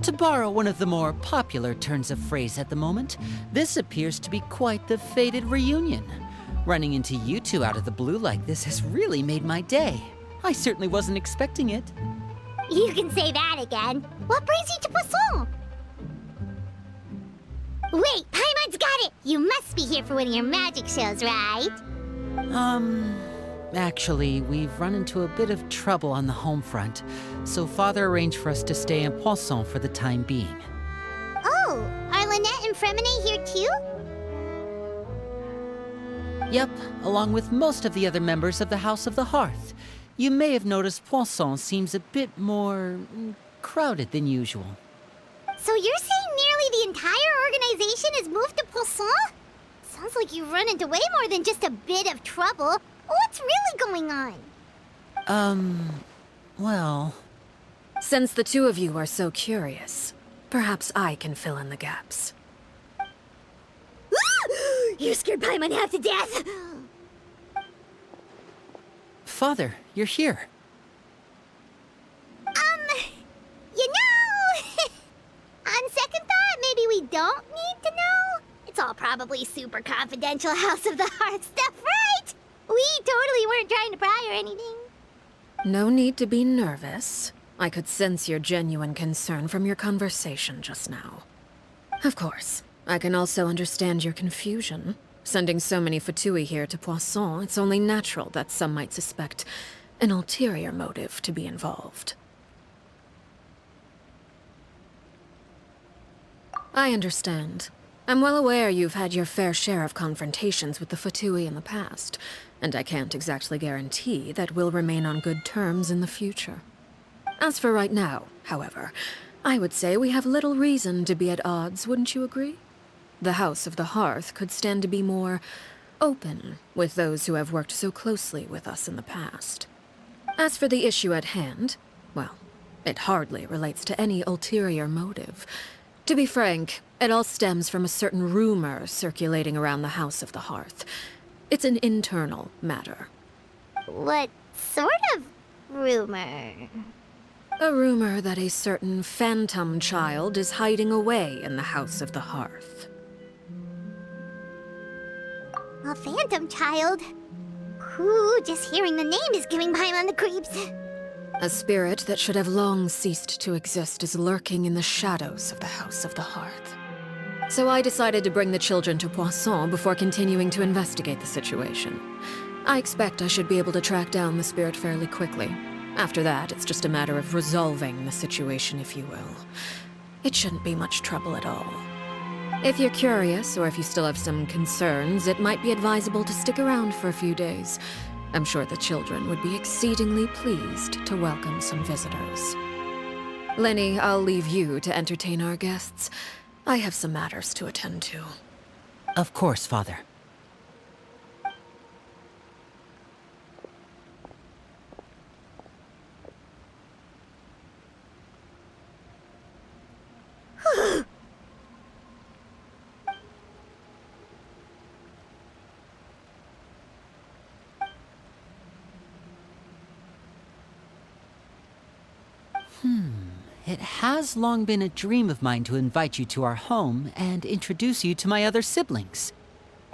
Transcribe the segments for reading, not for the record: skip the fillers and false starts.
To borrow one of the more popular turns of phrase at the moment, this appears to be quite the fated reunion. Running into you two out of the blue like this has really made my day. I certainly wasn't expecting it. You can say that again. What brings you to Poisson? Wait, Paimon's got it! You must be here for one of your magic shows, right? Actually, we've run into a bit of trouble on the home front, so Father arranged for us to stay in Poisson for the time being. Oh, are Lynette and Fremine here too? Yep, along with most of the other members of the House of the Hearth. You may have noticed Poisson seems a bit more crowded than usual. So you're saying nearly the entire organization has moved to Poisson? Sounds like you've run into way more than just a bit of trouble. What's really going on? Well... Since the two of you are so curious, perhaps I can fill in the gaps. You scared Paimon half to death! Father, you're here. You know... On second thought, maybe we don't need to know. It's all probably super confidential House of the Hearth stuff, right? We totally weren't trying to pry or anything. No need to be nervous. I could sense your genuine concern from your conversation just now. Of course, I can also understand your confusion. Sending so many Fatui here to Poisson, it's only natural that some might suspect an ulterior motive to be involved. I understand. I'm well aware you've had your fair share of confrontations with the Fatui in the past, and I can't exactly guarantee that we'll remain on good terms in the future. As for right now, however, I would say we have little reason to be at odds, wouldn't you agree? The House of the Hearth could stand to be more open with those who have worked so closely with us in the past. As for the issue at hand, well, it hardly relates to any ulterior motive. To be frank, it all stems from a certain rumor circulating around the House of the Hearth. It's an internal matter. What sort of rumor? A rumor that a certain phantom child is hiding away in the House of the Hearth. A phantom child? Ooh, just hearing the name is giving Paimon the creeps. A spirit that should have long ceased to exist is lurking in the shadows of the House of the Hearth. So I decided to bring the children to Poisson before continuing to investigate the situation. I expect I should be able to track down the spirit fairly quickly. After that, it's just a matter of resolving the situation, if you will. It shouldn't be much trouble at all. If you're curious, or if you still have some concerns, it might be advisable to stick around for a few days. I'm sure the children would be exceedingly pleased to welcome some visitors. Lenny, I'll leave you to entertain our guests. I have some matters to attend to. Of course, Father. It has long been a dream of mine to invite you to our home and introduce you to my other siblings.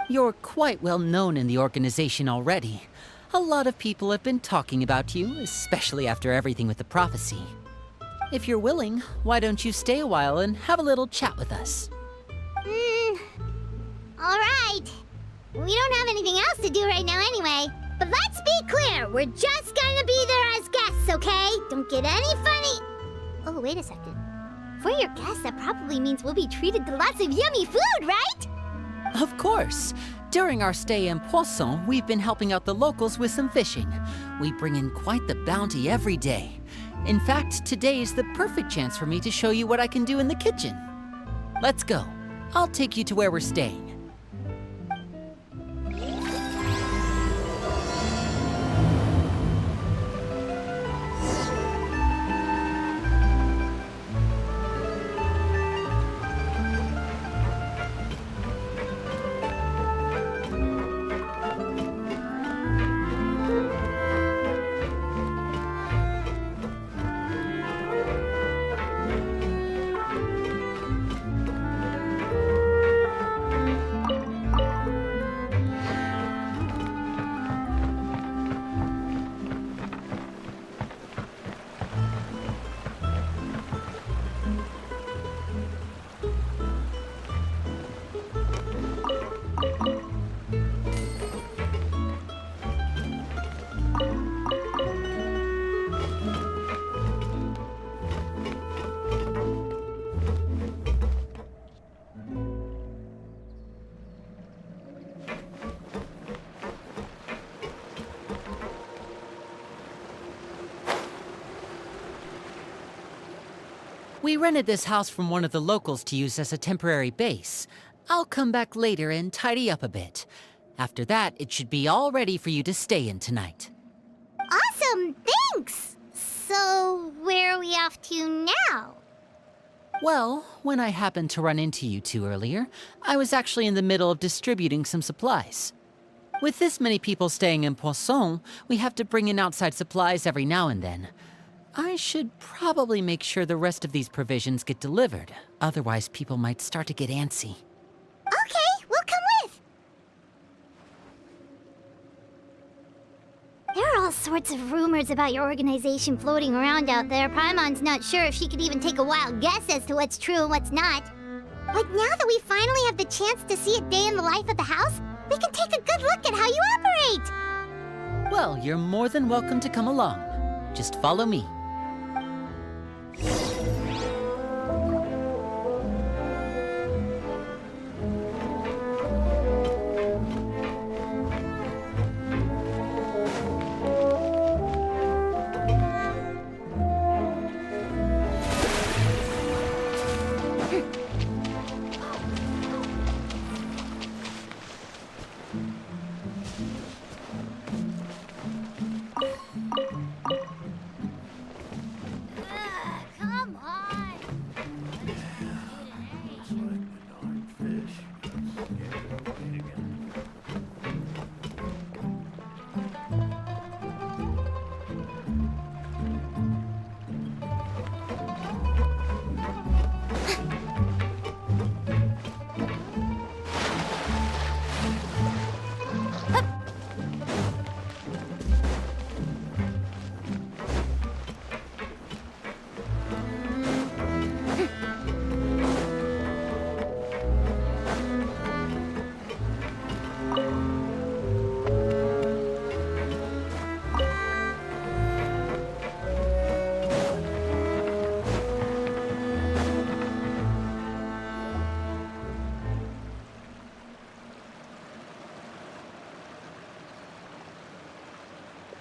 You're quite well known in the organization already. A lot of people have been talking about you, especially after everything with the prophecy. If you're willing, why don't you stay a while and have a little chat with us? Alright. We don't have anything else to do right now anyway. But let's be clear, we're just gonna be there as guests, okay? Don't get any funny... Oh, wait a second. For your guests, that probably means we'll be treated to lots of yummy food, right? Of course. During our stay in Poisson, we've been helping out the locals with some fishing. We bring in quite the bounty every day. In fact, today is the perfect chance for me to show you what I can do in the kitchen. Let's go. I'll take you to where we're staying. We rented this house from one of the locals to use as a temporary base. I'll come back later and tidy up a bit. After that, it should be all ready for you to stay in tonight. Awesome, thanks! So, where are we off to now? Well, when I happened to run into you two earlier, I was actually in the middle of distributing some supplies. With this many people staying in Poisson, we have to bring in outside supplies every now and then. I should probably make sure the rest of these provisions get delivered, otherwise people might start to get antsy. Okay, we'll come with! There are all sorts of rumors about your organization floating around out there. Paimon's not sure if she could even take a wild guess as to what's true and what's not. But now that we finally have the chance to see a day in the life of the house, we can take a good look at how you operate! Well, you're more than welcome to come along. Just follow me. Come on!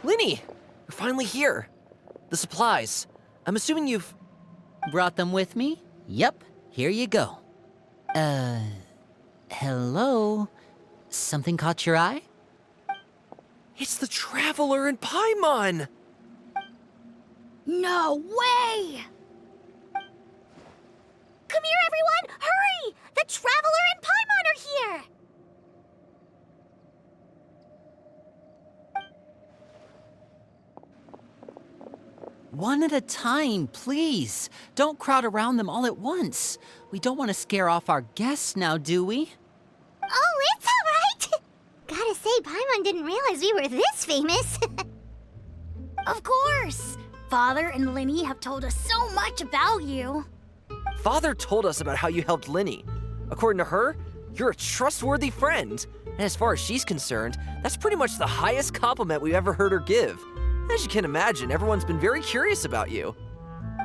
Linny! You're finally here. The supplies. I'm assuming you've... Brought them with me? Yep, here you go. Hello? Something caught your eye? It's the Traveler in Paimon! No way! Come here, everyone! Hurry! The Traveler and Paimon are here! One at a time, please. Don't crowd around them all at once. We don't want to scare off our guests now, do we? Oh, it's all right! Gotta say, Paimon didn't realize we were this famous. Of course! Father and Linny have told us so much about you. Father told us about how you helped Linny. According to her, you're a trustworthy friend. And as far as she's concerned, that's pretty much the highest compliment we've ever heard her give. As you can imagine, everyone's been very curious about you.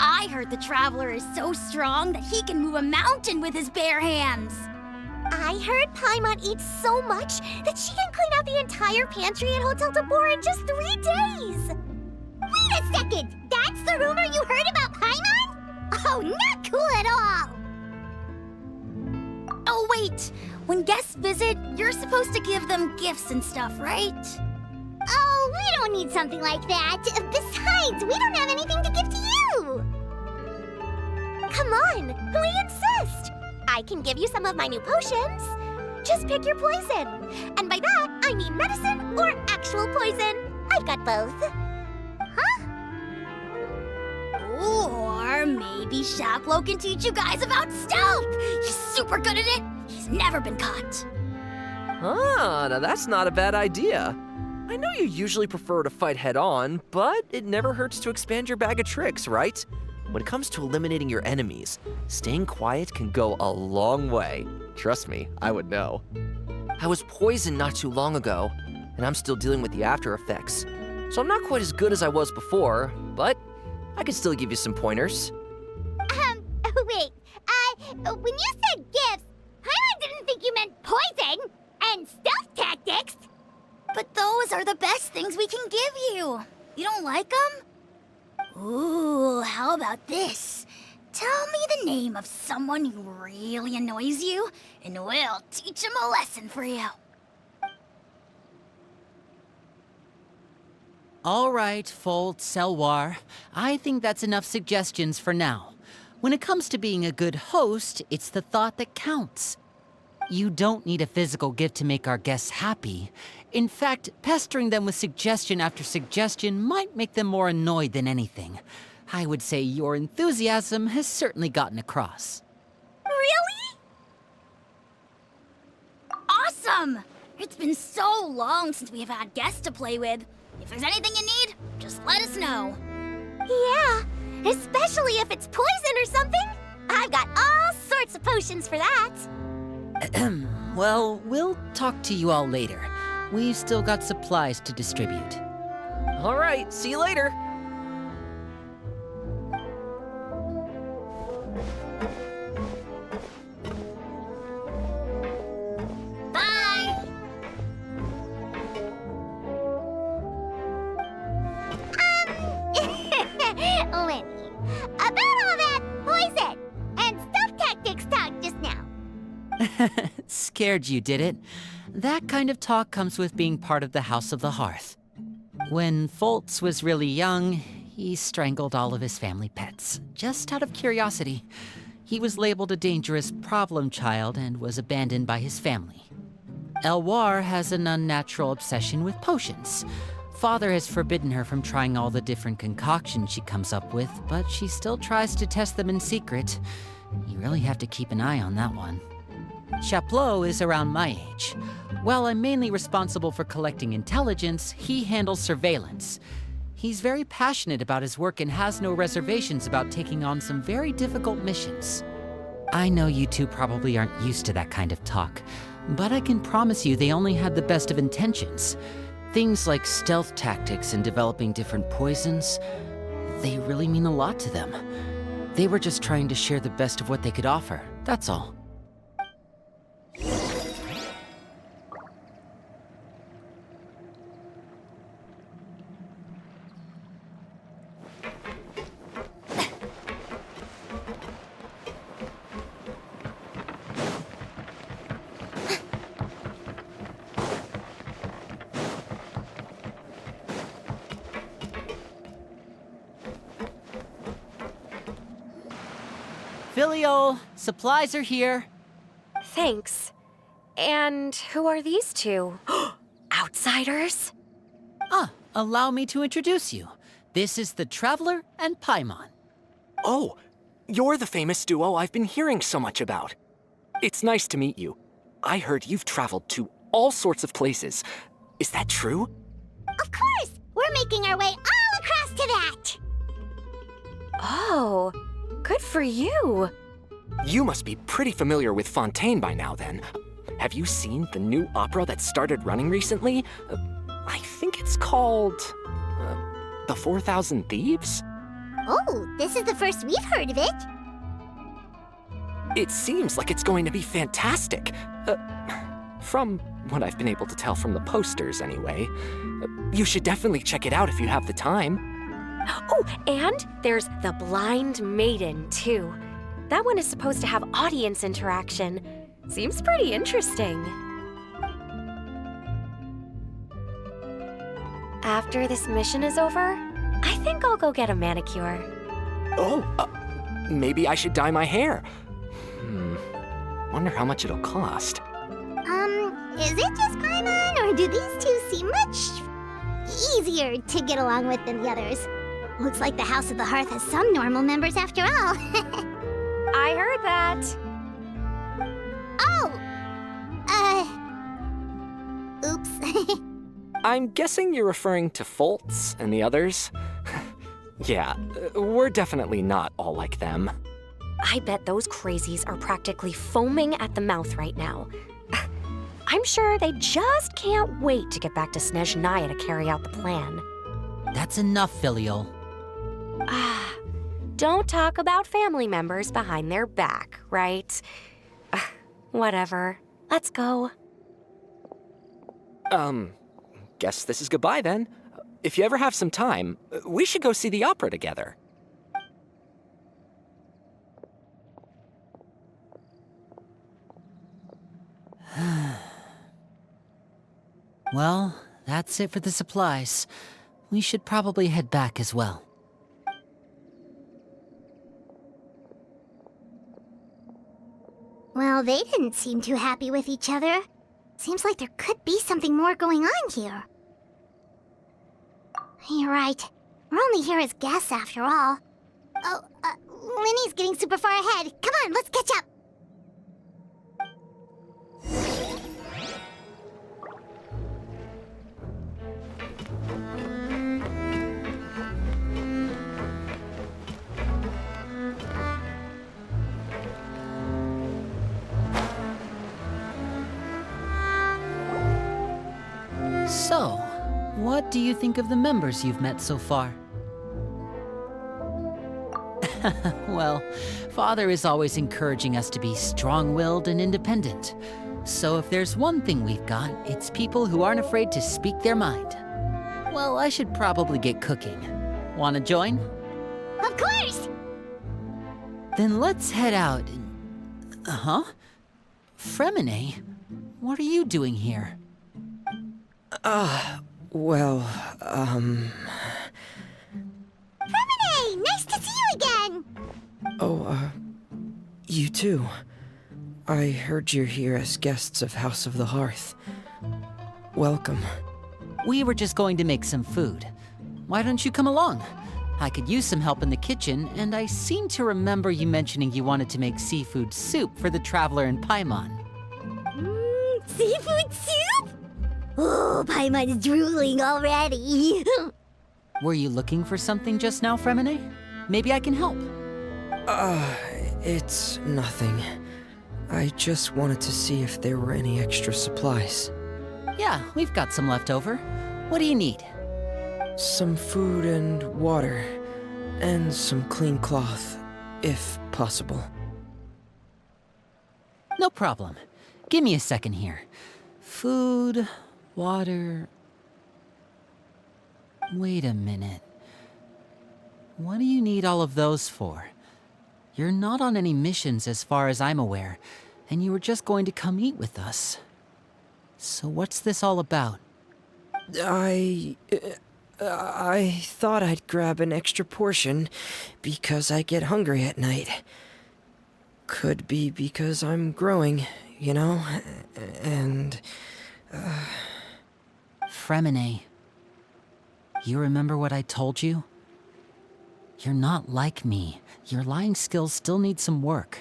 I heard the Traveler is so strong that he can move a mountain with his bare hands. I heard Paimon eats so much that she can clean out the entire pantry at Hotel Tabor in just 3 days. Wait a second! That's the rumor you heard about Paimon? Oh, not cool at all! Oh, wait. When guests visit, you're supposed to give them gifts and stuff, right? Oh, we don't need something like that. Besides, we don't have anything to give to you. Come on, we insist. I can give you some of my new potions. Just pick your poison. And by that, I mean medicine or actual poison. I've got both. Huh? Or maybe Shaplo can teach you guys about stealth. He's super good at it. He's never been caught. Ah, now that's not a bad idea. I know you usually prefer to fight head-on, but it never hurts to expand your bag of tricks, right? When it comes to eliminating your enemies, staying quiet can go a long way. Trust me, I would know. I was poisoned not too long ago, and I'm still dealing with the after effects. So I'm not quite as good as I was before, but I can still give you some pointers. Wait, when you said gifts, Paimon didn't think you meant poison and stealth tactics. But those are the best things we can give you. You don't like them? Ooh, how about this? Tell me the name of someone who really annoys you, and we'll teach him a lesson for you. All right, Folt, Selwar. I think that's enough suggestions for now. When it comes to being a good host, it's the thought that counts. You don't need a physical gift to make our guests happy. In fact, pestering them with suggestion after suggestion might make them more annoyed than anything. I would say your enthusiasm has certainly gotten across. Really? Awesome! It's been so long since we've had guests to play with. If there's anything you need, just let us know. Yeah, especially if it's poison or something. I've got all sorts of potions for that. Well, we'll talk to you all later. We've still got supplies to distribute. All right, see you later. Bye! Winnie, about all that poison and stealth tactics talk just now. Scared you, did it? That kind of talk comes with being part of the House of the Hearth. When Foltz was really young, he strangled all of his family pets, just out of curiosity. He was labeled a dangerous problem child and was abandoned by his family. Elwar has an unnatural obsession with potions. Father has forbidden her from trying all the different concoctions she comes up with, but she still tries to test them in secret. You really have to keep an eye on that one. Chaplot is around my age. While I'm mainly responsible for collecting intelligence, he handles surveillance. He's very passionate about his work and has no reservations about taking on some very difficult missions. I know you two probably aren't used to that kind of talk, but I can promise you they only had the best of intentions. Things like stealth tactics and developing different poisons, they really mean a lot to them. They were just trying to share the best of what they could offer, that's all. Filial, supplies are here. Thanks. And who are these two? Outsiders? Allow me to introduce you. This is the Traveler and Paimon. Oh, you're the famous duo I've been hearing so much about. It's nice to meet you. I heard you've traveled to all sorts of places. Is that true? Of course! We're making our way all across to that! Oh, good for you. You must be pretty familiar with Fontaine by now, then. Have you seen the new opera that started running recently? I think it's called... The 4,000 Thieves? Oh, this is the first we've heard of it. It seems like it's going to be fantastic. From what I've been able to tell from the posters, anyway. You should definitely check it out if you have the time. Oh, and there's The Blind Maiden, too. That one is supposed to have audience interaction. Seems pretty interesting. After this mission is over, I think I'll go get a manicure. Oh, maybe I should dye my hair. Wonder how much it'll cost. Is it just Paimon, or do these two seem much easier to get along with than the others? Looks like the House of the Hearth has some normal members after all. I heard that. Oops. I'm guessing you're referring to Foltz and the others? Yeah, we're definitely not all like them. I bet those crazies are practically foaming at the mouth right now. I'm sure they just can't wait to get back to Snezhnaya to carry out the plan. That's enough, Filial. Don't talk about family members behind their back, right? Whatever. Let's go. Guess this is goodbye then. If you ever have some time, we should go see the opera together. Well, that's it for the supplies. We should probably head back as well. Well, they didn't seem too happy with each other. Seems like there could be something more going on here. You're right. We're only here as guests after all. Oh, Linny's getting super far ahead. Come on, let's catch up. So, what do you think of the members you've met so far? Well, Father is always encouraging us to be strong-willed and independent. So if there's one thing we've got, it's people who aren't afraid to speak their mind. Well, I should probably get cooking. Wanna join? Of course! Then let's head out. Huh? Fremine, what are you doing here? Well, Hey, nice to see you again! you too. I heard you're here as guests of House of the Hearth. Welcome. We were just going to make some food. Why don't you come along? I could use some help in the kitchen, and I seem to remember you mentioning you wanted to make seafood soup for the traveler in Paimon. Seafood soup? Oh, Paimon's drooling already. Were you looking for something just now, Fremine? Maybe I can help. It's nothing. I just wanted to see if there were any extra supplies. Yeah, we've got some left over. What do you need? Some food and water, and some clean cloth, if possible. No problem. Give me a second here. Food, water... Wait a minute. What do you need all of those for? You're not on any missions as far as I'm aware, and you were just going to come eat with us. So what's this all about? I thought I'd grab an extra portion because I get hungry at night. Could be because I'm growing, you know, and... Fremine, you remember what I told you? You're not like me. Your lying skills still need some work.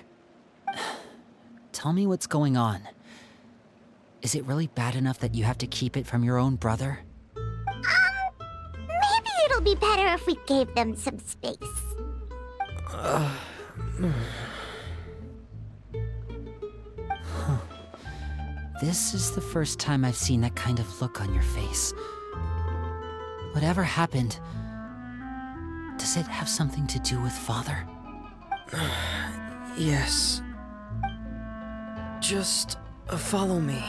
Tell me what's going on. Is it really bad enough that you have to keep it from your own brother? Maybe it'll be better if we gave them some space. This is the first time I've seen that kind of look on your face. Whatever happened, does it have something to do with Father? Yes. Just follow me.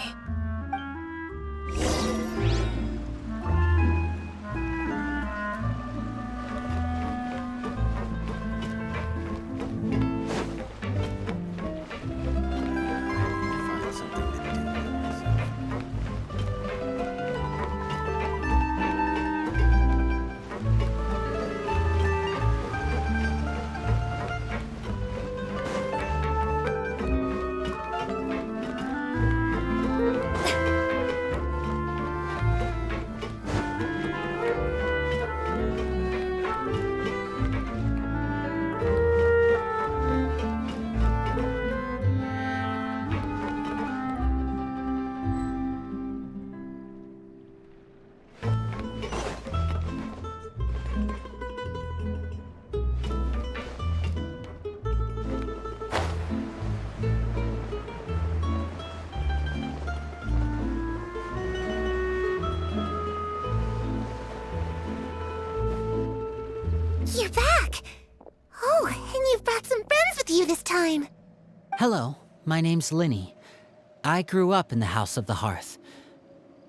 You're back! Oh, and you've brought some friends with you this time. Hello, my name's Linny. I grew up in the House of the Hearth.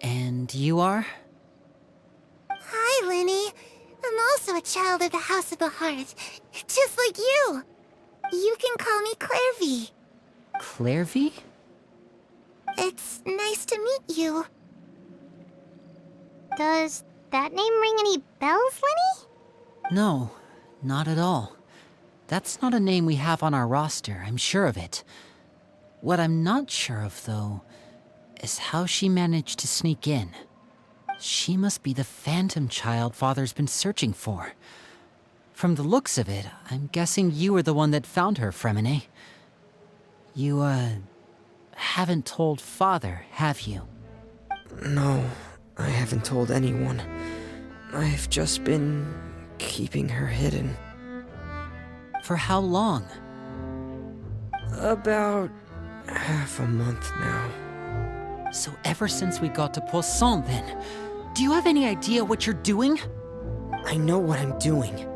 And you are? Hi, Linny. I'm also a child of the House of the Hearth, just like you. You can call me Clairvy. Clairvy? It's nice to meet you. Does that name ring any bells, Lenny? No, not at all. That's not a name we have on our roster, I'm sure of it. What I'm not sure of, though, is how she managed to sneak in. She must be the phantom child Father's been searching for. From the looks of it, I'm guessing you were the one that found her, Fremine. You, haven't told Father, have you? No, I haven't told anyone. I've just been keeping her hidden. For how long? About half a month now. So ever since we got to Poisson, then? Do you have any idea what you're doing? I know what I'm doing.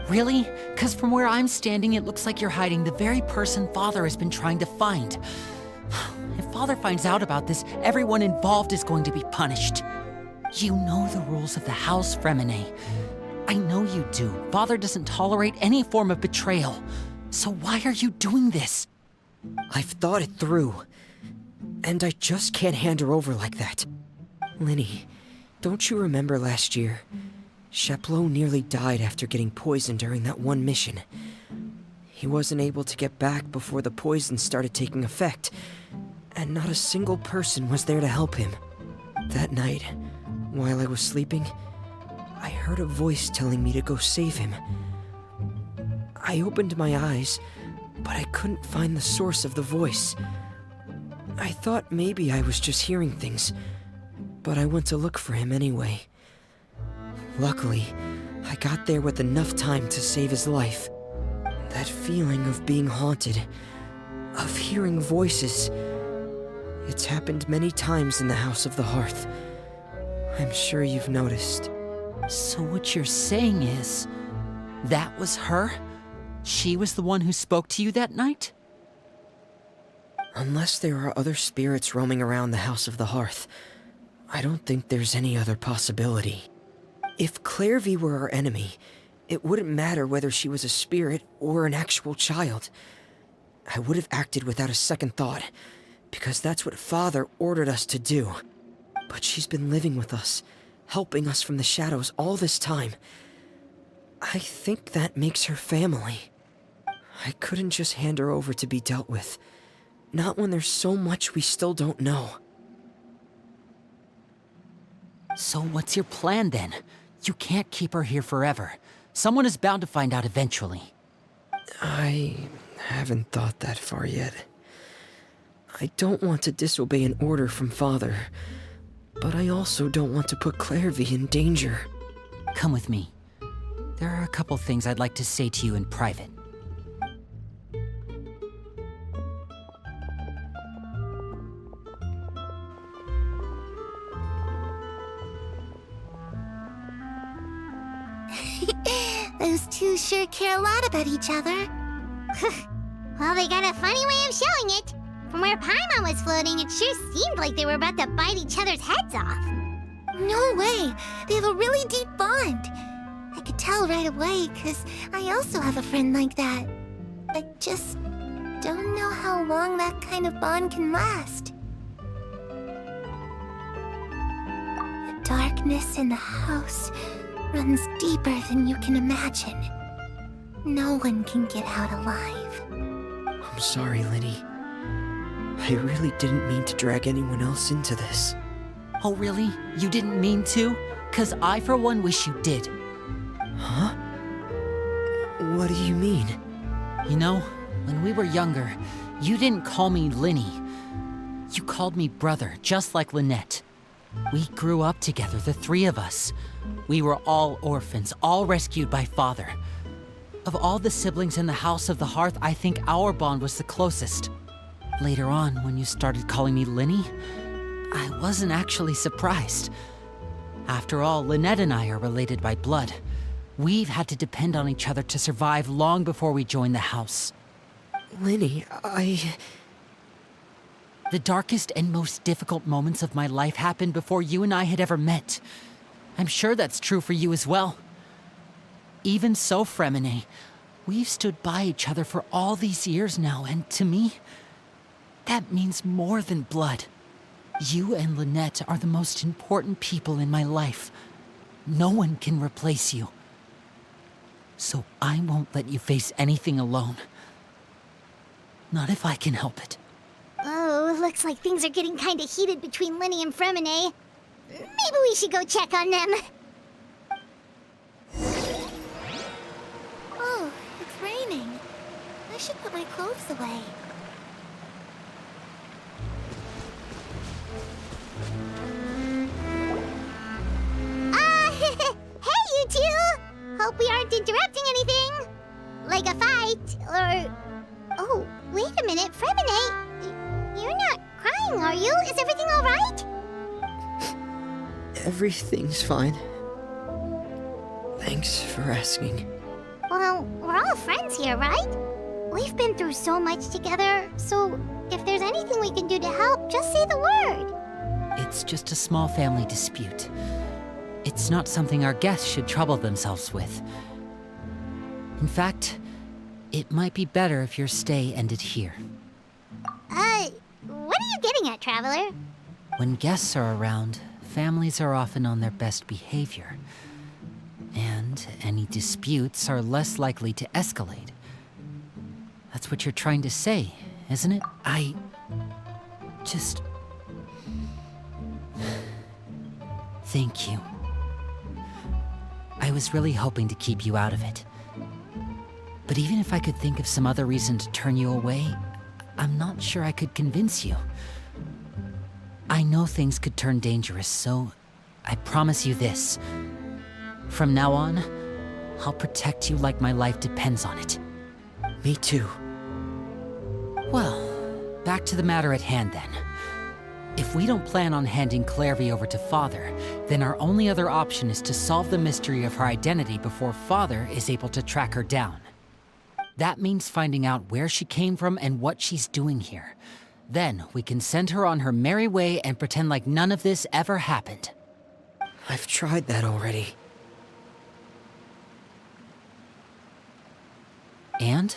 Really? 'Cause from where I'm standing, it looks like you're hiding the very person Father has been trying to find. If Father finds out about this, everyone involved is going to be punished. You know the rules of the house, Fremine. I know you do. Father doesn't tolerate any form of betrayal. So why are you doing this? I've thought it through. And I just can't hand her over like that. Linny, don't you remember last year? Chaplot nearly died after getting poisoned during that one mission. He wasn't able to get back before the poison started taking effect, and not a single person was there to help him. That night, while I was sleeping, I heard a voice telling me to go save him. I opened my eyes, but I couldn't find the source of the voice. I thought maybe I was just hearing things, but I went to look for him anyway. Luckily, I got there with enough time to save his life. That feeling of being haunted, of hearing voices, it's happened many times in the House of the Hearth. I'm sure you've noticed. So what you're saying is, that was her? She was the one who spoke to you that night? Unless there are other spirits roaming around the House of the Hearth, I don't think there's any other possibility. If Clairvy were our enemy, it wouldn't matter whether she was a spirit or an actual child. I would have acted without a second thought, because that's what Father ordered us to do. But she's been living with us, helping us from the shadows all this time. I think that makes her family. I couldn't just hand her over to be dealt with. Not when there's so much we still don't know. So what's your plan then? You can't keep her here forever. Someone is bound to find out eventually. I haven't thought that far yet. I don't want to disobey an order from Father, but I also don't want to put Clairvy in danger. Come with me. There are a couple things I'd like to say to you in private. Those two sure care a lot about each other. Well, they got a funny way of showing it. From where Paimon was floating, it sure seemed like they were about to bite each other's heads off. No way! They have a really deep bond. I could tell right away, because I also have a friend like that. I just don't know how long that kind of bond can last. The darkness in the house runs deeper than you can imagine. No one can get out alive. I'm sorry, Linny. I really didn't mean to drag anyone else into this. Oh really? You didn't mean to? 'Cause I for one wish you did. Huh? What do you mean? You know, when we were younger, you didn't call me Linny. You called me brother, just like Lynette. We grew up together, the three of us. We were all orphans, all rescued by Father. Of all the siblings in the House of the Hearth, I think our bond was the closest. Later on, when you started calling me Linny, I wasn't actually surprised. After all, Lynette and I are related by blood. We've had to depend on each other to survive long before we joined the house. Linny, The darkest and most difficult moments of my life happened before you and I had ever met. I'm sure that's true for you as well. Even so, Fremine, we've stood by each other for all these years now, and to me, that means more than blood. You and Lynette are the most important people in my life. No one can replace you. So I won't let you face anything alone. Not if I can help it. Oh, looks like things are getting kinda heated between Linny and Fremine. Maybe we should go check on them. Oh, it's raining. I should put my clothes away. Hey, you two! Hope we aren't interrupting anything. Like a fight, or... Oh, wait a minute, Fremine. You're not crying, are you? Is everything alright? Everything's fine. Thanks for asking. Well, we're all friends here, right? We've been through so much together, so if there's anything we can do to help, just say the word. It's just a small family dispute. It's not something our guests should trouble themselves with. In fact, it might be better if your stay ended here. What are you getting at, Traveler? When guests are around, families are often on their best behavior. And any disputes are less likely to escalate. That's what you're trying to say, isn't it? I just... Thank you. I was really hoping to keep you out of it. But even if I could think of some other reason to turn you away, I'm not sure I could convince you. I know things could turn dangerous, so I promise you this. From now on, I'll protect you like my life depends on it. Me too. Well, back to the matter at hand then. If we don't plan on handing Clairvy over to Father, then our only other option is to solve the mystery of her identity before Father is able to track her down. That means finding out where she came from and what she's doing here. Then we can send her on her merry way and pretend like none of this ever happened. I've tried that already. And?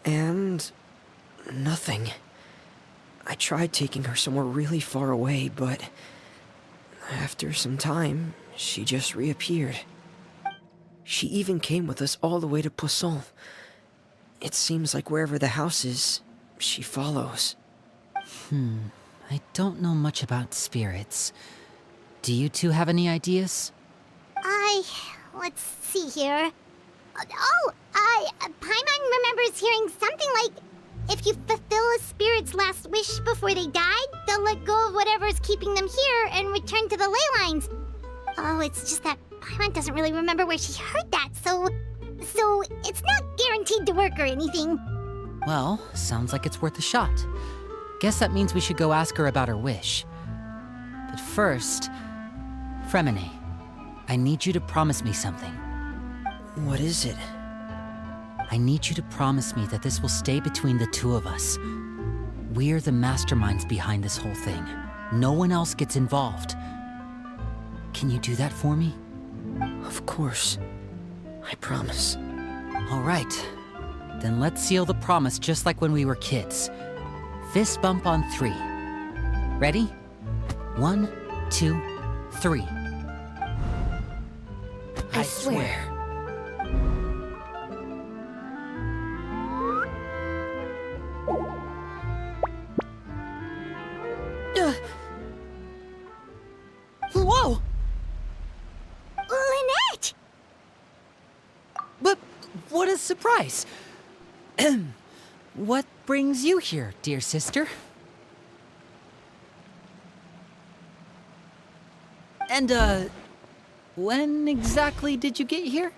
And... nothing. I tried taking her somewhere really far away, but... after some time, she just reappeared. She even came with us all the way to Poisson. It seems like wherever the house is, she follows. I don't know much about spirits. Do you two have any ideas? Let's see here. Paimon remembers hearing something like, if you fulfill a spirit's last wish before they died, they'll let go of whatever's keeping them here and return to the ley lines. Oh, it's just that Paimon doesn't really remember where she heard that, so it's not guaranteed to work or anything. Well, sounds like it's worth a shot. Guess that means we should go ask her about her wish. But first, Fremine, I need you to promise me something. What is it? I need you to promise me that this will stay between the two of us. We're the masterminds behind this whole thing. No one else gets involved. Can you do that for me? Of course. I promise. All right. Then let's seal the promise just like when we were kids. Fist bump on 3. Ready? 1, 2, 3. I swear. Whoa! Lynette! But what a surprise! What brings you here, dear sister? And, when exactly did you get here?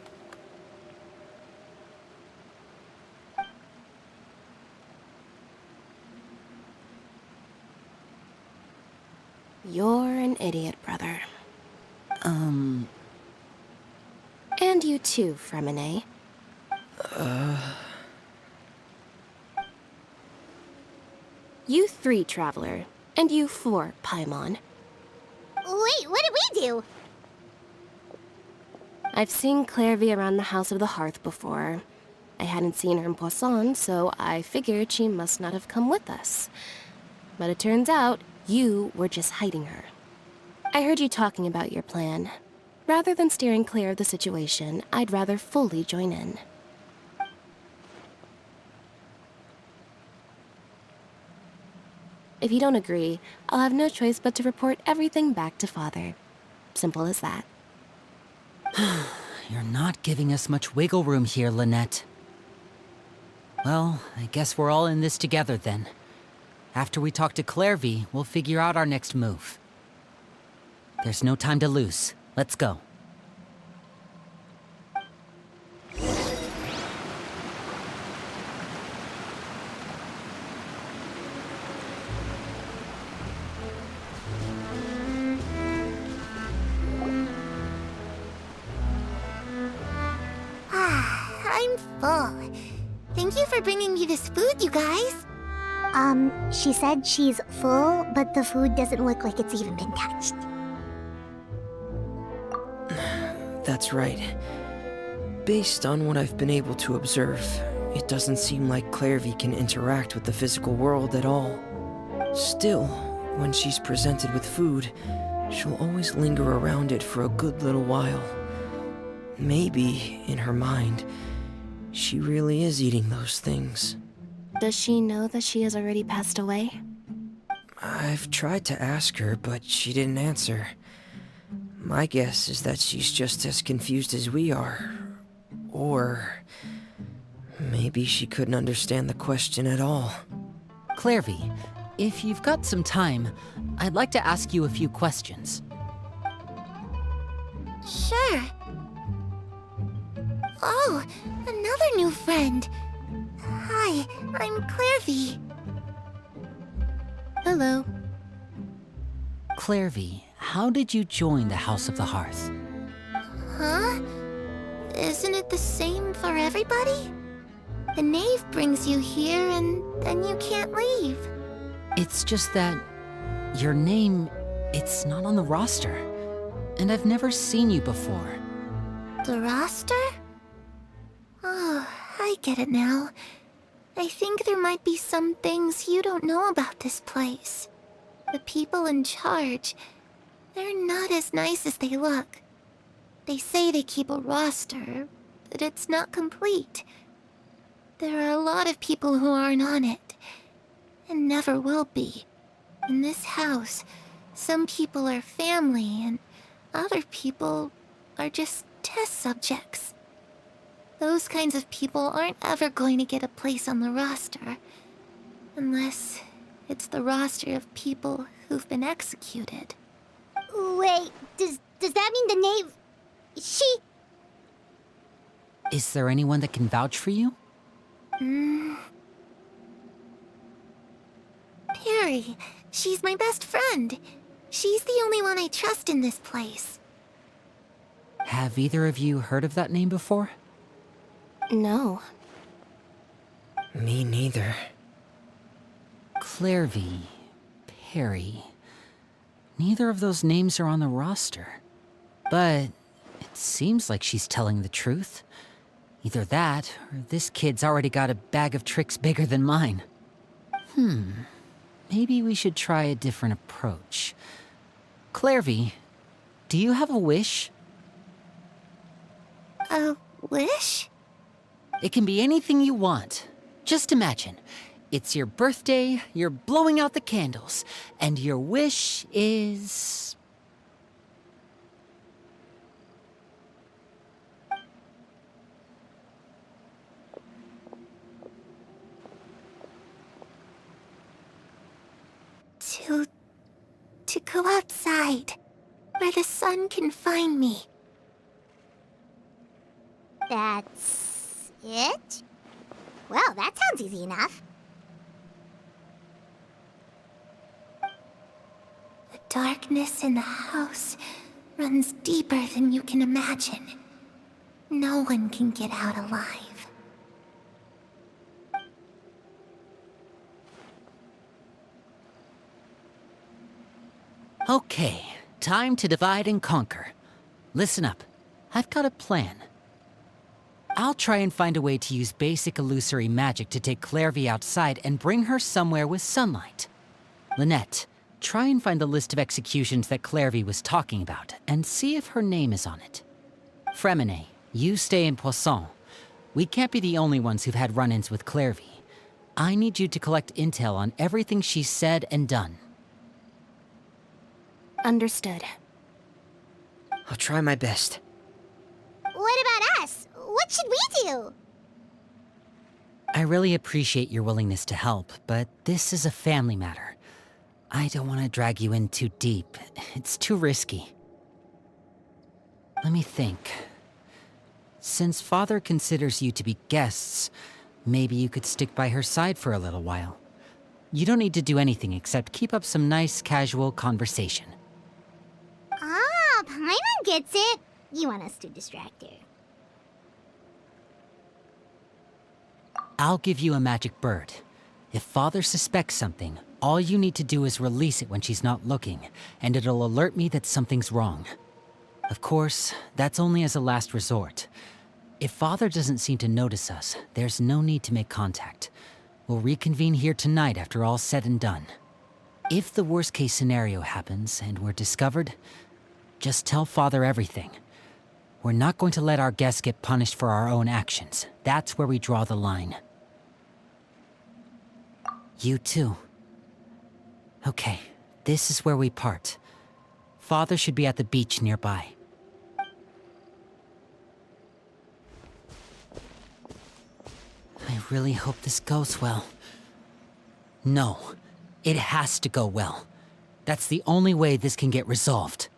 You're an idiot, brother. And you too, Fremine. You 3, Traveler. And you 4, Paimon. Wait, what did we do? I've seen Clairvy around the House of the Hearth before. I hadn't seen her in Poisson, so I figured she must not have come with us. But it turns out you were just hiding her. I heard you talking about your plan. Rather than steering clear of the situation, I'd rather fully join in. If you don't agree, I'll have no choice but to report everything back to Father. Simple as that. You're not giving us much wiggle room here, Lynette. Well, I guess we're all in this together then. After we talk to Clairvy, we'll figure out our next move. There's no time to lose. Let's go. I'm full. Thank you for bringing me this food, you guys. She said she's full, but the food doesn't look like it's even been touched. That's right. Based on what I've been able to observe, it doesn't seem like Clairvy can interact with the physical world at all. Still, when she's presented with food, she'll always linger around it for a good little while. Maybe, in her mind, she really is eating those things. Does she know that she has already passed away? I've tried to ask her, but she didn't answer. My guess is that she's just as confused as we are. Or maybe she couldn't understand the question at all. Clairvy, if you've got some time, I'd like to ask you a few questions. Sure. Oh, another new friend. Hi, I'm Clairvy. Hello. Clairvy, how did you join the House of the Hearth? Huh? Isn't it the same for everybody? The knave brings you here and then you can't leave. It's just that your name, it's not on the roster. And I've never seen you before. The roster? Oh, I get it now. I think there might be some things you don't know about this place. The people in charge, they're not as nice as they look. They say they keep a roster, but it's not complete. There are a lot of people who aren't on it, and never will be. In this house, some people are family, and other people are just test subjects. Those kinds of people aren't ever going to get a place on the roster, unless it's the roster of people who've been executed. Wait, does that mean the knave... She... Is there anyone that can vouch for you? Perry, she's my best friend. She's the only one I trust in this place. Have either of you heard of that name before? No. Me neither. Clairvy, Perry. Neither of those names are on the roster. But it seems like she's telling the truth. Either that, or this kid's already got a bag of tricks bigger than mine. Maybe we should try a different approach. Clairvy, do you have a wish? A wish? It can be anything you want. Just imagine. It's your birthday, you're blowing out the candles, and your wish is... To go outside, where the sun can find me. That's... it? Well, that sounds easy enough. The darkness in the house runs deeper than you can imagine. No one can get out alive. Okay, time to divide and conquer. Listen up, I've got a plan. I'll try and find a way to use basic illusory magic to take Clairvy outside and bring her somewhere with sunlight. Lynette, try and find the list of executions that Clairvy was talking about, and see if her name is on it. Fremine, you stay in Poisson. We can't be the only ones who've had run-ins with Clairvy. I need you to collect intel on everything she's said and done. Understood. I'll try my best. What about us? What should we do? I really appreciate your willingness to help, but this is a family matter. I don't want to drag you in too deep. It's too risky. Let me think. Since Father considers you to be guests, maybe you could stick by her side for a little while. You don't need to do anything except keep up some nice, casual conversation. Ah, Paimon gets it. You want us to distract her. I'll give you a magic bird. If Father suspects something, all you need to do is release it when she's not looking, and it'll alert me that something's wrong. Of course, that's only as a last resort. If Father doesn't seem to notice us, there's no need to make contact. We'll reconvene here tonight after all's said and done. If the worst-case scenario happens and we're discovered, just tell Father everything. We're not going to let our guests get punished for our own actions. That's where we draw the line. You too. Okay, this is where we part. Father should be at the beach nearby. I really hope this goes well. No, it has to go well. That's the only way this can get resolved.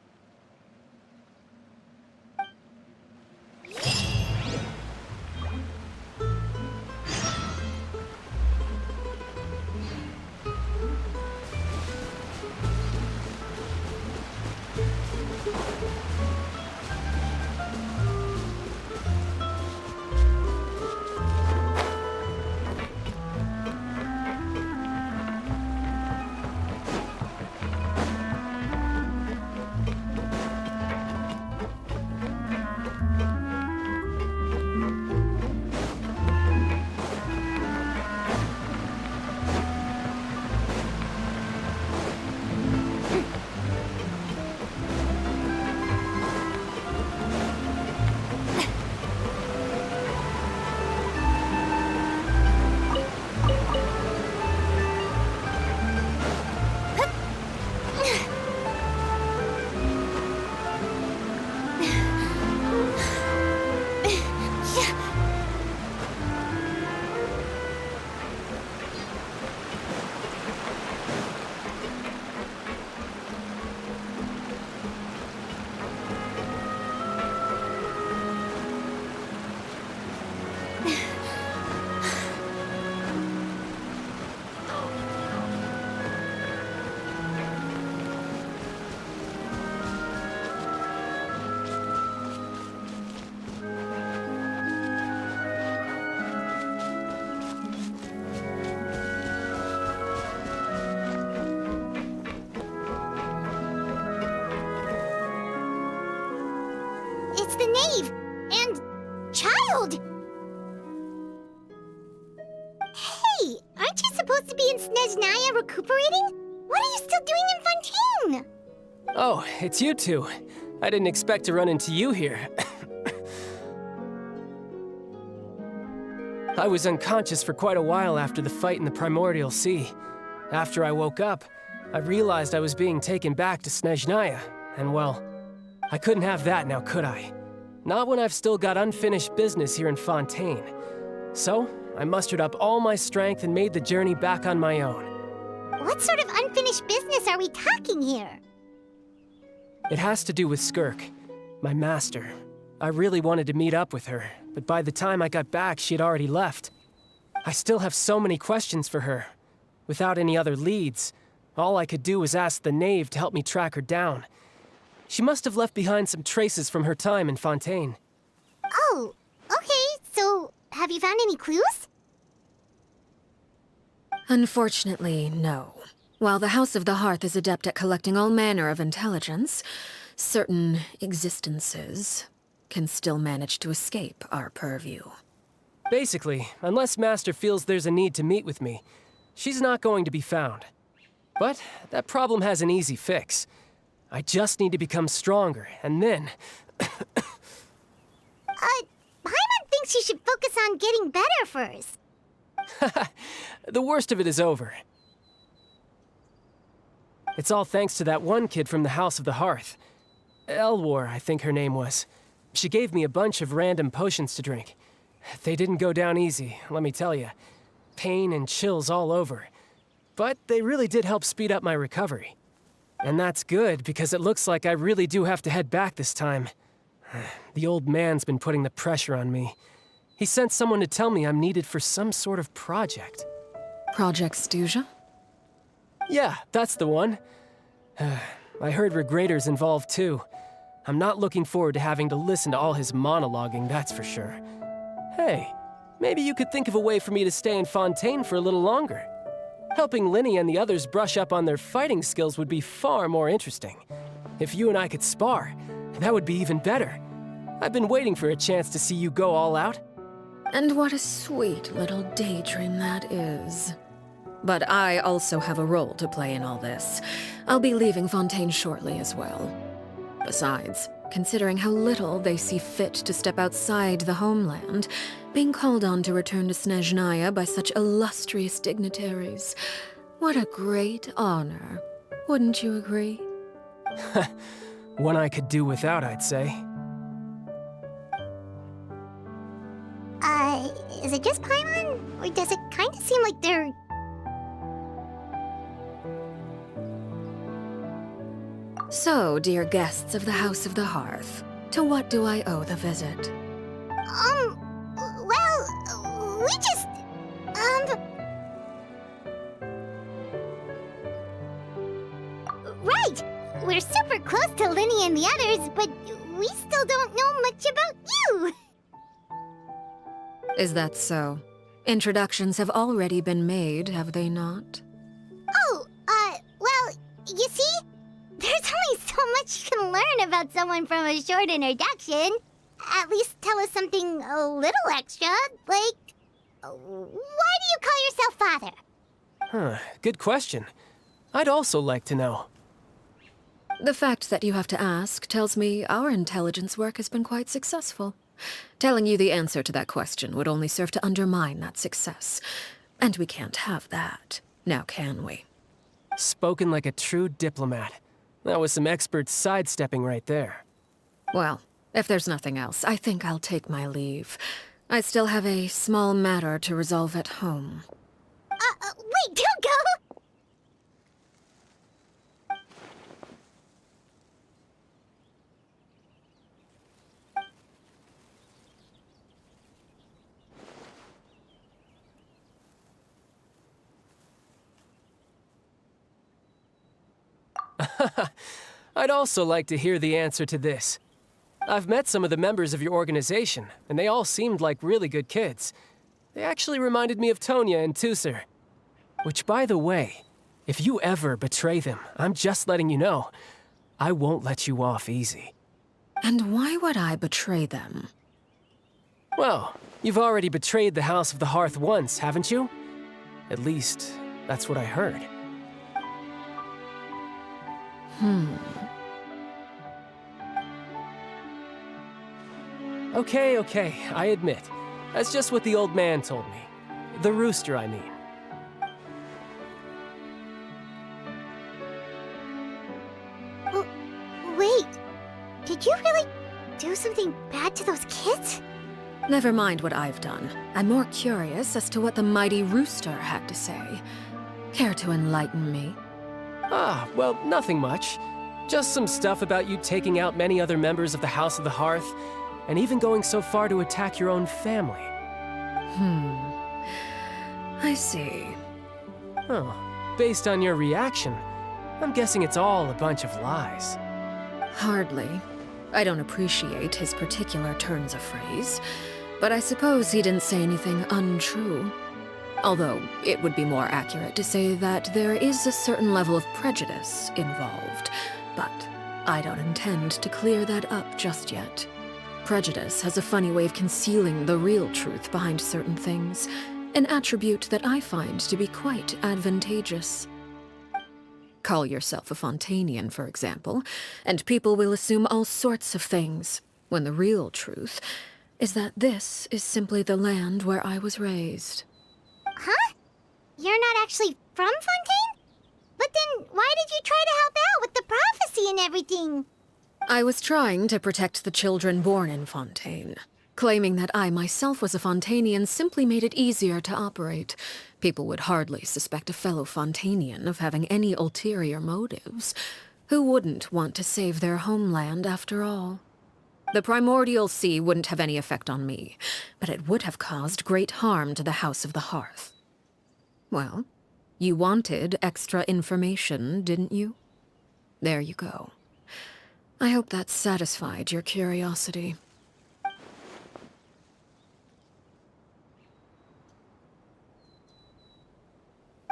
It's the knave! And... child! Hey, aren't you supposed to be in Snezhnaya recuperating? What are you still doing in Fontaine? Oh, it's you two. I didn't expect to run into you here. I was unconscious for quite a while after the fight in the Primordial Sea. After I woke up, I realized I was being taken back to Snezhnaya, and well, I couldn't have that now, could I? Not when I've still got unfinished business here in Fontaine. So, I mustered up all my strength and made the journey back on my own. What sort of unfinished business are we talking here? It has to do with Skirk, my master. I really wanted to meet up with her, but by the time I got back, she had already left. I still have so many questions for her. Without any other leads, all I could do was ask the knave to help me track her down. She must have left behind some traces from her time in Fontaine. Oh, okay, so have you found any clues? Unfortunately, no. While the House of the Hearth is adept at collecting all manner of intelligence, certain existences can still manage to escape our purview. Basically, unless Master feels there's a need to meet with me, she's not going to be found. But that problem has an easy fix. I just need to become stronger, and then... Paimon thinks you should focus on getting better first. The worst of it is over. It's all thanks to that one kid from the House of the Hearth. Elwar, I think her name was. She gave me a bunch of random potions to drink. They didn't go down easy, let me tell you. Pain and chills all over. But they really did help speed up my recovery. And that's good, because it looks like I really do have to head back this time. The old man's been putting the pressure on me. He sent someone to tell me I'm needed for some sort of project. Project Stuja? Yeah, that's the one. I heard Regrader's involved too. I'm not looking forward to having to listen to all his monologuing, that's for sure. Hey, maybe you could think of a way for me to stay in Fontaine for a little longer. Helping Linny and the others brush up on their fighting skills would be far more interesting. If you and I could spar, that would be even better. I've been waiting for a chance to see you go all out. And what a sweet little daydream that is. But I also have a role to play in all this. I'll be leaving Fontaine shortly as well. Besides, considering how little they see fit to step outside the homeland, being called on to return to Snezhnaya by such illustrious dignitaries, what a great honor. Wouldn't you agree? One I could do without, I'd say. Is it just Paimon? Or does it kind of seem like they're... So, dear guests of the House of the Hearth, to what do I owe the visit? Well, we just... Right! We're super close to Linny and the others, but we still don't know much about you! Is that so? Introductions have already been made, have they not? Oh, well, you see? There's only so much you can learn about someone from a short introduction. At least tell us something a little extra, like... Why do you call yourself father? Huh, good question. I'd also like to know. The fact that you have to ask tells me our intelligence work has been quite successful. Telling you the answer to that question would only serve to undermine that success. And we can't have that, now can we? Spoken like a true diplomat. That was some expert sidestepping right there. Well, if there's nothing else, I think I'll take my leave. I still have a small matter to resolve at home. Wait, don't go! I'd also like to hear the answer to this. I've met some of the members of your organization, and they all seemed like really good kids. They actually reminded me of Tonya and Tusser. Which, by the way, if you ever betray them, I'm just letting you know, I won't let you off easy. And why would I betray them? Well, you've already betrayed the House of the Hearth once, haven't you? At least, that's what I heard. Okay, I admit. That's just what the old man told me. The rooster, I mean. Wait, did you really do something bad to those kids? Never mind what I've done. I'm more curious as to what the mighty rooster had to say. Care to enlighten me? Ah, well, nothing much. Just some stuff about you taking out many other members of the House of the Hearth, and even going so far to attack your own family. I see. Oh, based on your reaction, I'm guessing it's all a bunch of lies. Hardly. I don't appreciate his particular turns of phrase, but I suppose he didn't say anything untrue. Although, it would be more accurate to say that there is a certain level of prejudice involved, but I don't intend to clear that up just yet. Prejudice has a funny way of concealing the real truth behind certain things, an attribute that I find to be quite advantageous. Call yourself a Fontanian, for example, and people will assume all sorts of things, when the real truth is that this is simply the land where I was raised. Huh? You're not actually from Fontaine? But then why did you try to help out with the prophecy and everything? I was trying to protect the children born in Fontaine. Claiming that I myself was a Fontanian simply made it easier to operate. People would hardly suspect a fellow Fontanian of having any ulterior motives. Who wouldn't want to save their homeland, after all? The primordial sea wouldn't have any effect on me, but it would have caused great harm to the House of the Hearth. Well, you wanted extra information, didn't you? There you go. I hope that satisfied your curiosity.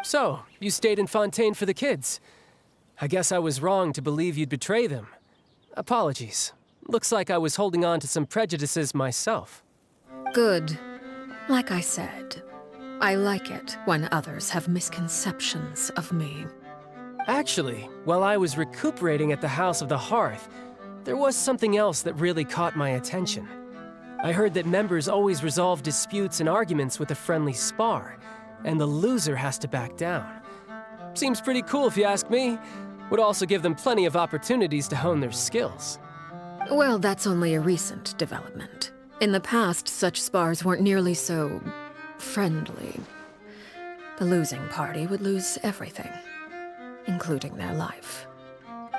So, you stayed in Fontaine for the kids. I guess I was wrong to believe you'd betray them. Apologies. Looks like I was holding on to some prejudices myself. Good. Like I said, I like it when others have misconceptions of me. Actually, while I was recuperating at the House of the Hearth, there was something else that really caught my attention. I heard that members always resolve disputes and arguments with a friendly spar, and the loser has to back down. Seems pretty cool if you ask me. Would also give them plenty of opportunities to hone their skills. Well, that's only a recent development. In the past, such spars weren't nearly so friendly. The losing party would lose everything, including their life.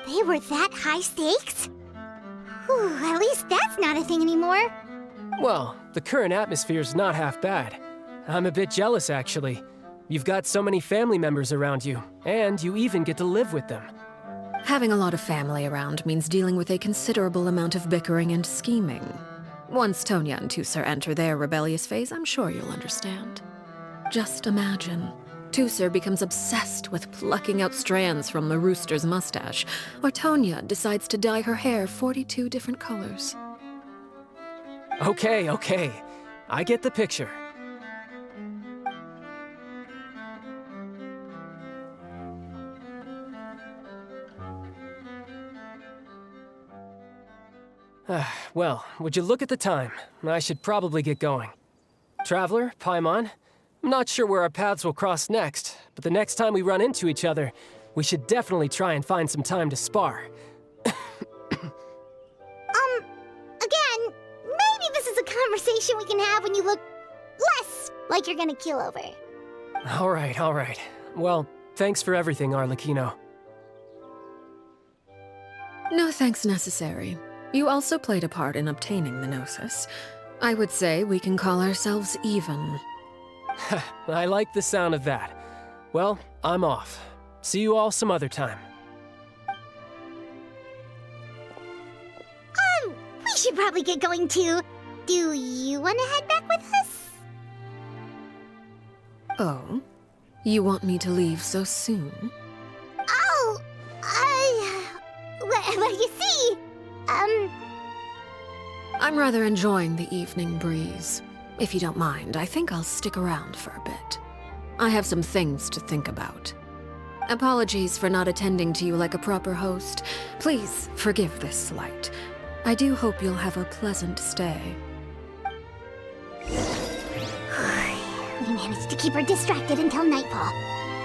They were that high stakes? Whew, at least that's not a thing anymore. Well, the current atmosphere's not half bad. I'm a bit jealous, actually. You've got so many family members around you, and you even get to live with them. Having a lot of family around means dealing with a considerable amount of bickering and scheming. Once Tonya and Tusser enter their rebellious phase, I'm sure you'll understand. Just imagine. Tusser becomes obsessed with plucking out strands from the rooster's mustache, or Tonya decides to dye her hair 42 different colors. Okay. I get the picture. Well, would you look at the time? I should probably get going. Traveler, Paimon, I'm not sure where our paths will cross next, but the next time we run into each other, we should definitely try and find some time to spar. Again, maybe this is a conversation we can have when you look less like you're gonna keel over. All right. Well, thanks for everything, Arlecchino. No thanks necessary. You also played a part in obtaining the Gnosis. I would say we can call ourselves even. I like the sound of that. Well, I'm off. See you all some other time. We should probably get going too. Do you want to head back with us? Oh? You want me to leave so soon? Oh, well, you see, I'm rather enjoying the evening breeze. If you don't mind, I think I'll stick around for a bit. I have some things to think about. Apologies for not attending to you like a proper host. Please forgive this slight. I do hope you'll have a pleasant stay. We managed to keep her distracted until nightfall.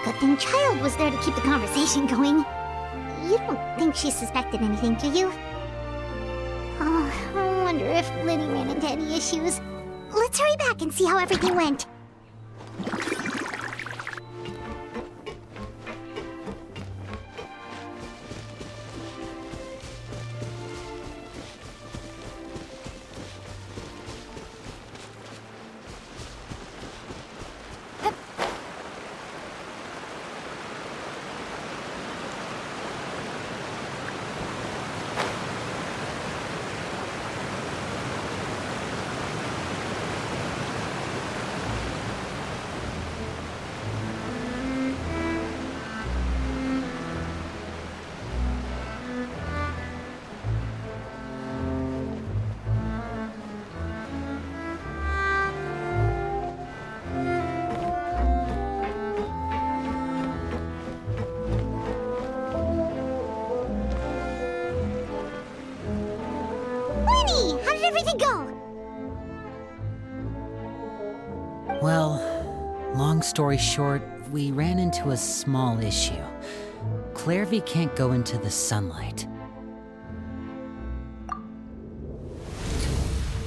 Good thing Child was there to keep the conversation going. You don't think she suspected anything, do you? Oh, I wonder if Liddy ran into any issues. Let's hurry back and see how everything went. Lenny, how did everything go? Well, long story short, we ran into a small issue. Clairvy can't go into the sunlight.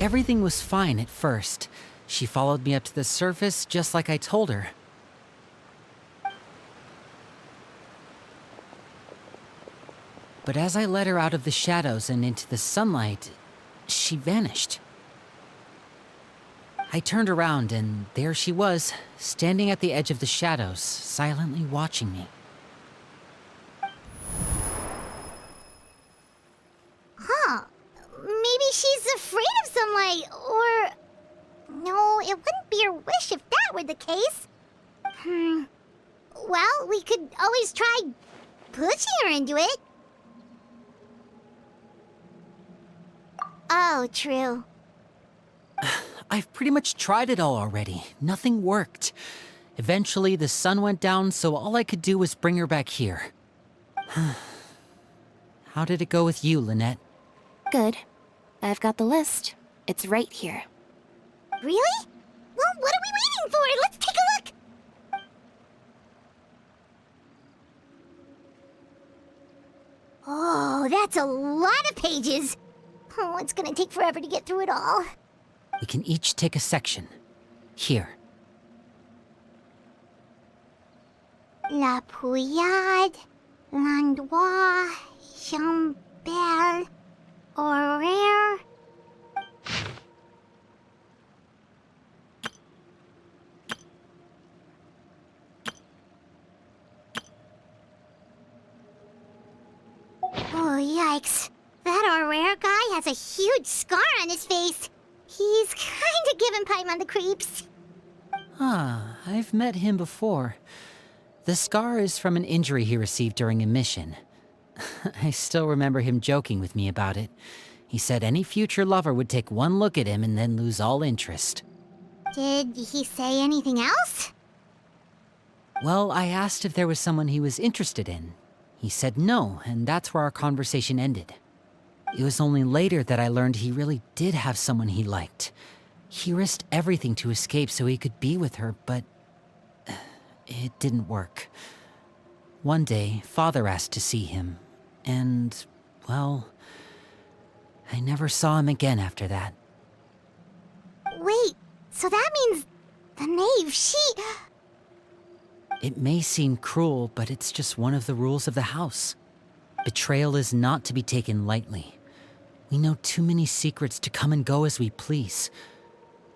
Everything was fine at first. She followed me up to the surface just like I told her. But as I led her out of the shadows and into the sunlight, she vanished. I turned around and there she was, standing at the edge of the shadows, silently watching me. Huh. Maybe she's afraid of sunlight, or... No, it wouldn't be her wish if that were the case. Well, we could always try pushing her into it. Oh, true. I've pretty much tried it all already. Nothing worked. Eventually, the sun went down, so all I could do was bring her back here. How did it go with you, Lynette? Good. I've got the list. It's right here. Really? Well, what are we waiting for? Let's take a look! Oh, that's a lot of pages. Oh, it's gonna take forever to get through it all. We can each take a section. Here. La Pouillade, l'endroit, Chambel, horaire. Oh, yikes. That horaire guy has a huge scar on his face. He's kinda giving Paimon the creeps. Ah, I've met him before. The scar is from an injury he received during a mission. I still remember him joking with me about it. He said any future lover would take one look at him and then lose all interest. Did he say anything else? Well, I asked if there was someone he was interested in. He said no, and that's where our conversation ended. It was only later that I learned he really did have someone he liked. He risked everything to escape so he could be with her, but it didn't work. One day, Father asked to see him, and, well, I never saw him again after that. Wait, so that means the knave, she... It may seem cruel, but it's just one of the rules of the house. Betrayal is not to be taken lightly. We know too many secrets to come and go as we please.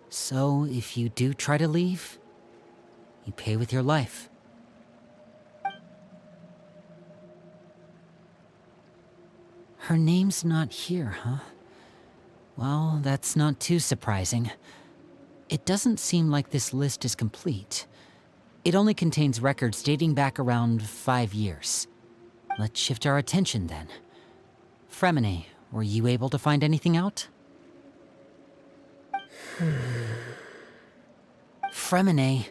So, if you do try to leave, you pay with your life. Her name's not here, huh? Well, that's not too surprising. It doesn't seem like this list is complete. It only contains records dating back around 5 years. Let's shift our attention then. Fremine, were you able to find anything out? Fremine.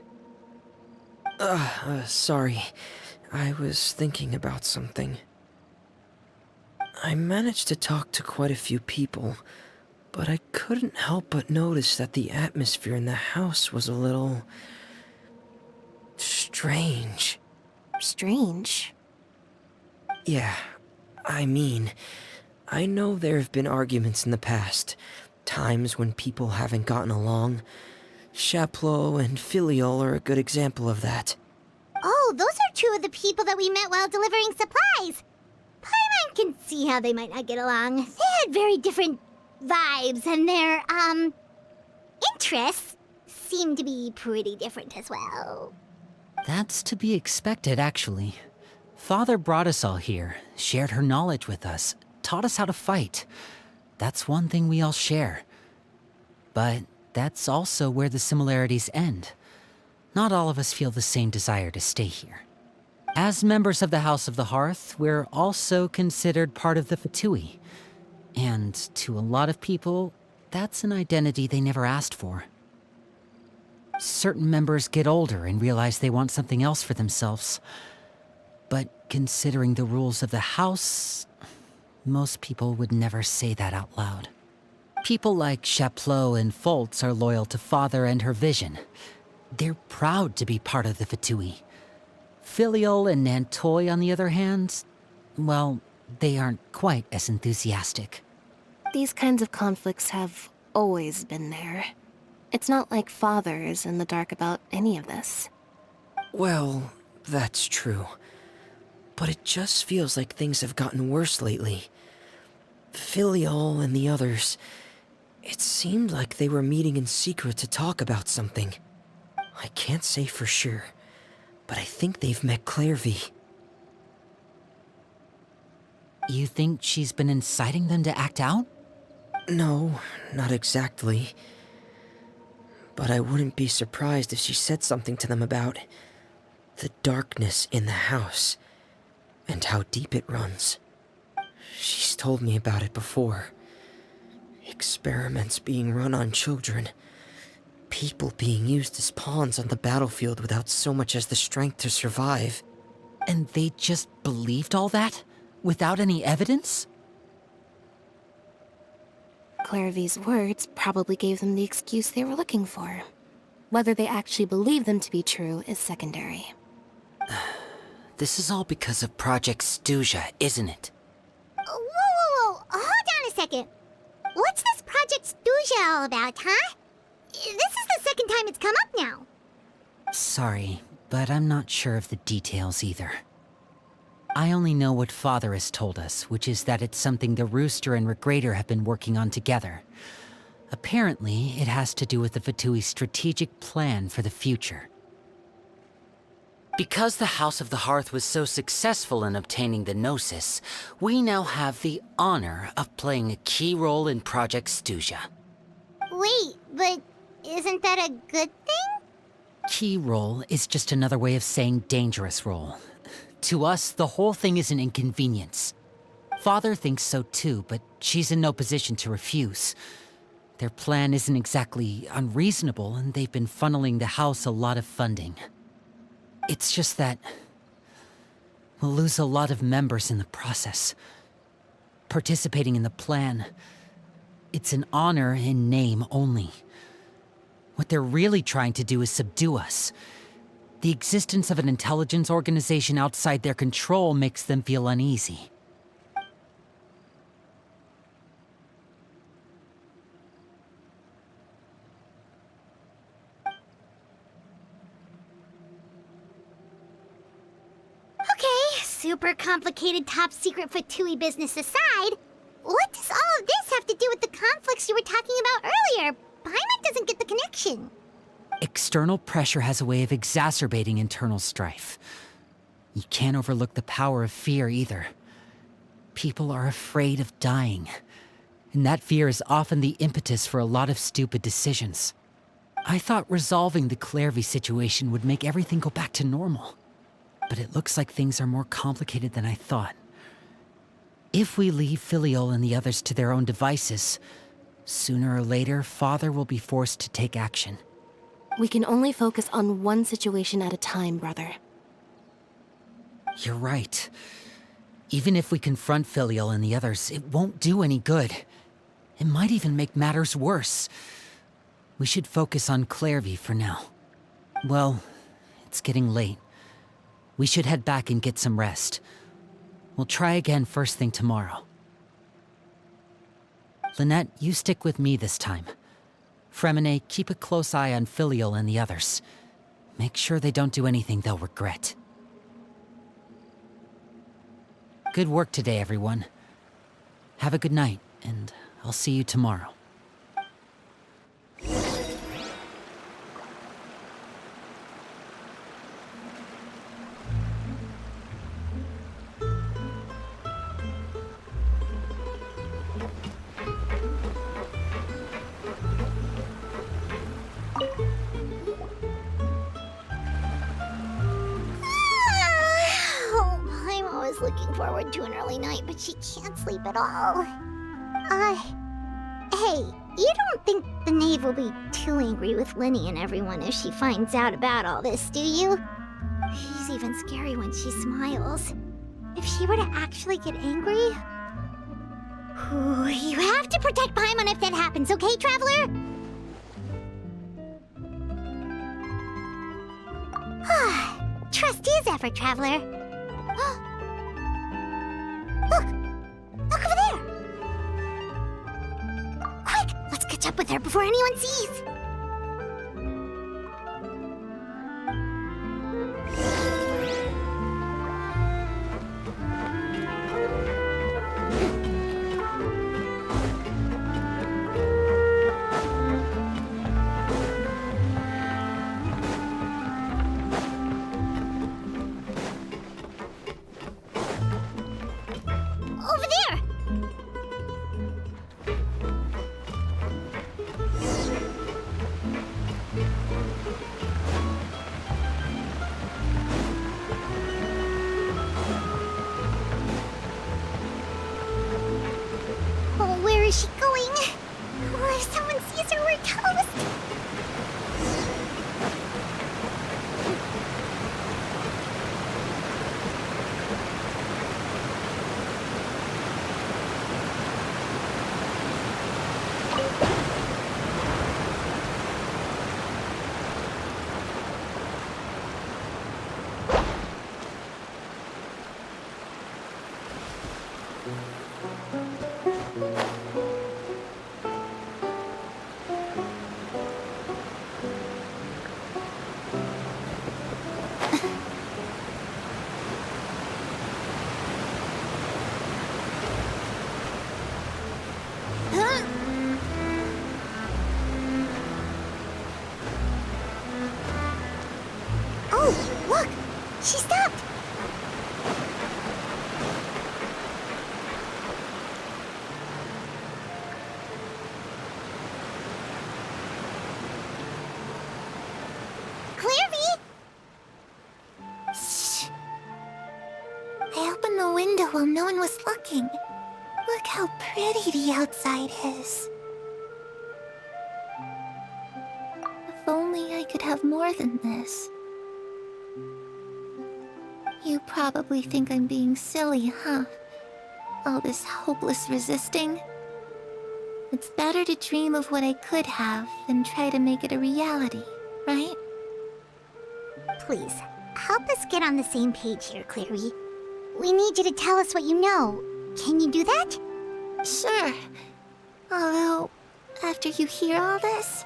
Sorry. I was thinking about something. I managed to talk to quite a few people, but I couldn't help but notice that the atmosphere in the house was a little... strange. Strange? Yeah, I mean, I know there have been arguments in the past, times when people haven't gotten along. Chaplot and Filiol are a good example of that. Oh, those are two of the people that we met while delivering supplies. Paimon can see how they might not get along. They had very different vibes, and their, interests seem to be pretty different as well. That's to be expected, actually. Father brought us all here, shared her knowledge with us, taught us how to fight. That's one thing we all share. But that's also where the similarities end. Not all of us feel the same desire to stay here. As members of the House of the Hearth, we're also considered part of the Fatui. And to a lot of people, that's an identity they never asked for. Certain members get older and realize they want something else for themselves. But considering the rules of the house, most people would never say that out loud. People like Chaplot and Foltz are loyal to Father and her vision. They're proud to be part of the Fatui. Filial and Nantoy, on the other hand, well, they aren't quite as enthusiastic. These kinds of conflicts have always been there. It's not like Father is in the dark about any of this. Well, that's true. But it just feels like things have gotten worse lately. Filial and the others, it seemed like they were meeting in secret to talk about something. I can't say for sure, but I think they've met Clairvy. You think she's been inciting them to act out? No, not exactly. But I wouldn't be surprised if she said something to them about the darkness in the house and how deep it runs. She's told me about it before. Experiments being run on children. People being used as pawns on the battlefield without so much as the strength to survive. And they just believed all that? Without any evidence? Clairvy's words probably gave them the excuse they were looking for. Whether they actually believe them to be true is secondary. This is all because of Project Stuja, isn't it? Whoa. Hold on a second. What's this Project Stuja all about, huh? This is the second time it's come up now. Sorry, but I'm not sure of the details either. I only know what Father has told us, which is that it's something the Rooster and Regrator have been working on together. Apparently, it has to do with the Fatui's strategic plan for the future. Because the House of the Hearth was so successful in obtaining the Gnosis, we now have the honor of playing a key role in Project Stuja. Wait, but isn't that a good thing? Key role is just another way of saying dangerous role. To us, the whole thing is an inconvenience. Father thinks so too, but she's in no position to refuse. Their plan isn't exactly unreasonable, and they've been funneling the house a lot of funding. It's just that we'll lose a lot of members in the process. Participating in the plan, it's an honor in name only. What they're really trying to do is subdue us. The existence of an intelligence organization outside their control makes them feel uneasy. Okay, super complicated top secret Fatui business aside, what does all of this have to do with the conflicts you were talking about earlier? Paimon doesn't get the connection. External pressure has a way of exacerbating internal strife. You can't overlook the power of fear either. People are afraid of dying, and that fear is often the impetus for a lot of stupid decisions. I thought resolving the Clairvy situation would make everything go back to normal, but it looks like things are more complicated than I thought. If we leave Filial and the others to their own devices, sooner or later, Father will be forced to take action. We can only focus on one situation at a time, brother. You're right. Even if we confront Filial and the others, it won't do any good. It might even make matters worse. We should focus on Clairvy for now. Well, it's getting late. We should head back and get some rest. We'll try again first thing tomorrow. Lynette, you stick with me this time. Fremine, keep a close eye on Filial and the others. Make sure they don't do anything they'll regret. Good work today, everyone. Have a good night, and I'll see you tomorrow. Looking forward to an early night, but she can't sleep at all. Hey, you don't think the Knave will be too angry with Linny and everyone if she finds out about all this, do you? She's even scary when she smiles. If she were to actually get angry... Ooh, you have to protect Paimon if that happens, okay, Traveler? Trust is effort, Traveler. Look! Look over there! Quick! Let's catch up with her before anyone sees! Over there! Oh, where is she going? Oh, if someone sees her, we're toast! Oh, look! She stopped! Clairvy! Shh. I opened the window while no one was looking. Look how pretty the outside is. If only I could have more than this. You probably think I'm being silly, huh? All this hopeless resisting. It's better to dream of what I could have than try to make it a reality, right? Please, help us get on the same page here, Clary. We need you to tell us what you know. Can you do that? Sure. Although, after you hear all this,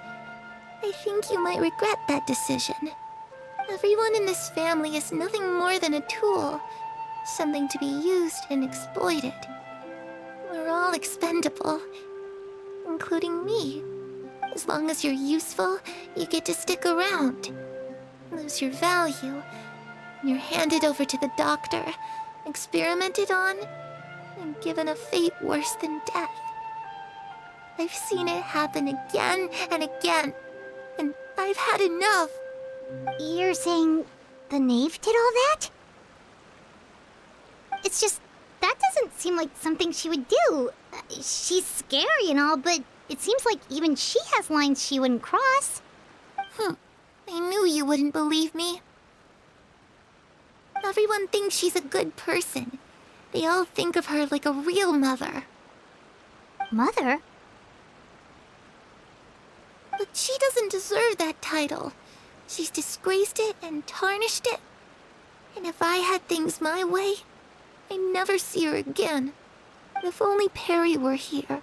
I think you might regret that decision. Everyone in this family is nothing more than a tool. Something to be used and exploited. We're all expendable. Including me. As long as you're useful, you get to stick around. Lose your value. You're handed over to the doctor, experimented on, and given a fate worse than death. I've seen it happen again and again, and I've had enough. You're saying the knave did all that? It's just, that doesn't seem like something she would do. She's scary and all, but it seems like even she has lines she wouldn't cross. I knew you wouldn't believe me. Everyone thinks she's a good person. They all think of her like a real mother. Mother? But she doesn't deserve that title. She's disgraced it and tarnished it. And if I had things my way, I'd never see her again. If only Perry were here,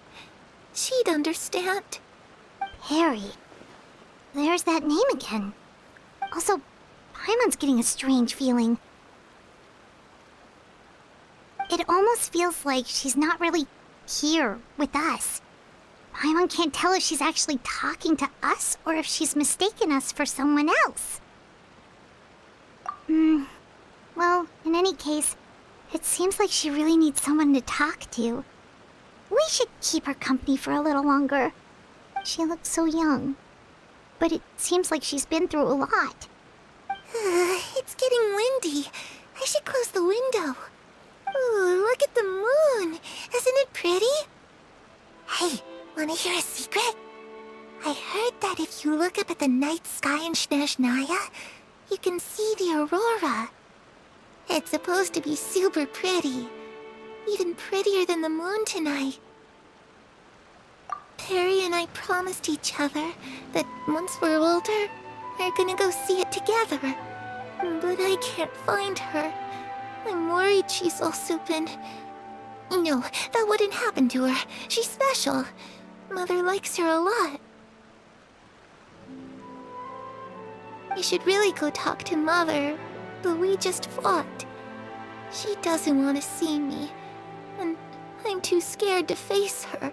she'd understand. Perry. There's that name again. Also, Paimon's getting a strange feeling. It almost feels like she's not really here with us. Paimon can't tell if she's actually talking to us or if she's mistaken us for someone else. Well, in any case, it seems like she really needs someone to talk to. We should keep her company for a little longer. She looks so young. But it seems like she's been through a lot. It's getting windy. I should close the window. Ooh, look at the moon. Isn't it pretty? Hey, wanna hear a secret? I heard that if you look up at the night sky in Snezhnaya, you can see the aurora. It's supposed to be super pretty. Even prettier than the moon tonight. Harry and I promised each other that once we're older, we're gonna go see it together. But I can't find her. I'm worried she's also been... No, that wouldn't happen to her. She's special. Mother likes her a lot. I should really go talk to Mother, but we just fought. She doesn't want to see me, and I'm too scared to face her.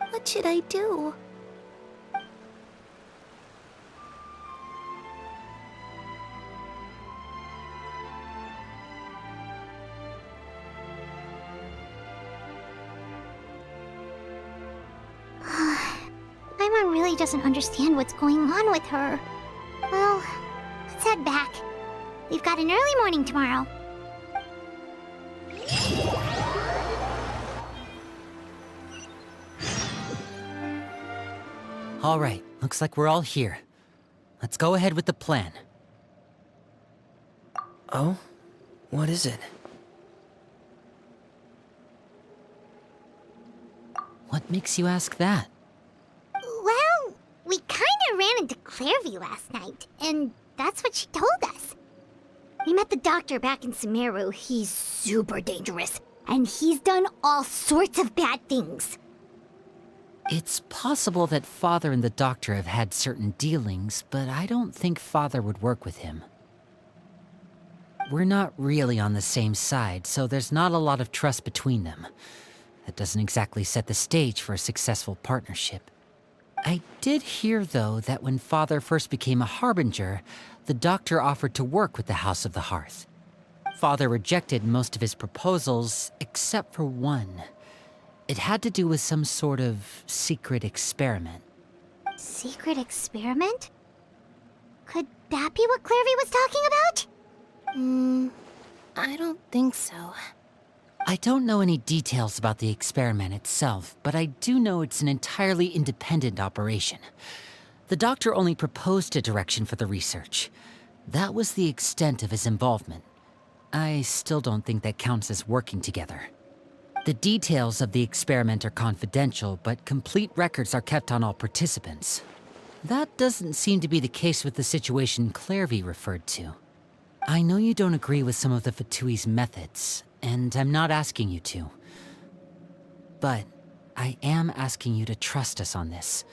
What should I do? Paimon really doesn't understand what's going on with her. Well, let's head back. We've got an early morning tomorrow. All right, looks like we're all here. Let's go ahead with the plan. Oh? What is it? What makes you ask that? Well, we kinda ran into Clairvy last night, and that's what she told us. We met the doctor back in Sumeru. He's super dangerous, and he's done all sorts of bad things. It's possible that Father and the Doctor have had certain dealings, but I don't think Father would work with him. We're not really on the same side, so there's not a lot of trust between them. That doesn't exactly set the stage for a successful partnership. I did hear, though, that when Father first became a Harbinger, the Doctor offered to work with the House of the Hearth. Father rejected most of his proposals, except for one. It had to do with some sort of secret experiment. Secret experiment? Could that be what Clairvy was talking about? I don't think so. I don't know any details about the experiment itself, but I do know it's an entirely independent operation. The Doctor only proposed a direction for the research. That was the extent of his involvement. I still don't think that counts as working together. The details of the experiment are confidential, but complete records are kept on all participants. That doesn't seem to be the case with the situation Clairvy referred to. I know you don't agree with some of the Fatui's methods, and I'm not asking you to. But I am asking you to trust us on this.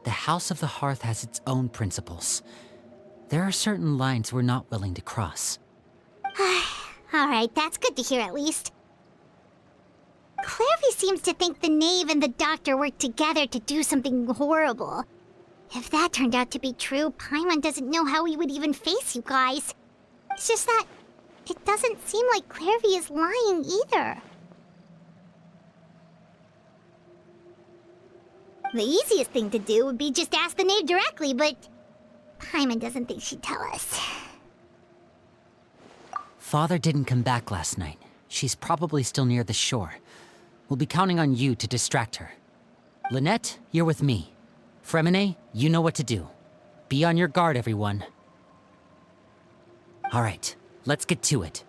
The House of the Hearth has its own principles. There are certain lines we're not willing to cross. Alright, that's good to hear at least. Clairvy seems to think the Knave and the Doctor worked together to do something horrible. If that turned out to be true, Paimon doesn't know how he would even face you guys. It's just that it doesn't seem like Clairvy is lying either. The easiest thing to do would be just ask the Knave directly, but Paimon doesn't think she'd tell us. Father didn't come back last night. She's probably still near the shore. We'll be counting on you to distract her. Lynette, you're with me. Fremine, you know what to do. Be on your guard, everyone. All right, let's get to it.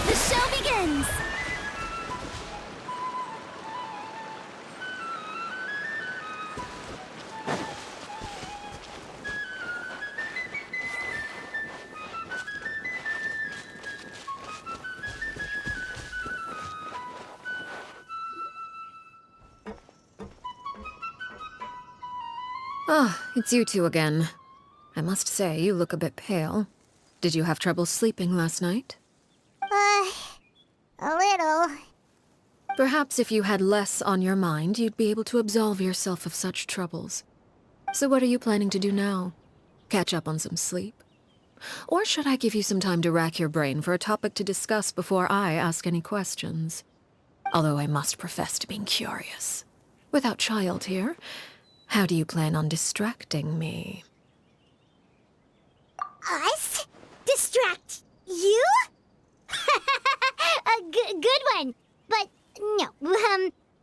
The show begins! Ah, it's you two again. I must say, you look a bit pale. Did you have trouble sleeping last night? A little. Perhaps if you had less on your mind, you'd be able to absolve yourself of such troubles. So what are you planning to do now? Catch up on some sleep? Or should I give you some time to rack your brain for a topic to discuss before I ask any questions? Although I must profess to being curious. Without child here, how do you plan on distracting me? Us? Distract you? Good one. But no, we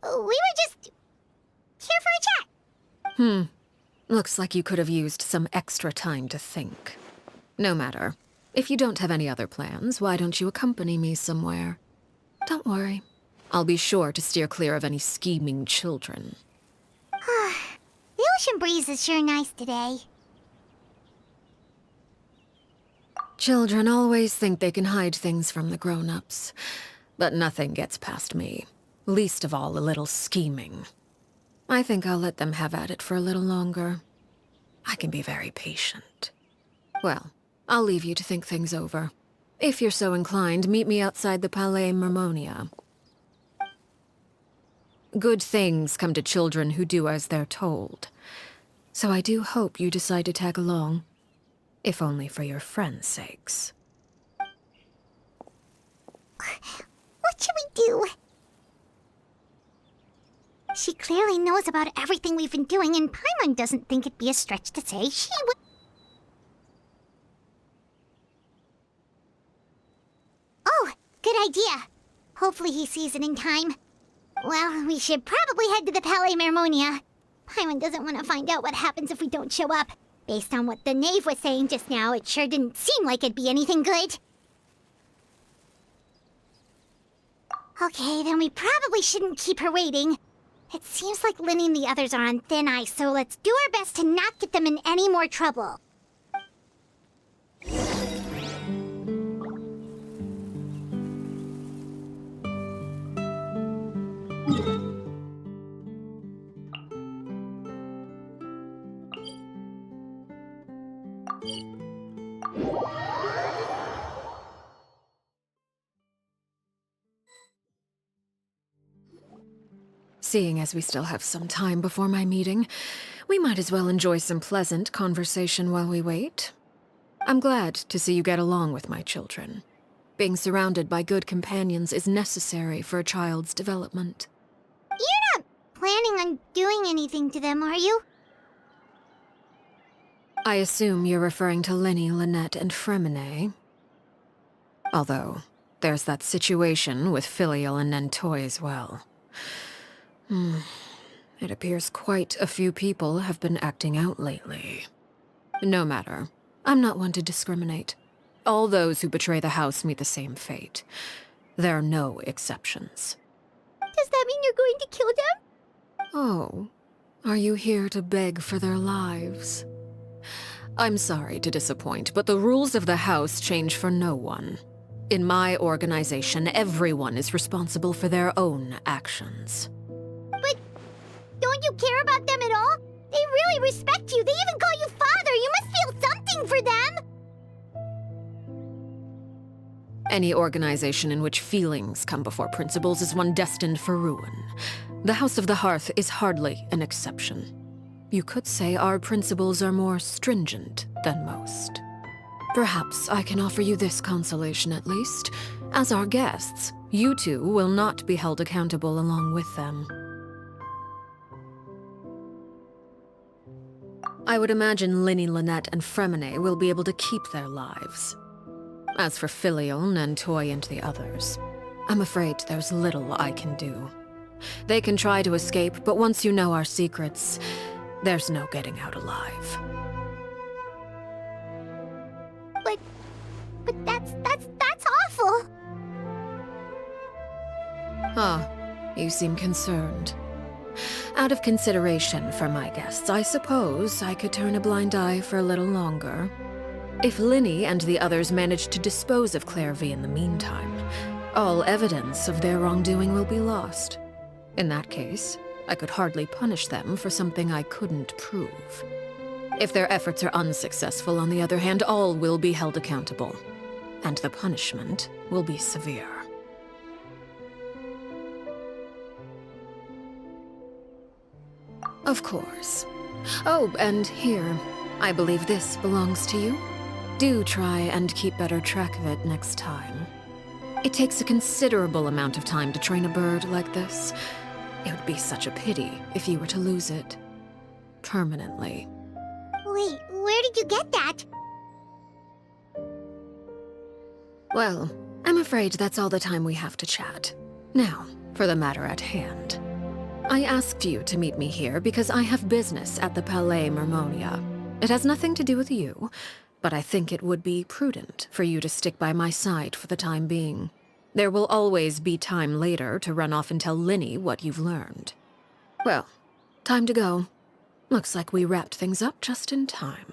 were just here for a chat. Looks like you could have used some extra time to think. No matter. If you don't have any other plans, why don't you accompany me somewhere? Don't worry. I'll be sure to steer clear of any scheming children. The ocean breeze is sure nice today. Children always think they can hide things from the grown-ups. But nothing gets past me. Least of all a little scheming. I think I'll let them have at it for a little longer. I can be very patient. Well, I'll leave you to think things over. If you're so inclined, meet me outside the Palais Mermonia. Good things come to children who do as they're told. So I do hope you decide to tag along. If only for your friends' sakes. What should we do? She clearly knows about everything we've been doing, and Paimon doesn't think it'd be a stretch to say she would. Oh, good idea. Hopefully he sees it in time. Well, we should probably head to the Palais Mermonia. Paimon doesn't want to find out what happens if we don't show up. Based on what the knave was saying just now, it sure didn't seem like it'd be anything good. Okay, then we probably shouldn't keep her waiting. It seems like Linny and the others are on thin ice, so let's do our best to not get them in any more trouble. Seeing as we still have some time before my meeting, we might as well enjoy some pleasant conversation while we wait. I'm glad to see you get along with my children. Being surrounded by good companions is necessary for a child's development. You're not planning on doing anything to them, are you? I assume you're referring to Linny, Lynette, and Fremine. Although, there's that situation with Filial and Nentoy as well. It appears quite a few people have been acting out lately. No matter. I'm not one to discriminate. All those who betray the house meet the same fate. There are no exceptions. Does that mean you're going to kill them? Oh, are you here to beg for their lives? I'm sorry to disappoint, but the rules of the house change for no one. In my organization, everyone is responsible for their own actions. But don't you care about them at all? They really respect you. They even call you father. You must feel something for them. Any organization in which feelings come before principles is one destined for ruin. The House of the Hearth is hardly an exception. You could say our principles are more stringent than most. Perhaps I can offer you this consolation at least. As our guests, you two will not be held accountable along with them. I would imagine Linny, Lynette, and Fremine will be able to keep their lives. As for Filial, Nentoy, and the others, I'm afraid there's little I can do. They can try to escape, but once you know our secrets, there's no getting out alive. But that's awful. Ah, you seem concerned. Out of consideration for my guests, I suppose I could turn a blind eye for a little longer. If Linny and the others manage to dispose of Claire V in the meantime, all evidence of their wrongdoing will be lost. In that case, I could hardly punish them for something I couldn't prove. If their efforts are unsuccessful, on the other hand, all will be held accountable. And the punishment will be severe. Of course. Oh, and here, I believe this belongs to you. Do try and keep better track of it next time. It takes a considerable amount of time to train a bird like this. It would be such a pity if you were to lose it. Permanently. Wait, where did you get that? Well, I'm afraid that's all the time we have to chat. Now, for the matter at hand. I asked you to meet me here because I have business at the Palais Mermonia. It has nothing to do with you, but I think it would be prudent for you to stick by my side for the time being. There will always be time later to run off and tell Linny what you've learned. Well, time to go. Looks like we wrapped things up just in time.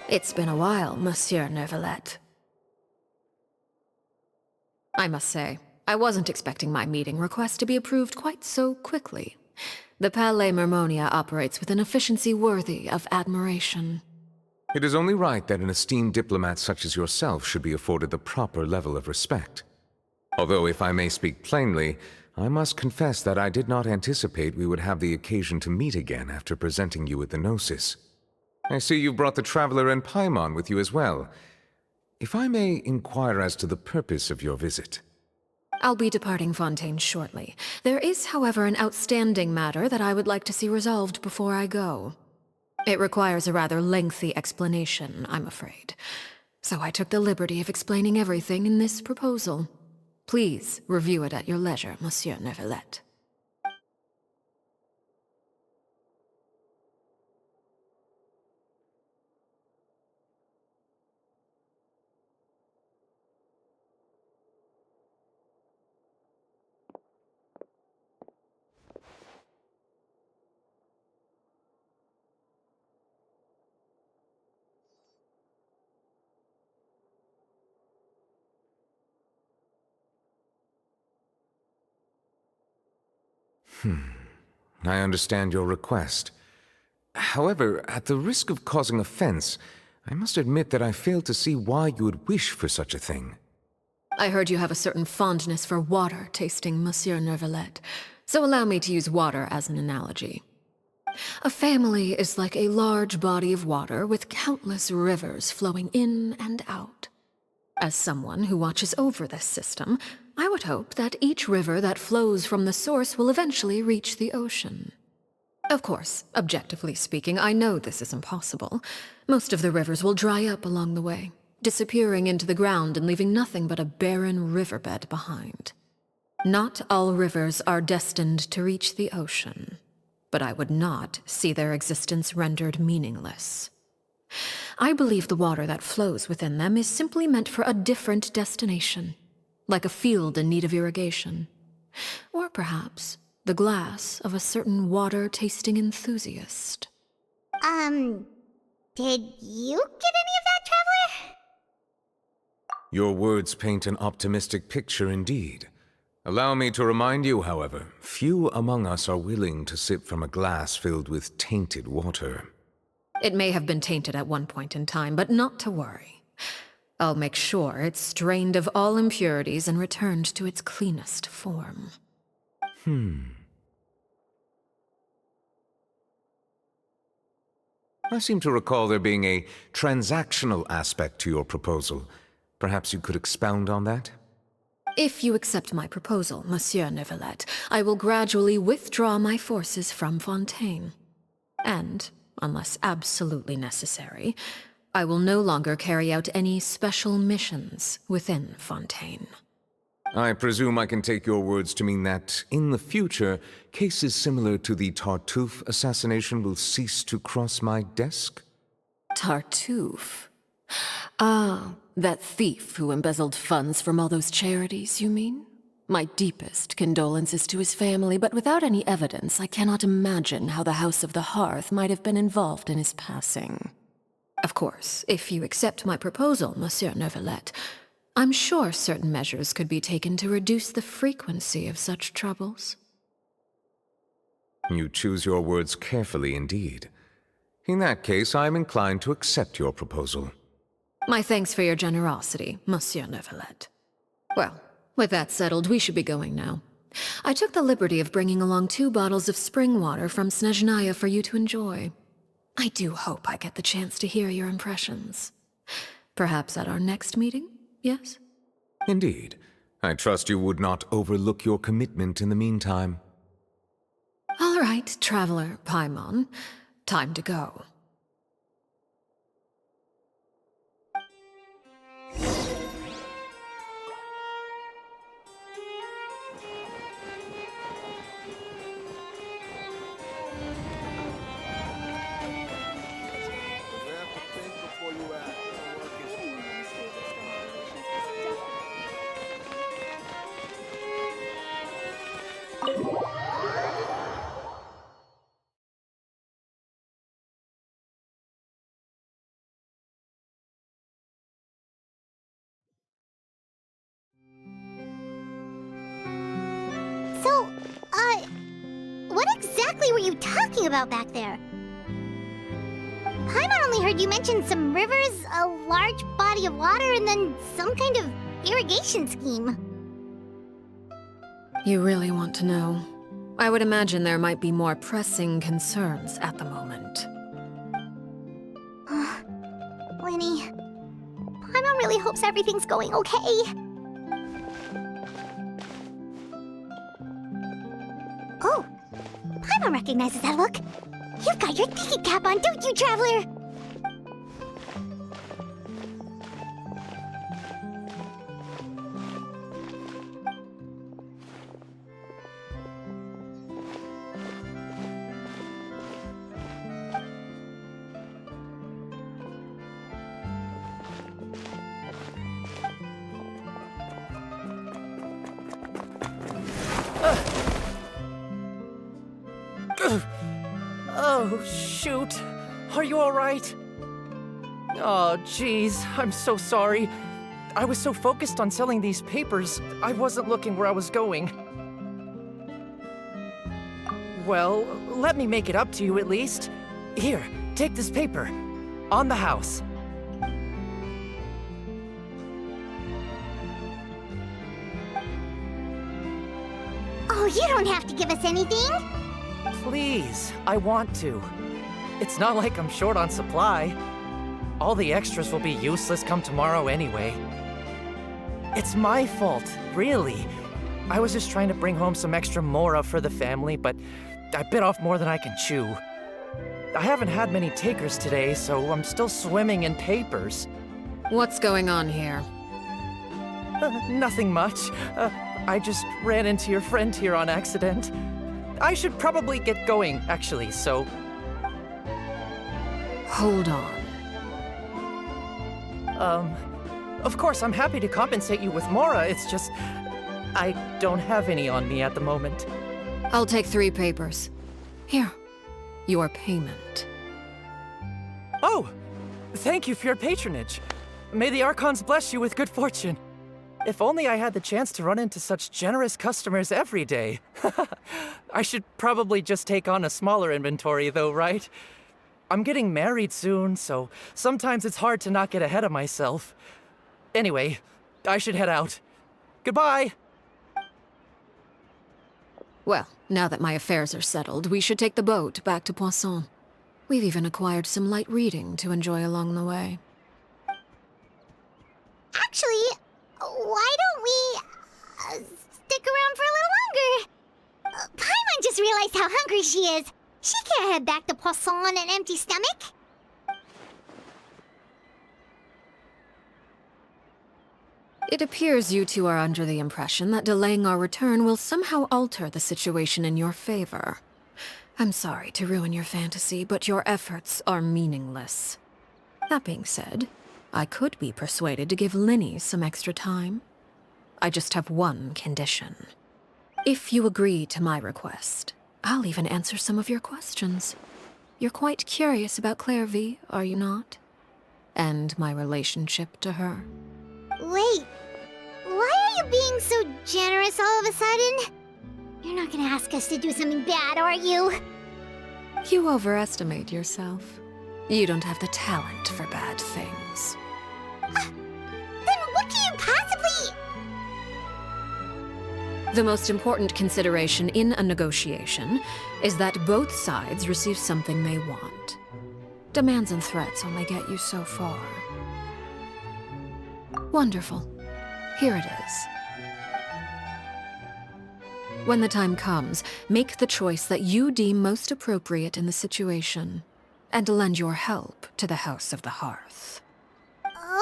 It's been a while, Monsieur Neuvillette. I must say, I wasn't expecting my meeting request to be approved quite so quickly. The Palais Mermonia operates with an efficiency worthy of admiration. It is only right that an esteemed diplomat such as yourself should be afforded the proper level of respect. Although, if I may speak plainly, I must confess that I did not anticipate we would have the occasion to meet again after presenting you with the Gnosis. I see you've brought the Traveler and Paimon with you as well. If I may inquire as to the purpose of your visit. I'll be departing Fontaine shortly. There is, however, an outstanding matter that I would like to see resolved before I go. It requires a rather lengthy explanation, I'm afraid. So I took the liberty of explaining everything in this proposal. Please review it at your leisure, Monsieur Neuvillette. I understand your request. However, at the risk of causing offense, I must admit that I fail to see why you would wish for such a thing. I heard you have a certain fondness for water tasting, Monsieur Neuvillette, so allow me to use water as an analogy. A family is like a large body of water with countless rivers flowing in and out. As someone who watches over this system, I would hope that each river that flows from the source will eventually reach the ocean. Of course, objectively speaking, I know this is impossible. Most of the rivers will dry up along the way, disappearing into the ground and leaving nothing but a barren riverbed behind. Not all rivers are destined to reach the ocean, but I would not see their existence rendered meaningless. I believe the water that flows within them is simply meant for a different destination, like a field in need of irrigation. Or perhaps the glass of a certain water-tasting enthusiast. Did you get any of that, Traveler? Your words paint an optimistic picture indeed. Allow me to remind you, however, few among us are willing to sip from a glass filled with tainted water. It may have been tainted at one point in time, but not to worry. I'll make sure it's strained of all impurities and returned to its cleanest form. I seem to recall there being a transactional aspect to your proposal. Perhaps you could expound on that? If you accept my proposal, Monsieur Neuvillette, I will gradually withdraw my forces from Fontaine. And, unless absolutely necessary, I will no longer carry out any special missions within Fontaine. I presume I can take your words to mean that, in the future, cases similar to the Tartuffe assassination will cease to cross my desk? Tartuffe? Ah, that thief who embezzled funds from all those charities, you mean? My deepest condolences to his family, but without any evidence, I cannot imagine how the House of the Hearth might have been involved in his passing. Of course, if you accept my proposal, Monsieur Neuvillette, I'm sure certain measures could be taken to reduce the frequency of such troubles. You choose your words carefully indeed. In that case, I am inclined to accept your proposal. My thanks for your generosity, Monsieur Neuvillette. Well, with that settled, we should be going now. I took the liberty of bringing along 2 bottles of spring water from Snezhnaya for you to enjoy. I do hope I get the chance to hear your impressions. Perhaps at our next meeting, yes? Indeed. I trust you would not overlook your commitment in the meantime. All right, Traveler Paimon. Time to go. So, what exactly were you talking about back there? Paimon only heard you mention some rivers, a large body of water, and then some kind of irrigation scheme. You really want to know? I would imagine there might be more pressing concerns at the moment. Winnie, Paimon really hopes everything's going okay. Oh, Paimon recognizes that look. You've got your thinking cap on, don't you, Traveler? Oh, shoot. Are you alright? Oh, jeez. I'm so sorry. I was so focused on selling these papers, I wasn't looking where I was going. Well, let me make it up to you at least. Here, take this paper. On the house. Oh, you don't have to give us anything. Please, I want to. It's not like I'm short on supply. All the extras will be useless come tomorrow anyway. It's my fault, really. I was just trying to bring home some extra mora for the family, but I bit off more than I can chew. I haven't had many takers today, so I'm still swimming in papers. What's going on here? Nothing much. I just ran into your friend here on accident. I should probably get going, actually, so... Hold on. Of course, I'm happy to compensate you with mora, it's just... I don't have any on me at the moment. I'll take 3 papers. Here. Your payment. Oh! Thank you for your patronage. May the Archons bless you with good fortune. If only I had the chance to run into such generous customers every day. I should probably just take on a smaller inventory though, right? I'm getting married soon, so sometimes it's hard to not get ahead of myself. Anyway, I should head out. Goodbye! Well, now that my affairs are settled, we should take the boat back to Poisson. We've even acquired some light reading to enjoy along the way. Actually, why don't we stick around for a little longer? Paimon just realized how hungry she is. She can't head back to Poisson on an empty stomach. It appears you two are under the impression that delaying our return will somehow alter the situation in your favor. I'm sorry to ruin your fantasy, but your efforts are meaningless. That being said, I could be persuaded to give Linny some extra time. I just have one condition. If you agree to my request, I'll even answer some of your questions. You're quite curious about Claire V, are you not? And my relationship to her. Wait, why are you being so generous all of a sudden? You're not gonna ask us to do something bad, are you? You overestimate yourself. You don't have the talent for bad things. Then what can you possibly... The most important consideration in a negotiation is that both sides receive something they want. Demands and threats only get you so far. Wonderful. Here it is. When the time comes, make the choice that you deem most appropriate in the situation, and lend your help to the House of the Hearth.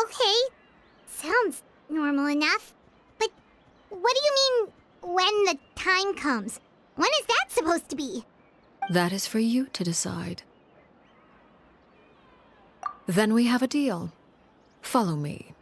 Okay, sounds normal enough. But what do you mean, when the time comes? When is that supposed to be? That is for you to decide. Then we have a deal. Follow me.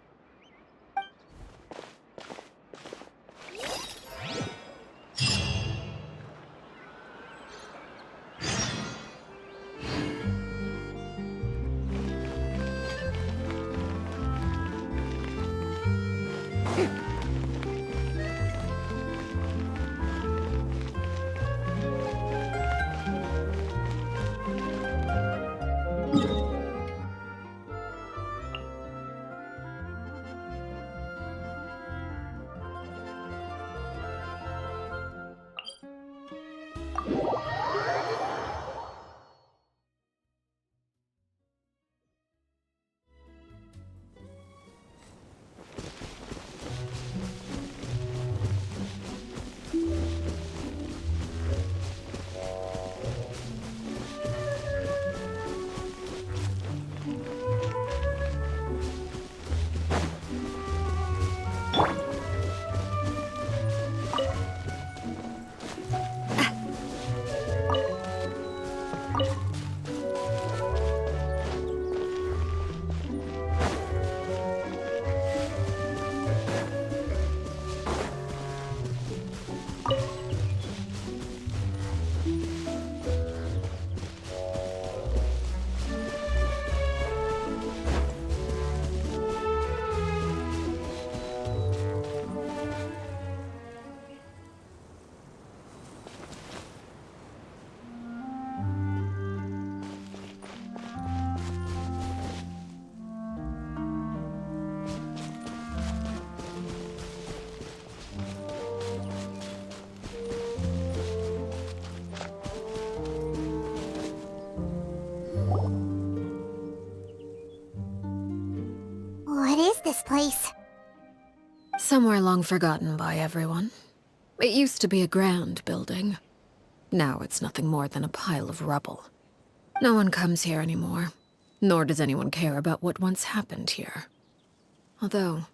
What is this place? Somewhere long forgotten by everyone. It used to be a grand building. Now it's nothing more than a pile of rubble. No one comes here anymore, nor does anyone care about what once happened here. Although,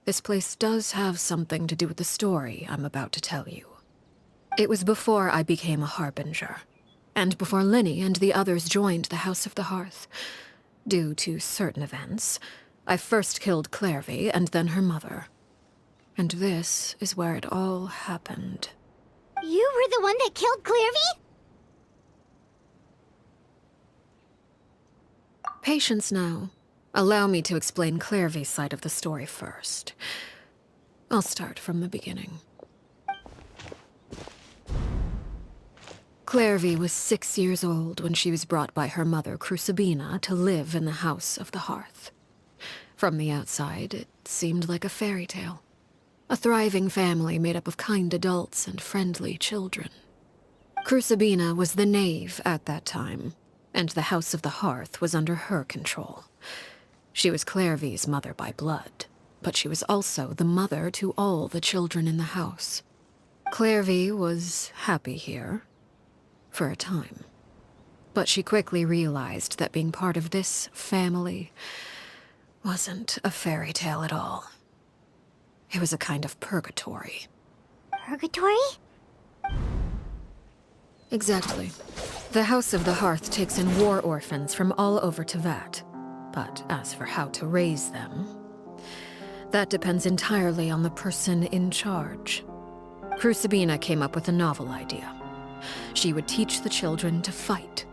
this place does have something to do with the story I'm about to tell you. It was before I became a Harbinger, and before Linny and the others joined the House of the Hearth. Due to certain events, I first killed Clairvy and then her mother. And this is where it all happened. You were the one that killed Clairvy? Patience now. Allow me to explain Clairvy's side of the story first. I'll start from the beginning. Clairvy was 6 years old when she was brought by her mother, Crucibina, to live in the House of the Hearth. From the outside, it seemed like a fairy tale. A thriving family made up of kind adults and friendly children. Crucibina was the knave at that time, and the House of the Hearth was under her control. She was Clairvy's mother by blood, but she was also the mother to all the children in the house. Clairvy was happy here, for a time. But she quickly realized that being part of this family wasn't a fairy tale at all. It was a kind of purgatory. Purgatory? Exactly. The House of the Hearth takes in war orphans from all over Tevat. But as for how to raise them, that depends entirely on the person in charge. Crucibina came up with a novel idea. She would teach the children to fight,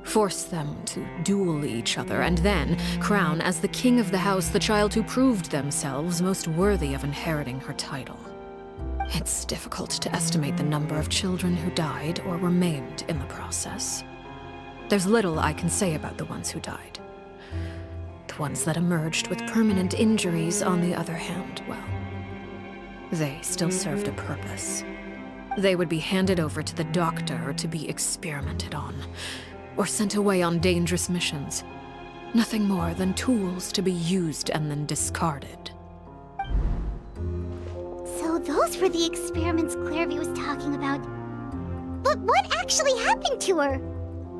force them to duel each other, and then crown as the king of the house the child who proved themselves most worthy of inheriting her title. It's difficult to estimate the number of children who died or were maimed in the process. There's little I can say about the ones who died. The ones that emerged with permanent injuries, on the other hand, well, they still served a purpose. They would be handed over to the doctor to be experimented on, or sent away on dangerous missions. Nothing more than tools to be used and then discarded. So those were the experiments Clairvy was talking about. But what actually happened to her?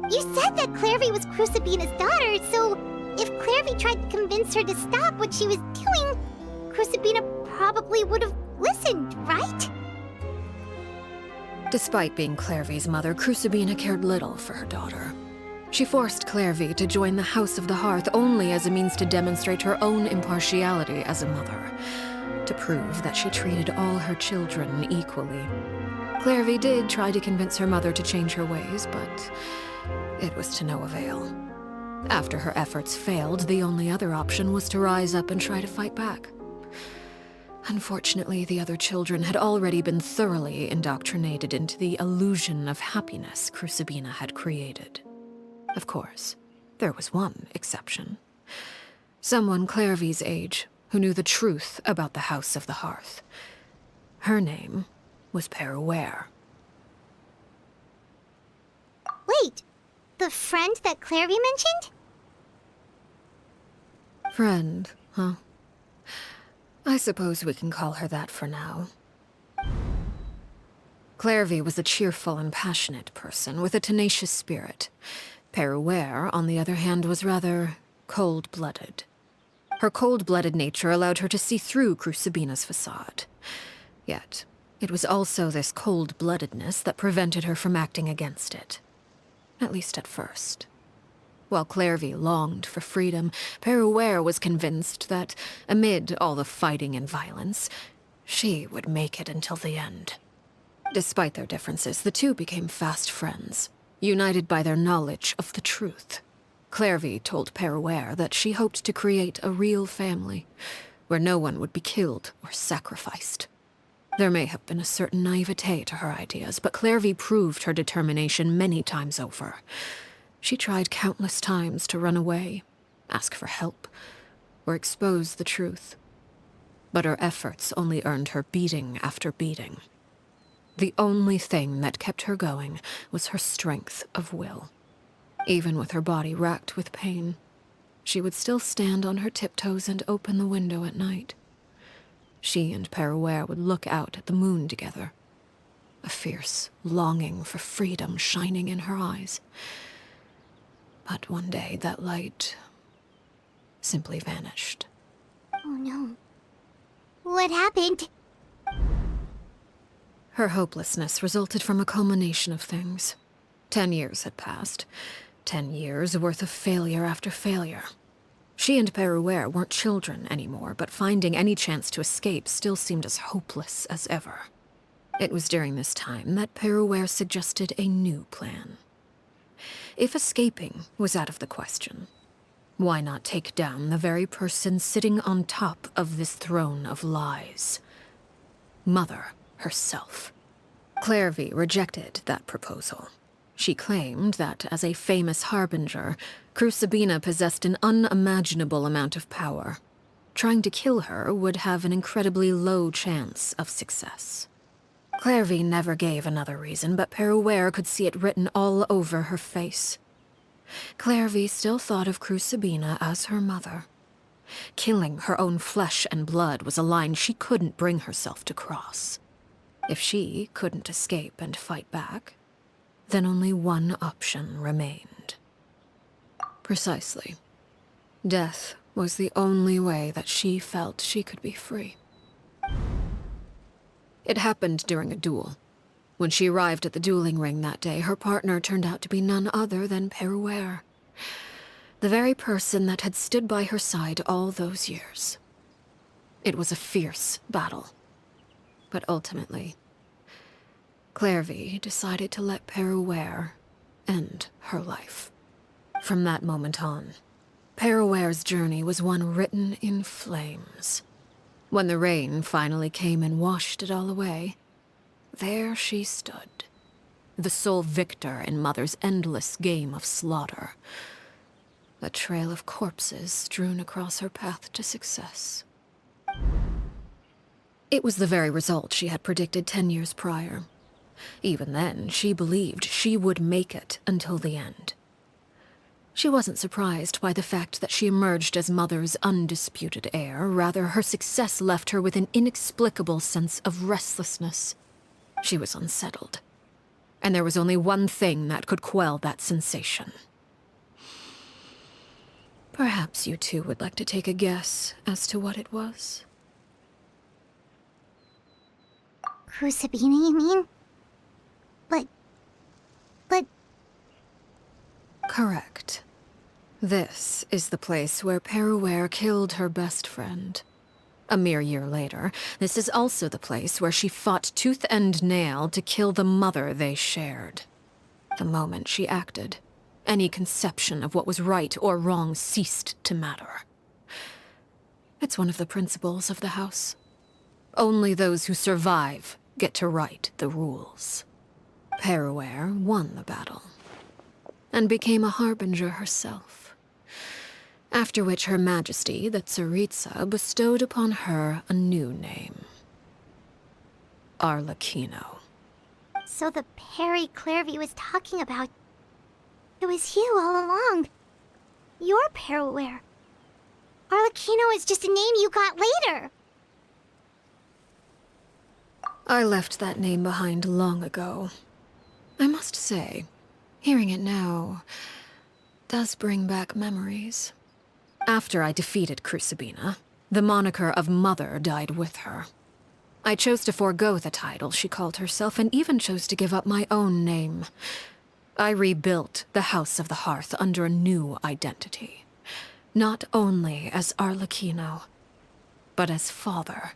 You said that Clairvy was Crucibina's daughter, so if Clairvy tried to convince her to stop what she was doing, Crucibina probably would have listened, right? Despite being Clairvy's mother, Crucibina cared little for her daughter. She forced Clairvy to join the House of the Hearth only as a means to demonstrate her own impartiality as a mother, to prove that she treated all her children equally. Clairvy did try to convince her mother to change her ways, but it was to no avail. After her efforts failed, the only other option was to rise up and try to fight back. Unfortunately, the other children had already been thoroughly indoctrinated into the illusion of happiness Crucibina had created. Of course, there was one exception. Someone Clairvy's age who knew the truth about the House of the Hearth. Her name was Peruere. Wait, the friend that Clairvy mentioned? Friend, huh? I suppose we can call her that for now. Clairvy was a cheerful and passionate person with a tenacious spirit. Peruere, on the other hand, was rather cold-blooded. Her cold-blooded nature allowed her to see through Crucibina's facade. Yet, it was also this cold-bloodedness that prevented her from acting against it. At least at first. While Clairvy longed for freedom, Peruere was convinced that, amid all the fighting and violence, she would make it until the end. Despite their differences, the two became fast friends, united by their knowledge of the truth. Clairvy told Peruere that she hoped to create a real family, where no one would be killed or sacrificed. There may have been a certain naivete to her ideas, but Clairvy proved her determination many times over. She tried countless times to run away, ask for help, or expose the truth. But her efforts only earned her beating after beating. The only thing that kept her going was her strength of will. Even with her body racked with pain, she would still stand on her tiptoes and open the window at night. She and Peruere would look out at the moon together, a fierce longing for freedom shining in her eyes. But one day, that light simply vanished. Oh no. What happened? Her hopelessness resulted from a culmination of things. 10 years had passed. 10 years worth of failure after failure. She and Peruere weren't children anymore, but finding any chance to escape still seemed as hopeless as ever. It was during this time that Peruere suggested a new plan. If escaping was out of the question, why not take down the very person sitting on top of this throne of lies? Mother herself. Clairvy rejected that proposal. She claimed that, as a famous harbinger, Crucibina possessed an unimaginable amount of power. Trying to kill her would have an incredibly low chance of success. Clairvy never gave another reason, but Peruere could see it written all over her face. Clairvy still thought of Crucibina as her mother. Killing her own flesh and blood was a line she couldn't bring herself to cross. If she couldn't escape and fight back, then only one option remained. Precisely. Death was the only way that she felt she could be free. It happened during a duel. When she arrived at the dueling ring that day, her partner turned out to be none other than Peruere. The very person that had stood by her side all those years. It was a fierce battle. But ultimately, Clairvy decided to let Peruere end her life. From that moment on, Peruere's journey was one written in flames. When the rain finally came and washed it all away, there she stood, the sole victor in Mother's endless game of slaughter. A trail of corpses strewn across her path to success. It was the very result she had predicted 10 years prior. Even then, she believed she would make it until the end. She wasn't surprised by the fact that she emerged as Mother's undisputed heir. Rather, her success left her with an inexplicable sense of restlessness. She was unsettled. And there was only one thing that could quell that sensation. Perhaps you two would like to take a guess as to what it was? Crucibina, you mean? But... Correct. This is the place where Peruere killed her best friend. A mere year later, this is also the place where she fought tooth and nail to kill the mother they shared. The moment she acted, any conception of what was right or wrong ceased to matter. It's one of the principles of the house. Only those who survive get to write the rules. Peruere won the battle, and became a harbinger herself. After which Her Majesty, the Tsaritsa, bestowed upon her a new name. Arlecchino. So the Perry Clairvy was talking about... It was you all along. You're Peruere. Arlecchino is just a name you got later. I left that name behind long ago. I must say, hearing it now does bring back memories. After I defeated Crucibina, the moniker of Mother died with her. I chose to forego the title she called herself, and even chose to give up my own name. I rebuilt the House of the Hearth under a new identity. Not only as Arlecchino, but as father.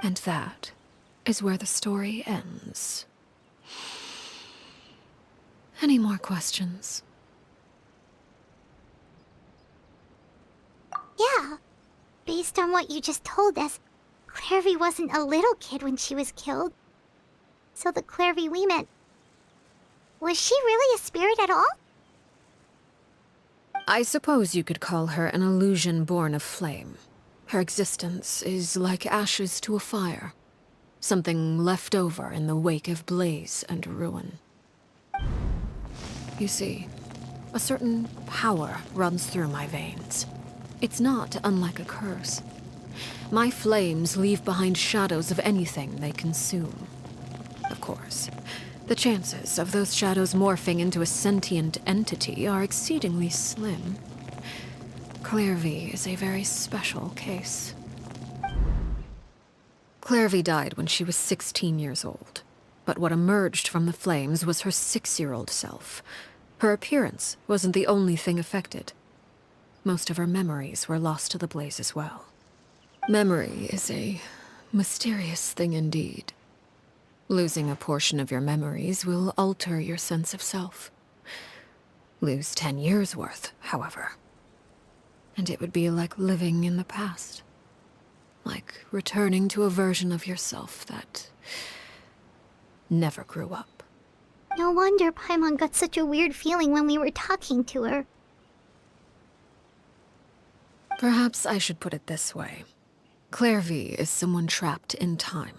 And that is where the story ends. Any more questions? Yeah. Based on what you just told us, Clairvy wasn't a little kid when she was killed. So the Clairvy we met... Was she really a spirit at all? I suppose you could call her an illusion born of flame. Her existence is like ashes to a fire. Something left over in the wake of blaze and ruin. You see, a certain power runs through my veins. It's not unlike a curse. My flames leave behind shadows of anything they consume. Of course, the chances of those shadows morphing into a sentient entity are exceedingly slim. Clairvy is a very special case. Clairvy died when she was 16 years old, but what emerged from the flames was her 6-year-old self. Her appearance wasn't the only thing affected. Most of her memories were lost to the blaze as well. Memory is a mysterious thing indeed. Losing a portion of your memories will alter your sense of self. Lose 10 years' worth, however, and it would be like living in the past. Like returning to a version of yourself that never grew up. No wonder Paimon got such a weird feeling when we were talking to her. Perhaps I should put it this way. Clairvy is someone trapped in time.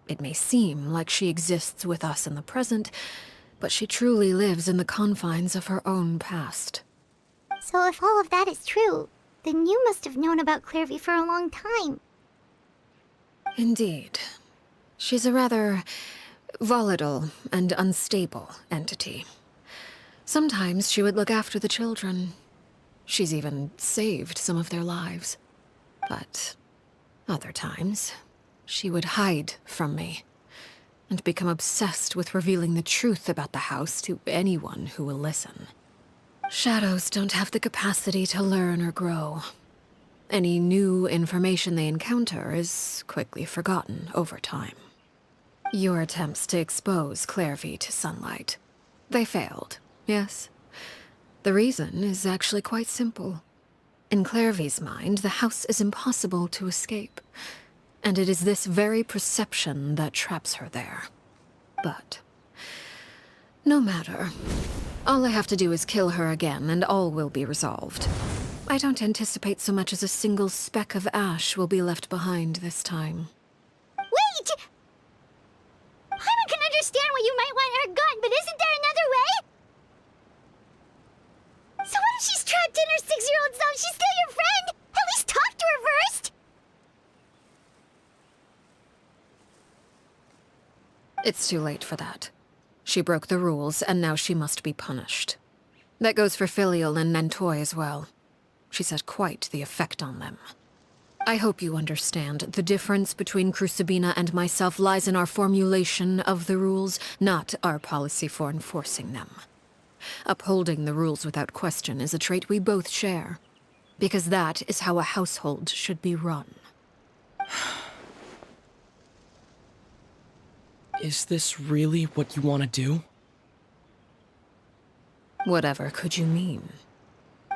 It may seem like she exists with us in the present, but she truly lives in the confines of her own past. So if all of that is true, then you must have known about Clairvy for a long time. Indeed. She's a rather volatile and unstable entity. Sometimes she would look after the children. She's even saved some of their lives. But other times, she would hide from me and become obsessed with revealing the truth about the house to anyone who will listen. Shadows don't have the capacity to learn or grow. Any new information they encounter is quickly forgotten over time. Your attempts to expose Clairvy to sunlight. They failed, yes? The reason is actually quite simple. In Clairvy's mind, the house is impossible to escape, and it is this very perception that traps her there. But no matter. All I have to do is kill her again, and all will be resolved. I don't anticipate so much as a single speck of ash will be left behind this time. Wait! Paimon can understand why you might want her gone, but isn't there another way? So what if she's trapped in her 6-year-old self? She's still your friend! At least talk to her first! It's too late for that. She broke the rules, and now she must be punished. That goes for Filial and Nantoy as well. She's had quite the effect on them. I hope you understand. The difference between Crucibina and myself lies in our formulation of the rules, not our policy for enforcing them. Upholding the rules without question is a trait we both share, because that is how a household should be run. Is this really what you want to do? Whatever could you mean?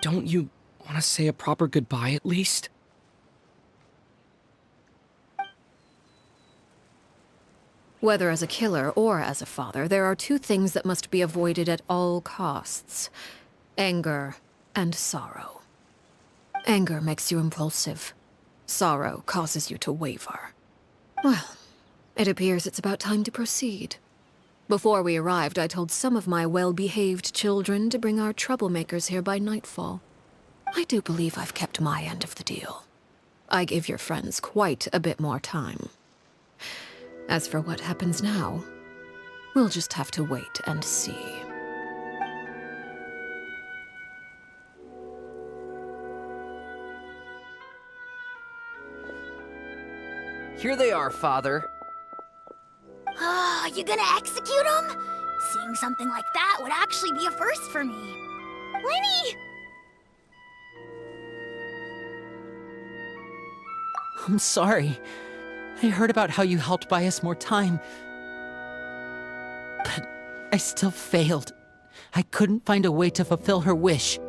Don't you want to say a proper goodbye at least? Whether as a killer or as a father, there are two things that must be avoided at all costs: anger and sorrow. Anger makes you impulsive. Sorrow causes you to waver. Well, it appears it's about time to proceed. Before we arrived, I told some of my well-behaved children to bring our troublemakers here by nightfall. I do believe I've kept my end of the deal. I gave your friends quite a bit more time. As for what happens now, we'll just have to wait and see. Here they are, Father. You gonna execute him? Seeing something like that would actually be a first for me. Lenny! I'm sorry. I heard about how you helped buy us more time. But I still failed. I couldn't find a way to fulfill her wish.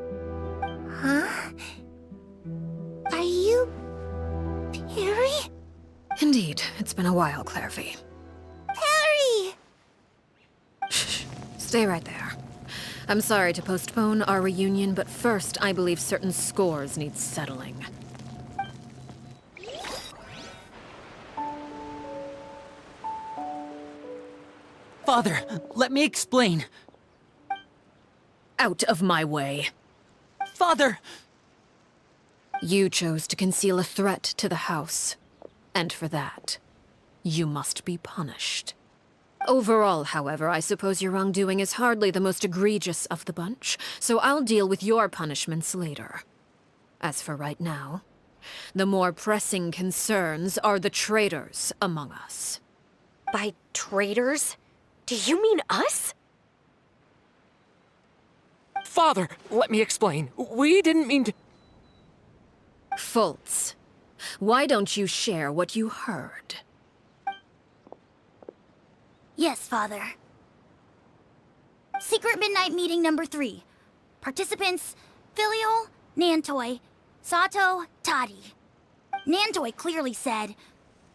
Huh? Are you... Perry? Indeed, it's been a while, Clairvy. Perry! Shh, stay right there. I'm sorry to postpone our reunion, but first I believe certain scores need settling. Father, let me explain. Out of my way. Father! You chose to conceal a threat to the house. And for that, you must be punished. Overall, however, I suppose your wrongdoing is hardly the most egregious of the bunch, so I'll deal with your punishments later. As for right now, the more pressing concerns are the traitors among us. By traitors? Do you mean us? Father, let me explain. We didn't mean to... Fultz, why don't you share what you heard? Yes, Father. Secret Midnight Meeting number 3. Participants: Filial, Nantoy, Sato, Toddy. Nantoy clearly said,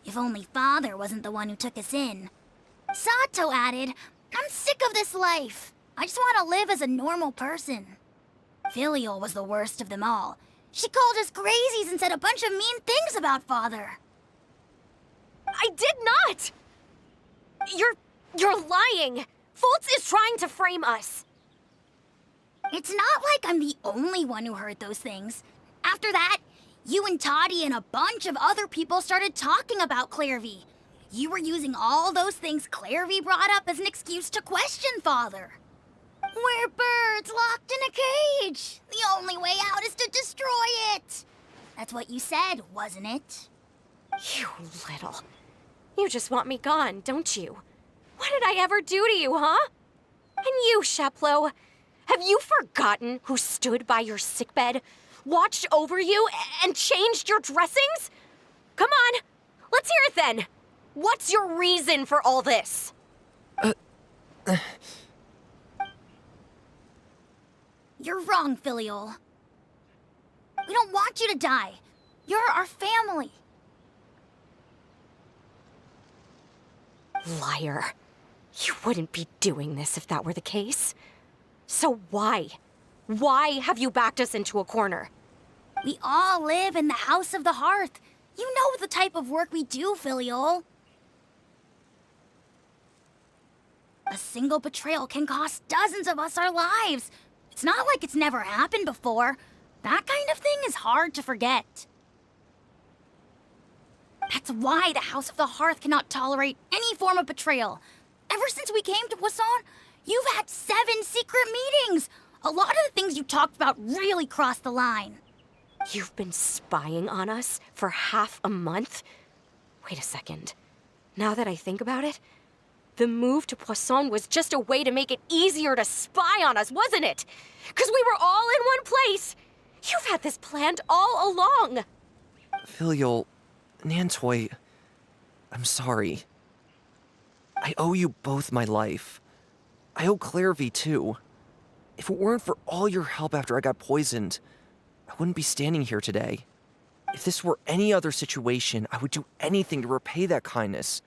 "If only Father wasn't the one who took us in." Sato added, "I'm sick of this life. I just want to live as a normal person." Filial was the worst of them all. She called us crazies and said a bunch of mean things about Father. I did not! You're lying! Fultz is trying to frame us. It's not like I'm the only one who heard those things. After that, you and Toddy and a bunch of other people started talking about Clairvy. You were using all those things Clairvy brought up as an excuse to question Father. We're birds locked in a cage. The only way out is to destroy it. That's what you said, wasn't it? You little... You just want me gone, don't you? What did I ever do to you, huh? And you, Sheplo, have you forgotten who stood by your sickbed, watched over you, and changed your dressings? Come on, let's hear it then. What's your reason for all this? You're wrong, Filial. We don't want you to die. You're our family. Liar. You wouldn't be doing this if that were the case. So why? Why have you backed us into a corner? We all live in the House of the Hearth. You know the type of work we do, Filial. A single betrayal can cost dozens of us our lives. It's not like it's never happened before. That kind of thing is hard to forget. That's why the House of the Hearth cannot tolerate any form of betrayal. Ever since we came to Poisson, you've had 7 secret meetings. A lot of the things you talked about really crossed the line. You've been spying on us for half a month? Wait a second. Now that I think about it, the move to Poisson was just a way to make it easier to spy on us, wasn't it? Because we were all in one place. You've had this planned all along. Filial, Nantoy, I'm sorry. I owe you both my life. I owe Claire V too. If it weren't for all your help after I got poisoned, I wouldn't be standing here today. If this were any other situation, I would do anything to repay that kindness,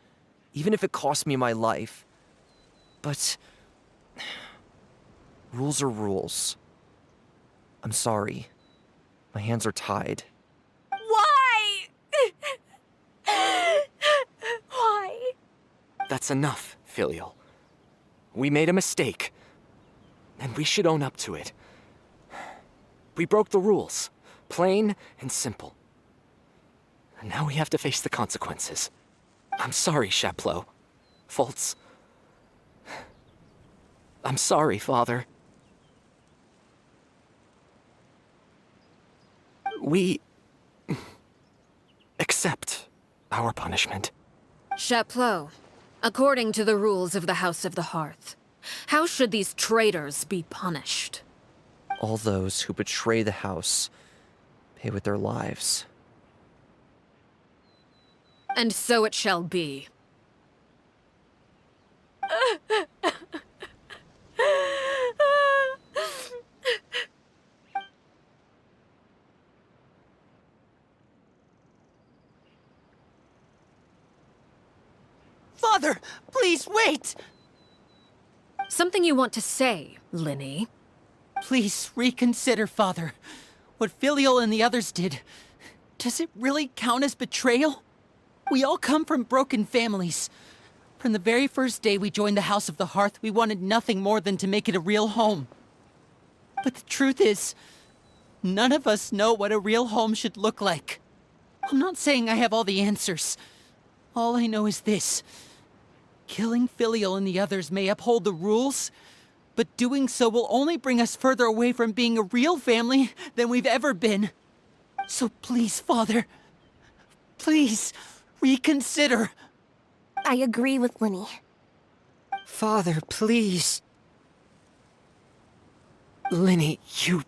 even if it cost me my life. But rules are rules. I'm sorry. My hands are tied. Why? Why? That's enough, Filial. We made a mistake, and we should own up to it. We broke the rules, plain and simple. And now we have to face the consequences. I'm sorry, Sheplo. Fultz. I'm sorry, Father. We accept our punishment. Chapleau, according to the rules of the House of the Hearth, how should these traitors be punished? All those who betray the house pay with their lives. And so it shall be. Father, please wait! Something you want to say, Linny? Please reconsider, Father. What Filial and the others did, does it really count as betrayal? We all come from broken families. From the very first day we joined the House of the Hearth, we wanted nothing more than to make it a real home. But the truth is, none of us know what a real home should look like. I'm not saying I have all the answers. All I know is this. Killing Filial and the others may uphold the rules, but doing so will only bring us further away from being a real family than we've ever been. So please, Father, please reconsider. I agree with Linny. Father, please. Linny, you...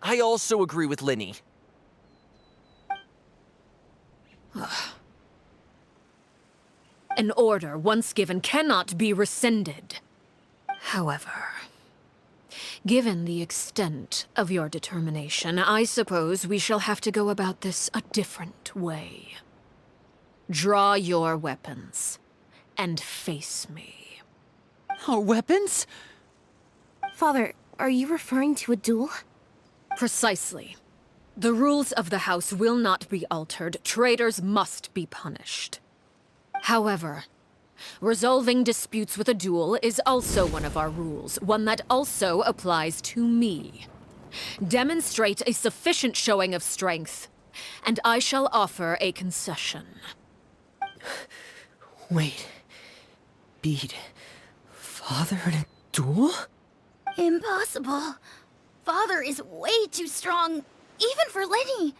I also agree with Linny. An order once given cannot be rescinded. However, given the extent of your determination, I suppose we shall have to go about this a different way. Draw your weapons and face me. Our weapons? Father, are you referring to a duel? Precisely. The rules of the House will not be altered. Traitors must be punished. However, resolving disputes with a duel is also one of our rules, one that also applies to me. Demonstrate a sufficient showing of strength, and I shall offer a concession. Wait. Beat Father in a duel? Impossible. Father is way too strong, even for Linny.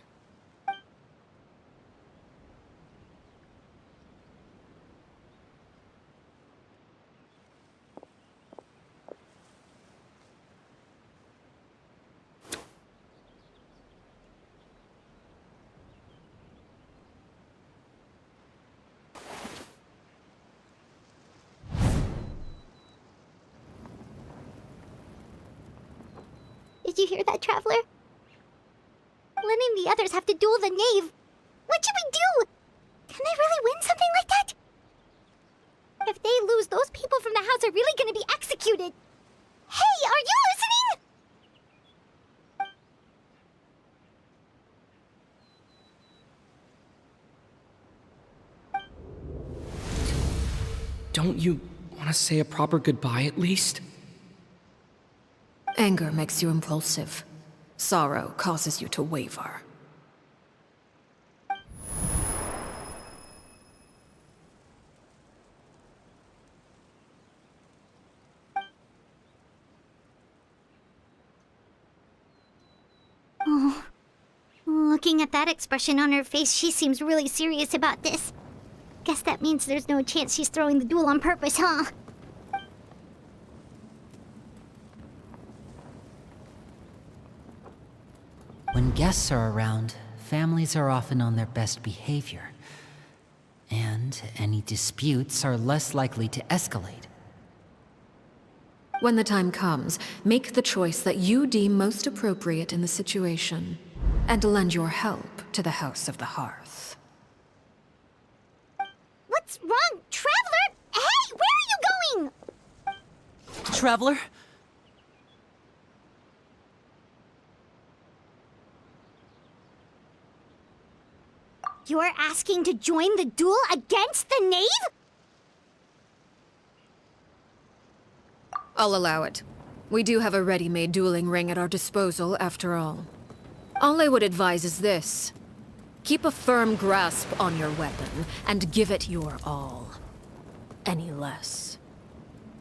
Did you hear that, Traveler? Letting the others have to duel the knave. What should we do? Can they really win something like that? If they lose, those people from the house are really gonna be executed. Hey, are you listening? Don't you want to say a proper goodbye at least? Anger makes you impulsive. Sorrow causes you to waver. Oh. Looking at that expression on her face, she seems really serious about this. Guess that means there's no chance she's throwing the duel on purpose, huh? When guests are around, families are often on their best behavior. And any disputes are less likely to escalate. When the time comes, make the choice that you deem most appropriate in the situation, and lend your help to the House of the Hearth. What's wrong, Traveler? Hey, where are you going? Traveler? You're asking to join the duel against the knave? I'll allow it. We do have a ready-made dueling ring at our disposal, after all. All I would advise is this. Keep a firm grasp on your weapon, and give it your all. Any less,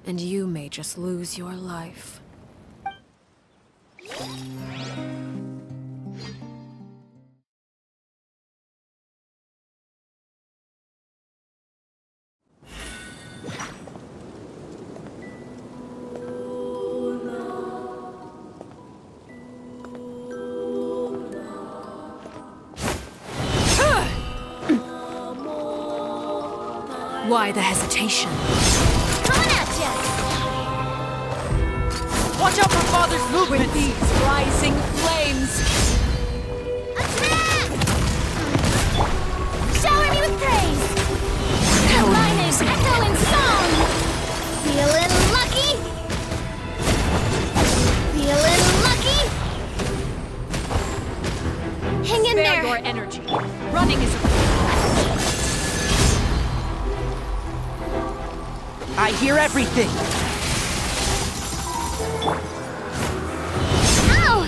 and you may just lose your life. Why the hesitation? Coming at ya! Watch out for Father's movement! With these rising flames! Attack! Shower me with praise! Line is echo in song! Feeling lucky? Feeling lucky? Hang in there! Spare your energy. Running is I hear everything! Ow!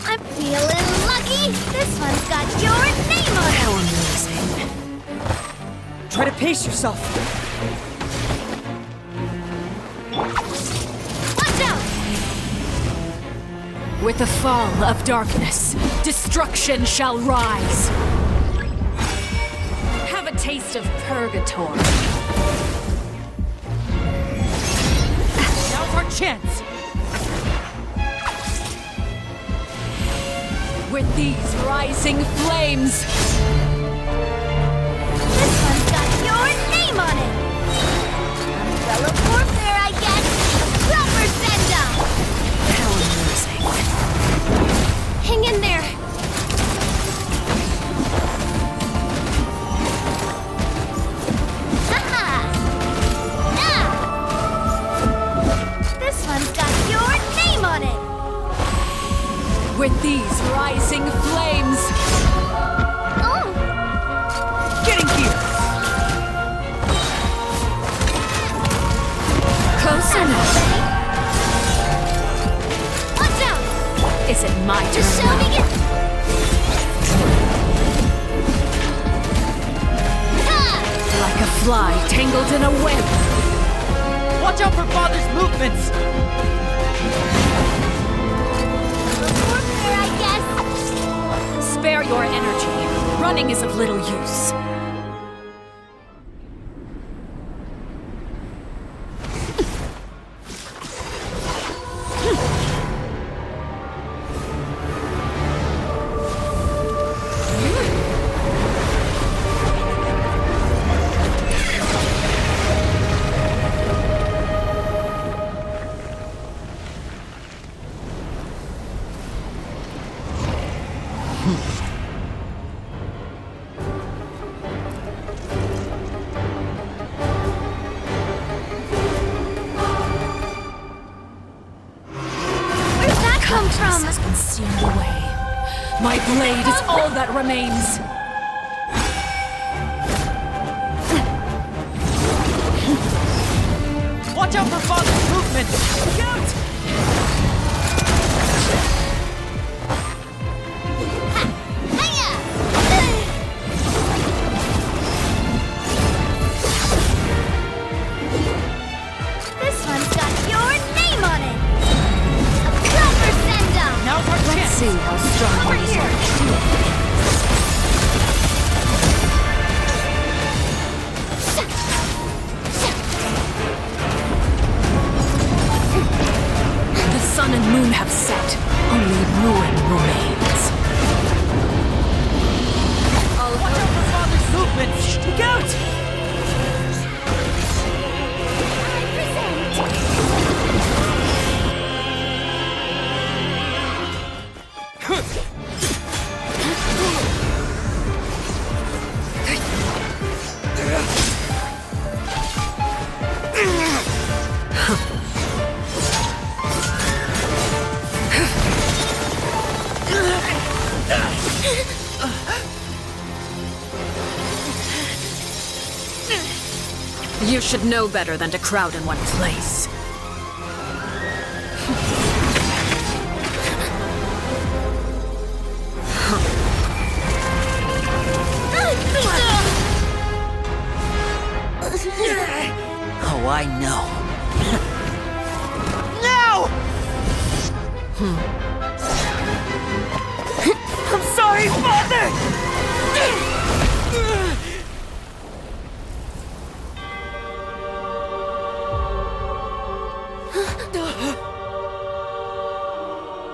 I'm feeling lucky! This one's got your name on it! How amazing. Try to pace yourself. Watch out! With the fall of darkness, destruction shall rise. Have a taste of purgatory. Now's our chance! With these rising flames, This one's got your name on it! Umbrella warfare, I guess! Proper send-up! how amazing. Hang in there! Haha! Now! This one's got your name on it! With these rising flames, Oh! Getting here! close enough. Watch out! Is it my Just turn show me now? it! Ha! Like a fly tangled in a web. Watch out for Father's movements! Warfare, I guess! Spare your energy. Running is of little use. consumed away. My blade is all that remains. Watch out for Father's movement! Shoot! This one's got your name on it! A proper send-off! Now's our chance! See how strong Over you here! are. The sun and moon have set. Only ruin remains. Watch out for Father's movement! Look out! You should know better than to crowd in one place. Oh, I know. I'm sorry, Father!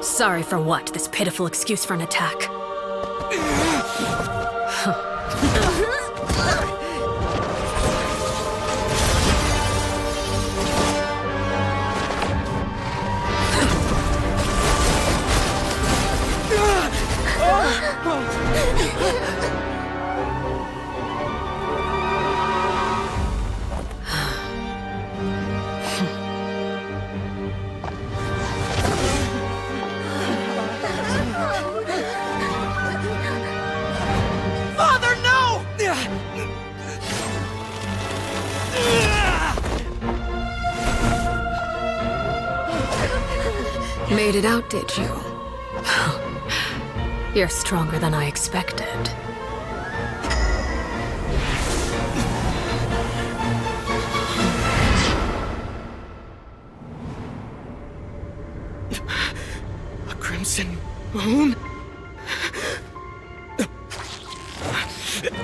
Sorry for what? This pitiful excuse for an attack. Father, no! Made it out, did you? You're stronger than I expected. A crimson moon?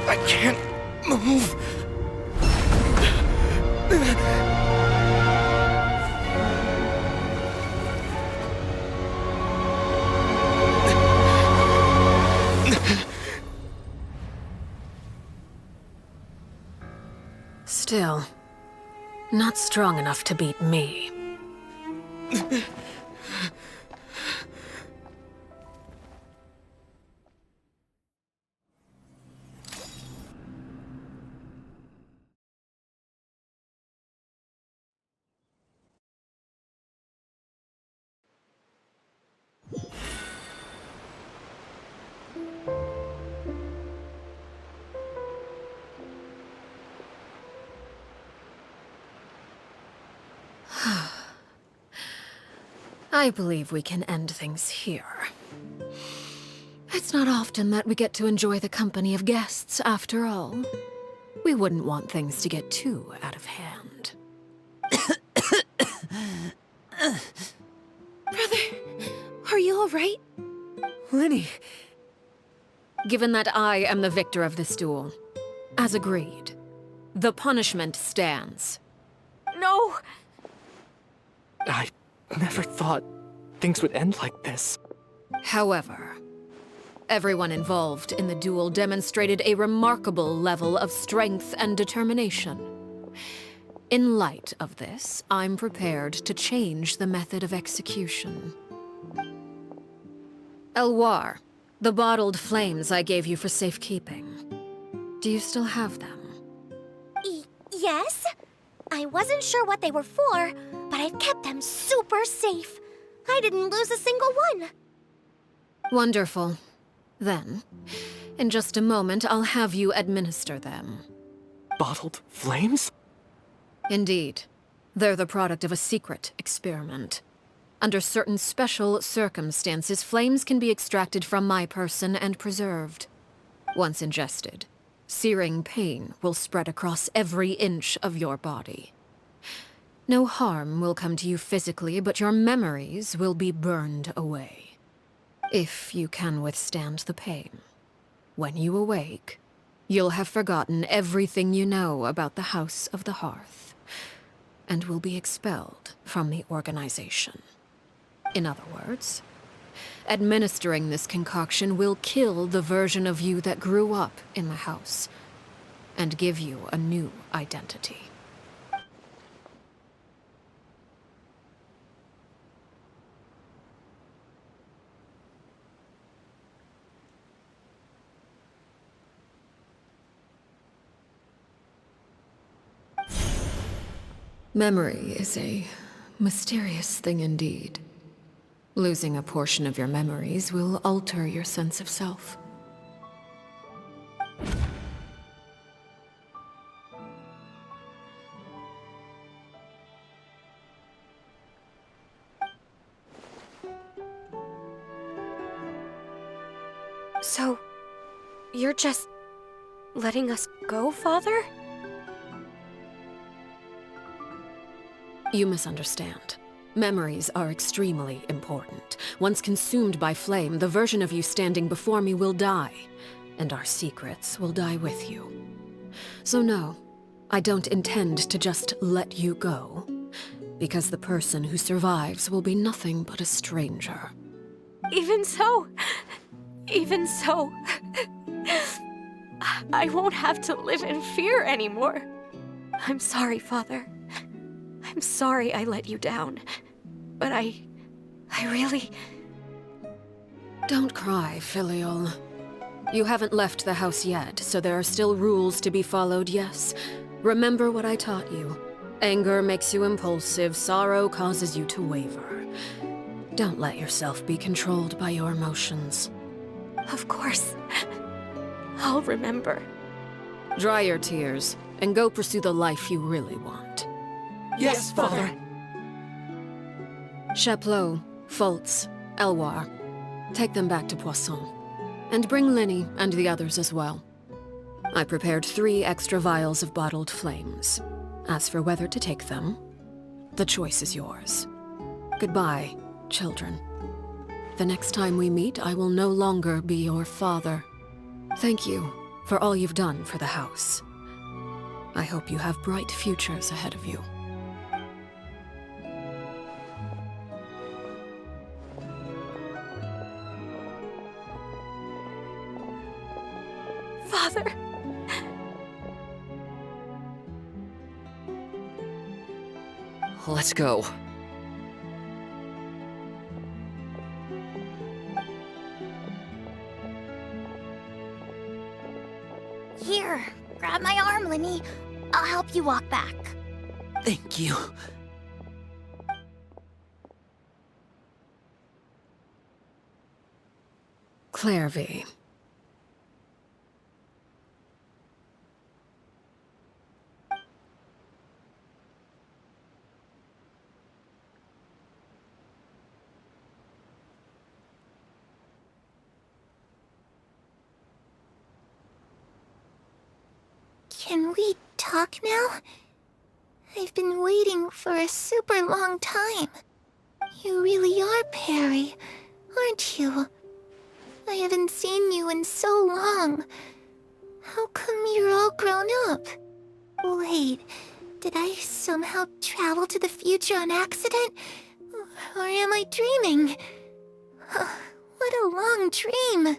I can't move. Still, not strong enough to beat me. I believe we can end things here. It's not often that we get to enjoy the company of guests, after all. We wouldn't want things to get too out of hand. Brother, are you all right? Lenny. Given that I am the victor of this duel, as agreed, the punishment stands. No! I never thought things would end like this. However, everyone involved in the duel demonstrated a remarkable level of strength and determination. In light of this, I'm prepared to change the method of execution. Elwar, the bottled flames I gave you for safekeeping. Do you still have them? Yes? I wasn't sure what they were for, but I've kept them super safe. I didn't lose a single one. Wonderful. Then, in just a moment, I'll have you administer them. Bottled flames? Indeed. They're the product of a secret experiment. Under certain special circumstances, flames can be extracted from my person and preserved. Once ingested, searing pain will spread across every inch of your body. No harm will come to you physically, but your memories will be burned away. If you can withstand the pain. When you awake, you'll have forgotten everything you know about the House of the Hearth, and will be expelled from the organization. In other words, administering this concoction will kill the version of you that grew up in the house, and give you a new identity. Memory is a mysterious thing indeed. Losing a portion of your memories will alter your sense of self. So, you're just letting us go, Father? You misunderstand. Memories are extremely important. Once consumed by flame, the version of you standing before me will die, and our secrets will die with you. So no, I don't intend to just let you go, because the person who survives will be nothing but a stranger. Even so, I won't have to live in fear anymore. I'm sorry, Father. I'm sorry I let you down. But I really... Don't cry, Filial. You haven't left the house yet, so there are still rules to be followed, yes. Remember what I taught you. Anger makes you impulsive, sorrow causes you to waver. Don't let yourself be controlled by your emotions. Of course. I'll remember. Dry your tears, and go pursue the life you really want. Yes, Father. Chaplot, Fultz, Elwar. Take them back to Poisson. And bring Linny and the others as well. I prepared 3 extra vials of bottled flames. As for whether to take them, the choice is yours. Goodbye, children. The next time we meet, I will no longer be your father. Thank you for all you've done for the house. I hope you have bright futures ahead of you. Father. Let's go. Here, grab my arm, Linny. I'll help you walk back. Thank you. Clairvy. Can we talk now? I've been waiting for a super long time. You really are Perry, aren't you? I haven't seen you in so long. How come you're all grown up? Wait, did I somehow travel to the future on accident? Or am I dreaming? What a long dream.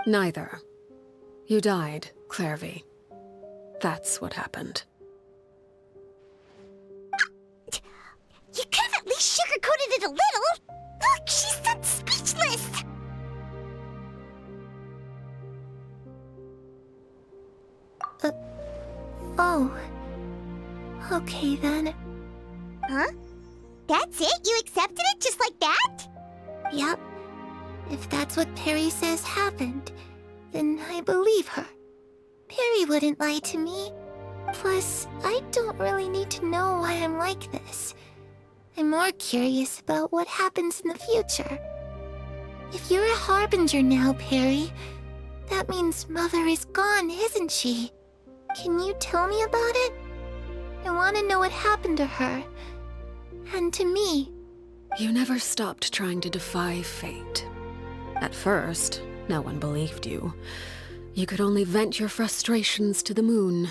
Neither. You died, Clairvy. That's what happened. You could have at least sugarcoated it a little. Look, she's that speechless. Oh. Okay then. Huh? That's it? You accepted it just like that? Yep. If that's what Perry says happened, then I believe her. Perry wouldn't lie to me. Plus, I don't really need to know why I'm like this. I'm more curious about what happens in the future. If you're a harbinger now, Perry, that means Mother is gone, isn't she? Can you tell me about it? I want to know what happened to her. And to me. You never stopped trying to defy fate. At first, no one believed you. You could only vent your frustrations to the moon.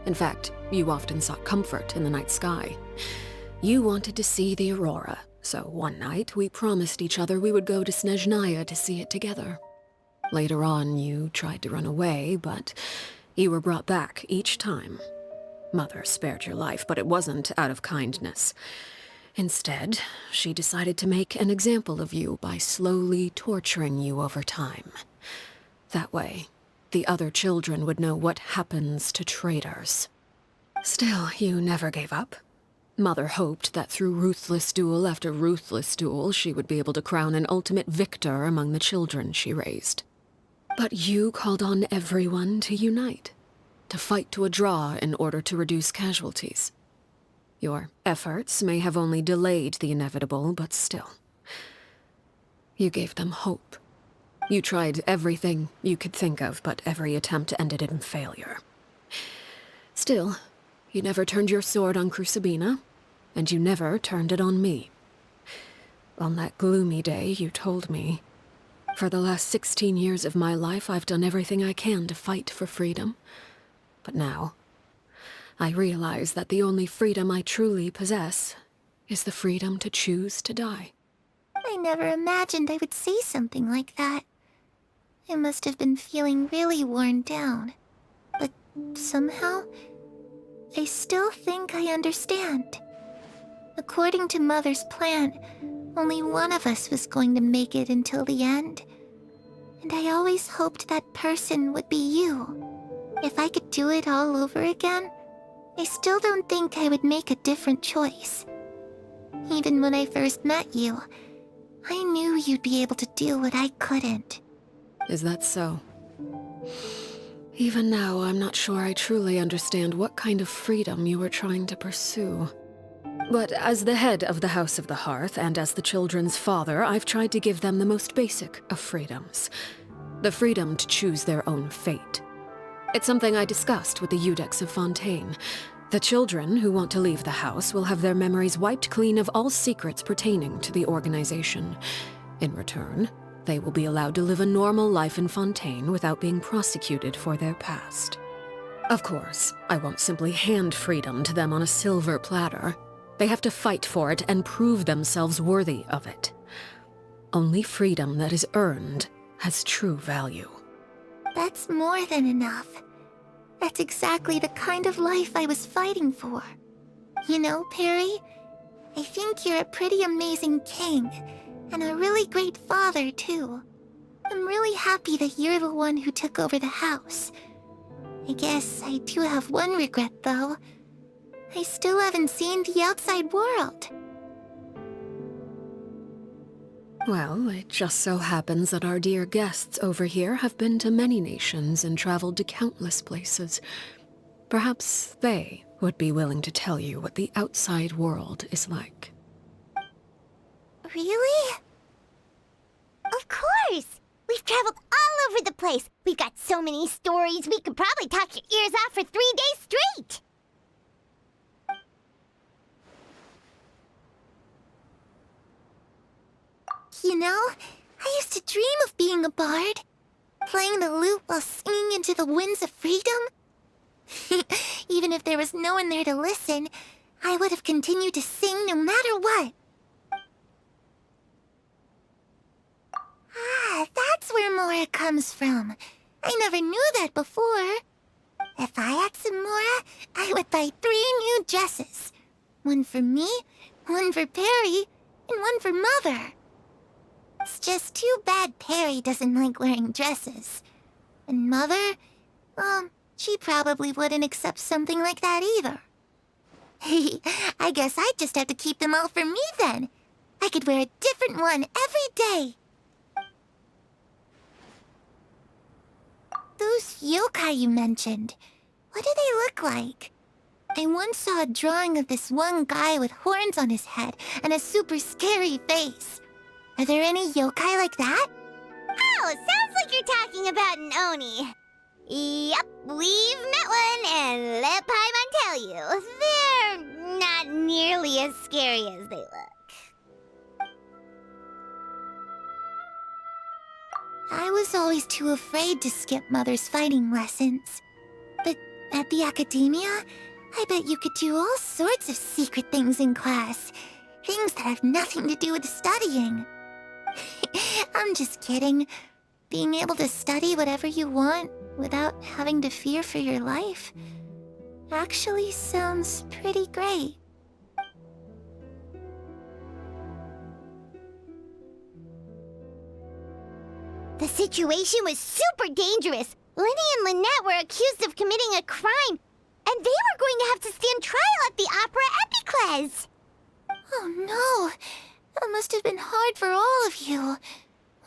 In fact, you often sought comfort in the night sky. You wanted to see the aurora, so one night we promised each other we would go to Snezhnaya to see it together. Later on, you tried to run away, but you were brought back each time. Mother spared your life, but it wasn't out of kindness. Instead, she decided to make an example of you by slowly torturing you over time. That way, the other children would know what happens to traitors. Still, you never gave up. Mother hoped that through ruthless duel after ruthless duel, she would be able to crown an ultimate victor among the children she raised. But you called on everyone to unite, to fight to a draw in order to reduce casualties. Your efforts may have only delayed the inevitable, but still. You gave them hope. You tried everything you could think of, but every attempt ended in failure. Still, you never turned your sword on Crucibina, and you never turned it on me. On that gloomy day, you told me, "For the last 16 years of my life, I've done everything I can to fight for freedom. But now, I realize that the only freedom I truly possess is the freedom to choose to die." I never imagined I would say something like that. I must have been feeling really worn down. But somehow, I still think I understand. According to Mother's plan, only one of us was going to make it until the end. And I always hoped that person would be you. If I could do it all over again, I still don't think I would make a different choice. Even when I first met you, I knew you'd be able to do what I couldn't. Is that so? Even now, I'm not sure I truly understand what kind of freedom you were trying to pursue. But as the head of the House of the Hearth, and as the children's father, I've tried to give them the most basic of freedoms. The freedom to choose their own fate. It's something I discussed with the Iudex of Fontaine. The children who want to leave the house will have their memories wiped clean of all secrets pertaining to the organization. In return, they will be allowed to live a normal life in Fontaine without being prosecuted for their past. Of course, I won't simply hand freedom to them on a silver platter. They have to fight for it and prove themselves worthy of it. Only freedom that is earned has true value. That's more than enough. That's exactly the kind of life I was fighting for. You know, Perry, I think you're a pretty amazing king, and a really great father, too. I'm really happy that you're the one who took over the house. I guess I do have one regret, though. I still haven't seen the outside world. Well, it just so happens that our dear guests over here have been to many nations and traveled to countless places. Perhaps they would be willing to tell you what the outside world is like. Really? Of course! We've traveled all over the place. We've got so many stories, we could probably talk your ears off for 3 days straight! You know, I used to dream of being a bard. Playing the lute while singing into the winds of freedom. Even if there was no one there to listen, I would have continued to sing no matter what. Ah, that's where Mora comes from. I never knew that before. If I had some Mora, I would buy 3 new dresses. One for me, one for Perry, and one for Mother. It's just too bad Perry doesn't like wearing dresses. And Mother, well, she probably wouldn't accept something like that either. I guess I'd just have to keep them all for me then. I could wear a different one every day. Those yokai you mentioned, what do they look like? I once saw a drawing of this one guy with horns on his head and a super scary face. Are there any yokai like that? Oh, sounds like you're talking about an Oni. Yep, we've met one, and let Paimon tell you, they're not nearly as scary as they look. I was always too afraid to skip Mother's fighting lessons. But at the academia, I bet you could do all sorts of secret things in class. Things that have nothing to do with studying. I'm just kidding. Being able to study whatever you want without having to fear for your life actually sounds pretty great. The situation was super dangerous. Lenny and Lynette were accused of committing a crime, and they were going to have to stand trial at the Opera Epicles. Oh no! That must have been hard for all of you.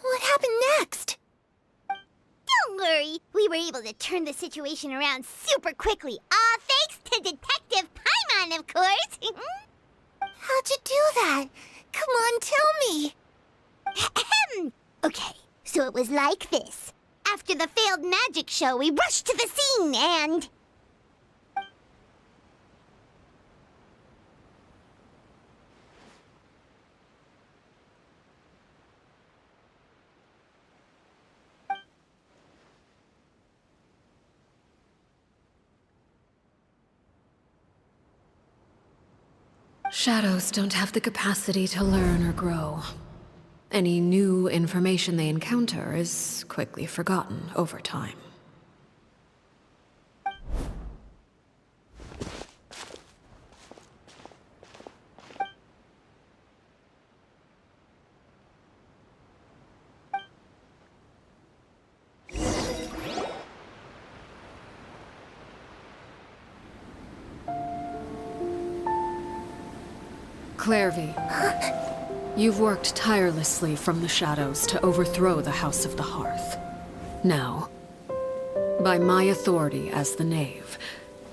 What happened next? Don't worry, we were able to turn the situation around super quickly. All thanks to Detective Paimon, of course. How'd you do that? Come on, tell me. Okay, so it was like this. After the failed magic show, we rushed to the scene and... Shadows don't have the capacity to learn or grow. Any new information they encounter is quickly forgotten over time. Clairvy, you've worked tirelessly from the shadows to overthrow the House of the Hearth. Now, by my authority as the Knave,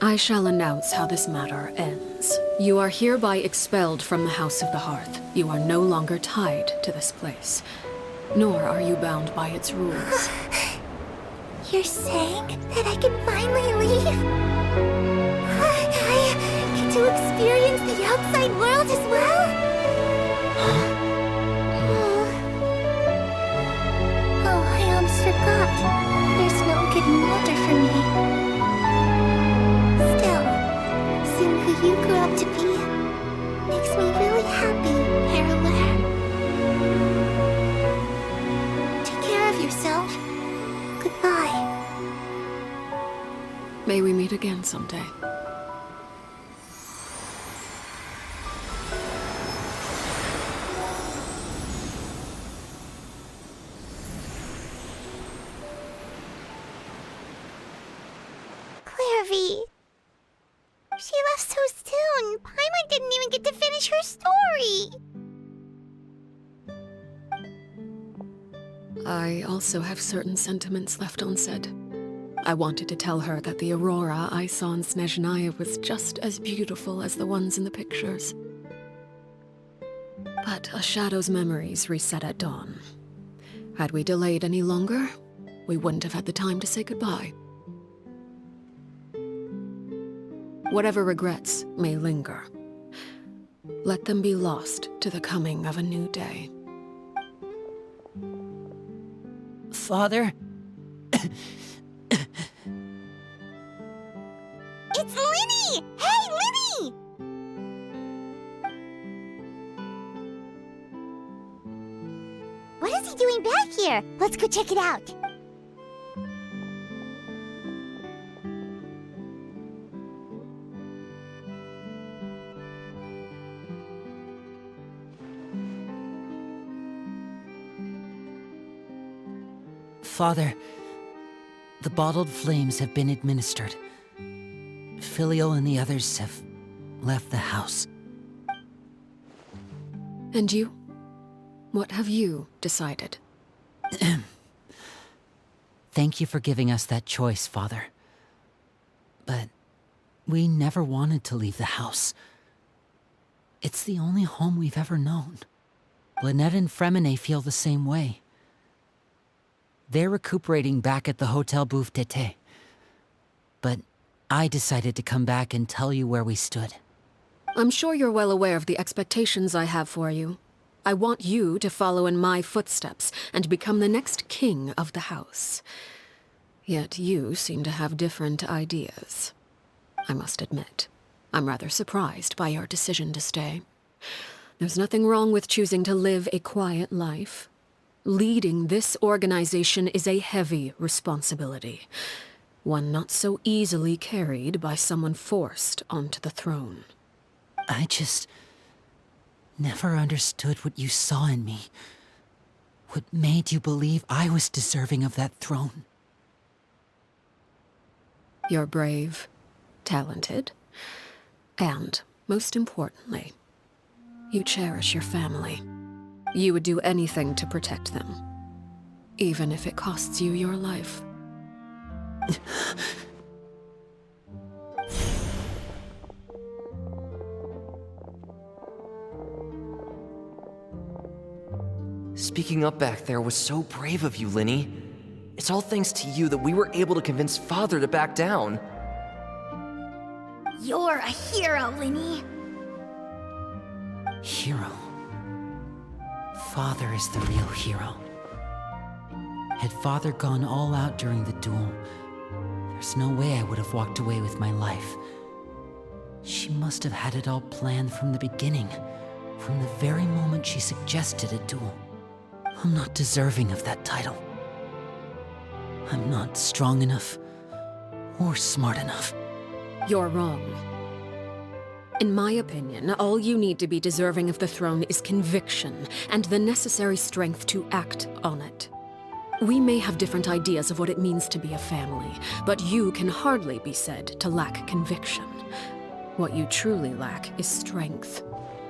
I shall announce how this matter ends. You are hereby expelled from the House of the Hearth. You are no longer tied to this place, nor are you bound by its rules. You're saying that I can finally leave? I get to experience the outside world as well? Oh, I almost forgot. There's no getting older for me. Still, seeing who you grew up to be makes me really happy, Parallel. Take care of yourself. Goodbye. May we meet again someday. Clairvy. She left so soon. Paimon didn't even get to finish her story. I also have certain sentiments left unsaid. I wanted to tell her that the aurora I saw in Snezhnaya was just as beautiful as the ones in the pictures. But a shadow's memories reset at dawn. Had we delayed any longer, we wouldn't have had the time to say goodbye. Whatever regrets may linger, let them be lost to the coming of a new day. Father? It's Linny! Hey, Linny! What is he doing back here? Let's go check it out. Father, the bottled flames have been administered. Filio and the others have left the house. And you? What have you decided? Thank you for giving us that choice, Father. But we never wanted to leave the house. It's the only home we've ever known. Lynette and Fremine feel the same way. They're recuperating back at the Hotel Bouffe d'été. But I decided to come back and tell you where we stood. I'm sure you're well aware of the expectations I have for you. I want you to follow in my footsteps and become the next king of the house. Yet you seem to have different ideas. I must admit, I'm rather surprised by your decision to stay. There's nothing wrong with choosing to live a quiet life. Leading this organization is a heavy responsibility, one not so easily carried by someone forced onto the throne. I just never understood what you saw in me. What made you believe I was deserving of that throne? You're brave, talented, and, most importantly, you cherish your family. You would do anything to protect them, even if it costs you your life. Speaking up back there was so brave of you, Linny. It's all thanks to you that we were able to convince Father to back down. You're a hero, Linny. Hero. Father is the real hero. Had Father gone all out during the duel, there's no way I would have walked away with my life. She must have had it all planned from the beginning, from the very moment she suggested a duel. I'm not deserving of that title. I'm not strong enough or smart enough. You're wrong. In my opinion, all you need to be deserving of the throne is conviction and the necessary strength to act on it. We may have different ideas of what it means to be a family, but you can hardly be said to lack conviction. What you truly lack is strength.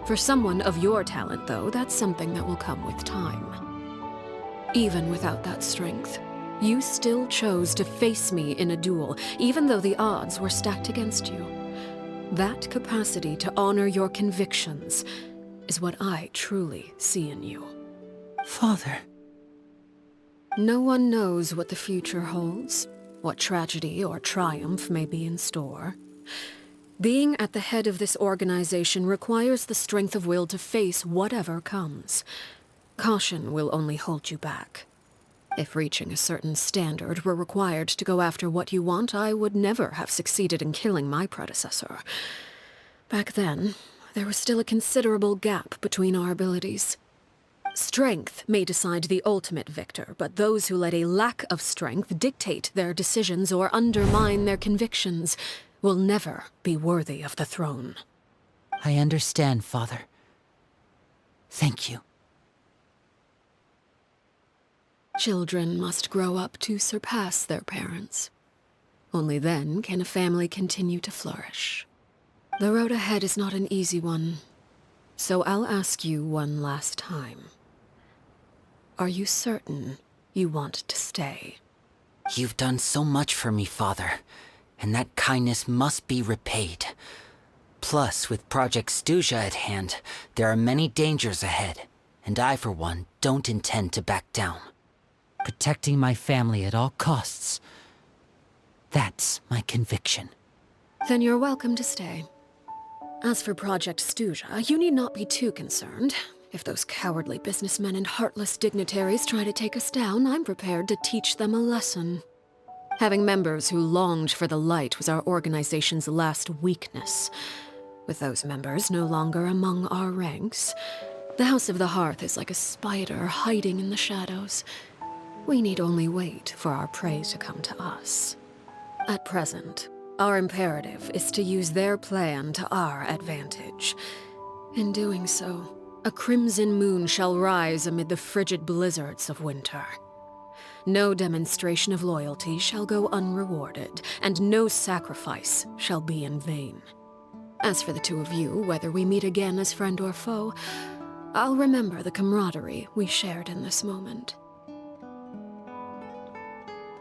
For someone of your talent, though, that's something that will come with time. Even without that strength, you still chose to face me in a duel, even though the odds were stacked against you. That capacity to honor your convictions is what I truly see in you. Father. No one knows what the future holds, what tragedy or triumph may be in store. Being at the head of this organization requires the strength of will to face whatever comes. Caution will only hold you back. If reaching a certain standard were required to go after what you want, I would never have succeeded in killing my predecessor. Back then, there was still a considerable gap between our abilities. Strength may decide the ultimate victor, but those who let a lack of strength dictate their decisions or undermine their convictions will never be worthy of the throne. I understand, Father. Thank you. Children must grow up to surpass their parents. Only then can a family continue to flourish. The road ahead is not an easy one, so I'll ask you one last time. Are you certain you want to stay? You've done so much for me, Father, and that kindness must be repaid. Plus, with Project Stuja at hand, there are many dangers ahead, and I, for one, don't intend to back down. Protecting my family at all costs. That's my conviction. Then you're welcome to stay. As for Project Stuja, you need not be too concerned. If those cowardly businessmen and heartless dignitaries try to take us down, I'm prepared to teach them a lesson. Having members who longed for the light was our organization's last weakness. With those members no longer among our ranks, the House of the Hearth is like a spider hiding in the shadows. We need only wait for our prey to come to us. At present, our imperative is to use their plan to our advantage. In doing so, a crimson moon shall rise amid the frigid blizzards of winter. No demonstration of loyalty shall go unrewarded, and no sacrifice shall be in vain. As for the two of you, whether we meet again as friend or foe, I'll remember the camaraderie we shared in this moment.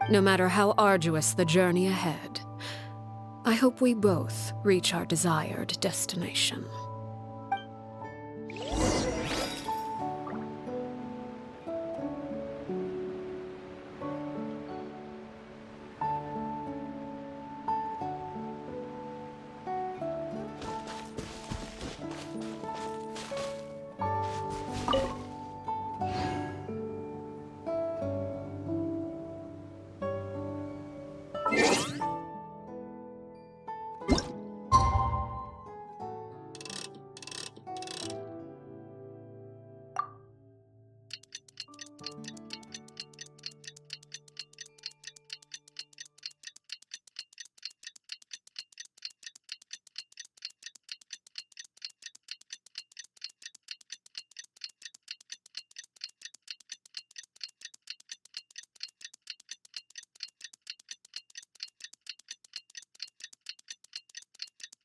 no matter how arduous the journey ahead. I hope we both reach our desired destination.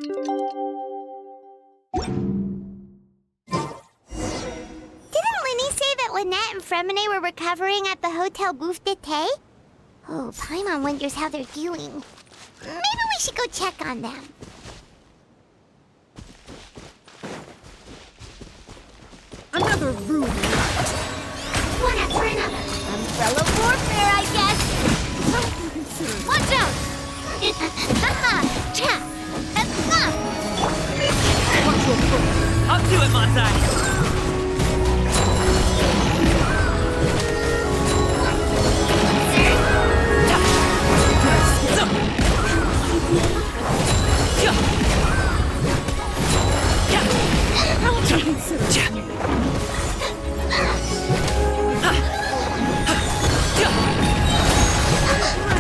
Didn't Linny say that Lynette and Fremine were recovering at the Hotel Bouffe d'été? Oh, Paimon wonders how they're doing. Maybe we should go check on them. Another rude night. One after another. Umbrella warfare, I guess. Watch out! Haha! Cha! Up to it, Monsai!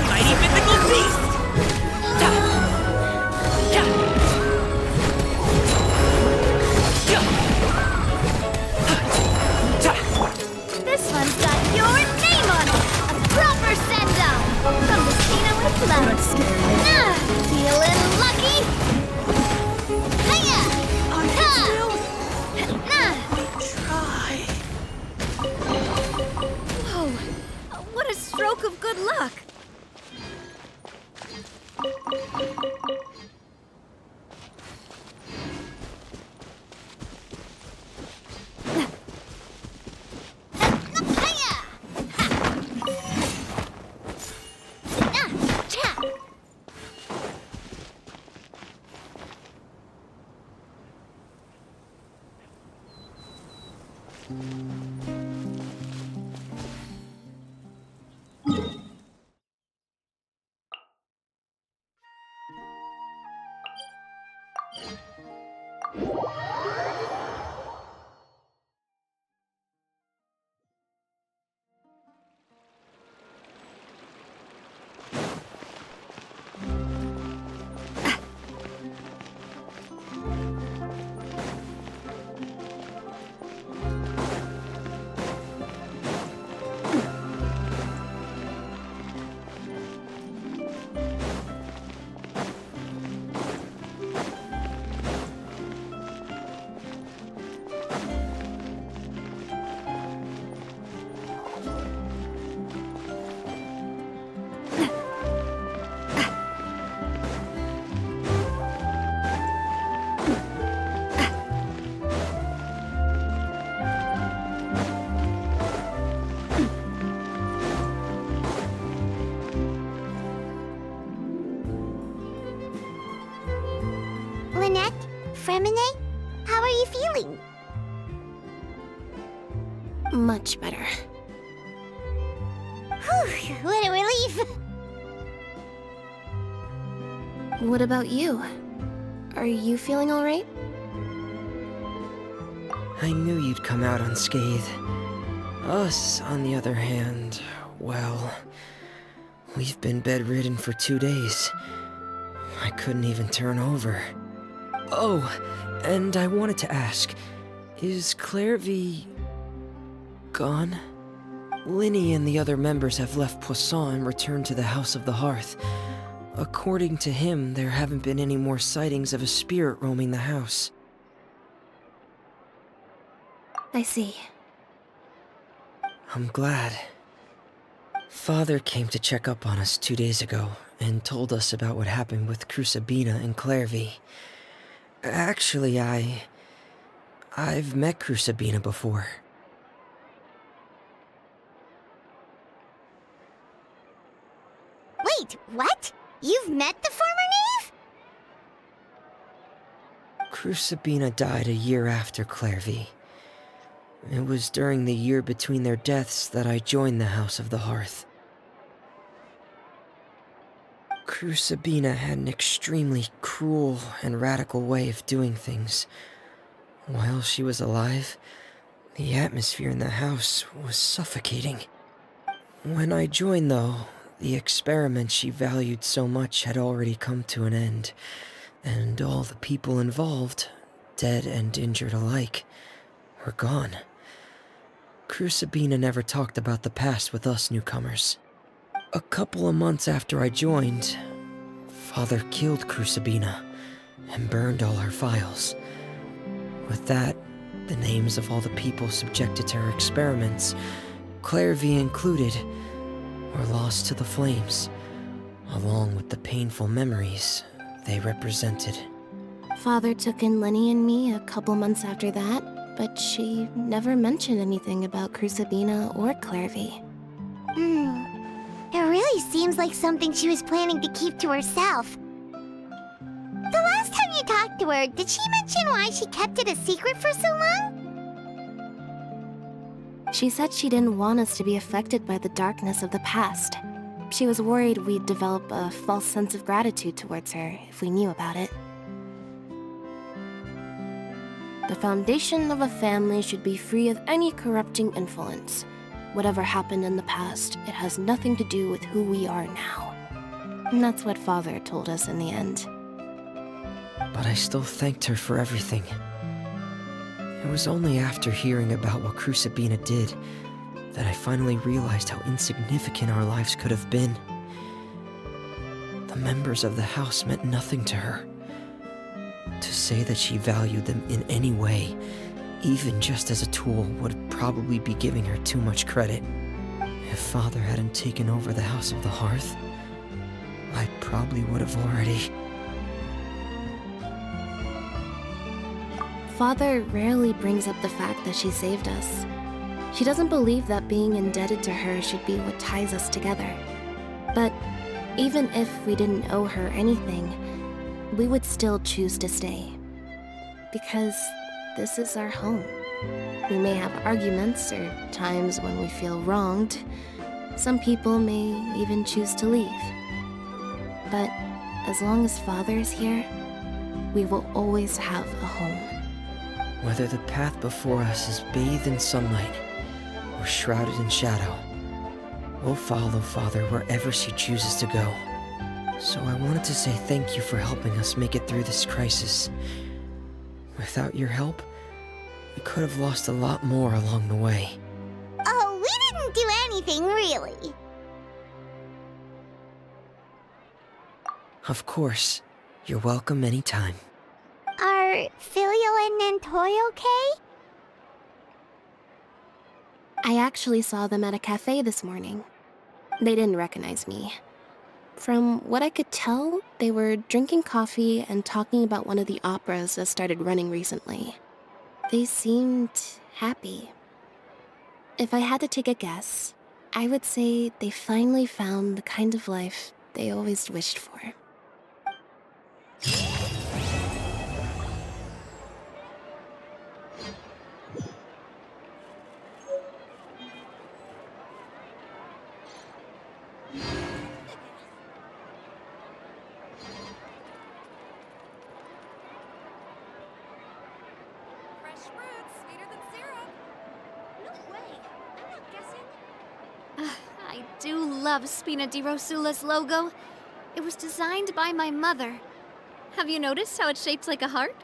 Mighty mythical beast! This one's got your name on it! A proper send-down! From the Cena with love! Feeling lucky? Hiya! Try. Whoa, what a stroke of good luck. Lynette? Fremine? How are you feeling? Much better. Whew, what a relief! What about you? Are you feeling alright? I knew you'd come out unscathed. Us, on the other hand, well, we've been bedridden for 2 days. I couldn't even turn over. Oh, and I wanted to ask, is Claire V... gone? Linny and the other members have left Poisson and returned to the House of the Hearth. According to him, there haven't been any more sightings of a spirit roaming the house. I see. I'm glad. Father came to check up on us 2 days ago and told us about what happened with Crucibina and Clairvy. Actually, I've met Crucibina before. Wait, what? You've met the former knave? Crucibina died a year after Clairvy. It was during the year between their deaths that I joined the House of the Hearth. Crucibina had an extremely cruel and radical way of doing things. While she was alive, the atmosphere in the house was suffocating. When I joined, though, the experiment she valued so much had already come to an end, and all the people involved, dead and injured alike, were gone. Crucibina never talked about the past with us newcomers. A couple of months after I joined, Father killed Crucibina and burned all her files. With that, the names of all the people subjected to her experiments, Clairvy included, were lost to the flames, along with the painful memories they represented. Father took in Lenny and me a couple months after that, but she never mentioned anything about Crucibina or Clairvy. It really seems like something she was planning to keep to herself. The last time you talked to her, did she mention why she kept it a secret for so long? She said she didn't want us to be affected by the darkness of the past. She was worried we'd develop a false sense of gratitude towards her if we knew about it. The foundation of a family should be free of any corrupting influence. Whatever happened in the past, it has nothing to do with who we are now. And that's what Father told us in the end. But I still thanked her for everything. It was only after hearing about what Crucibina did that I finally realized how insignificant our lives could have been. The members of the house meant nothing to her. To say that she valued them in any way, even just as a tool, would probably be giving her too much credit. If Father hadn't taken over the House of the Hearth, I probably would have already... Father rarely brings up the fact that she saved us. She doesn't believe that being indebted to her should be what ties us together. But even if we didn't owe her anything, we would still choose to stay. Because this is our home. We may have arguments or times when we feel wronged. Some people may even choose to leave. But as long as Father is here, we will always have a home. Whether the path before us is bathed in sunlight or shrouded in shadow, we'll follow Father wherever she chooses to go. So I wanted to say thank you for helping us make it through this crisis. Without your help, we could have lost a lot more along the way. Oh, we didn't do anything, really. Of course. You're welcome anytime. Are Filial and Nantoy okay? I actually saw them at a cafe this morning. They didn't recognize me. From what I could tell, they were drinking coffee and talking about one of the operas that started running recently. They seemed happy. If I had to take a guess, I would say they finally found the kind of life they always wished for. I do love Spina di Rosula's logo. It was designed by my mother. Have you noticed how it's shaped like a heart?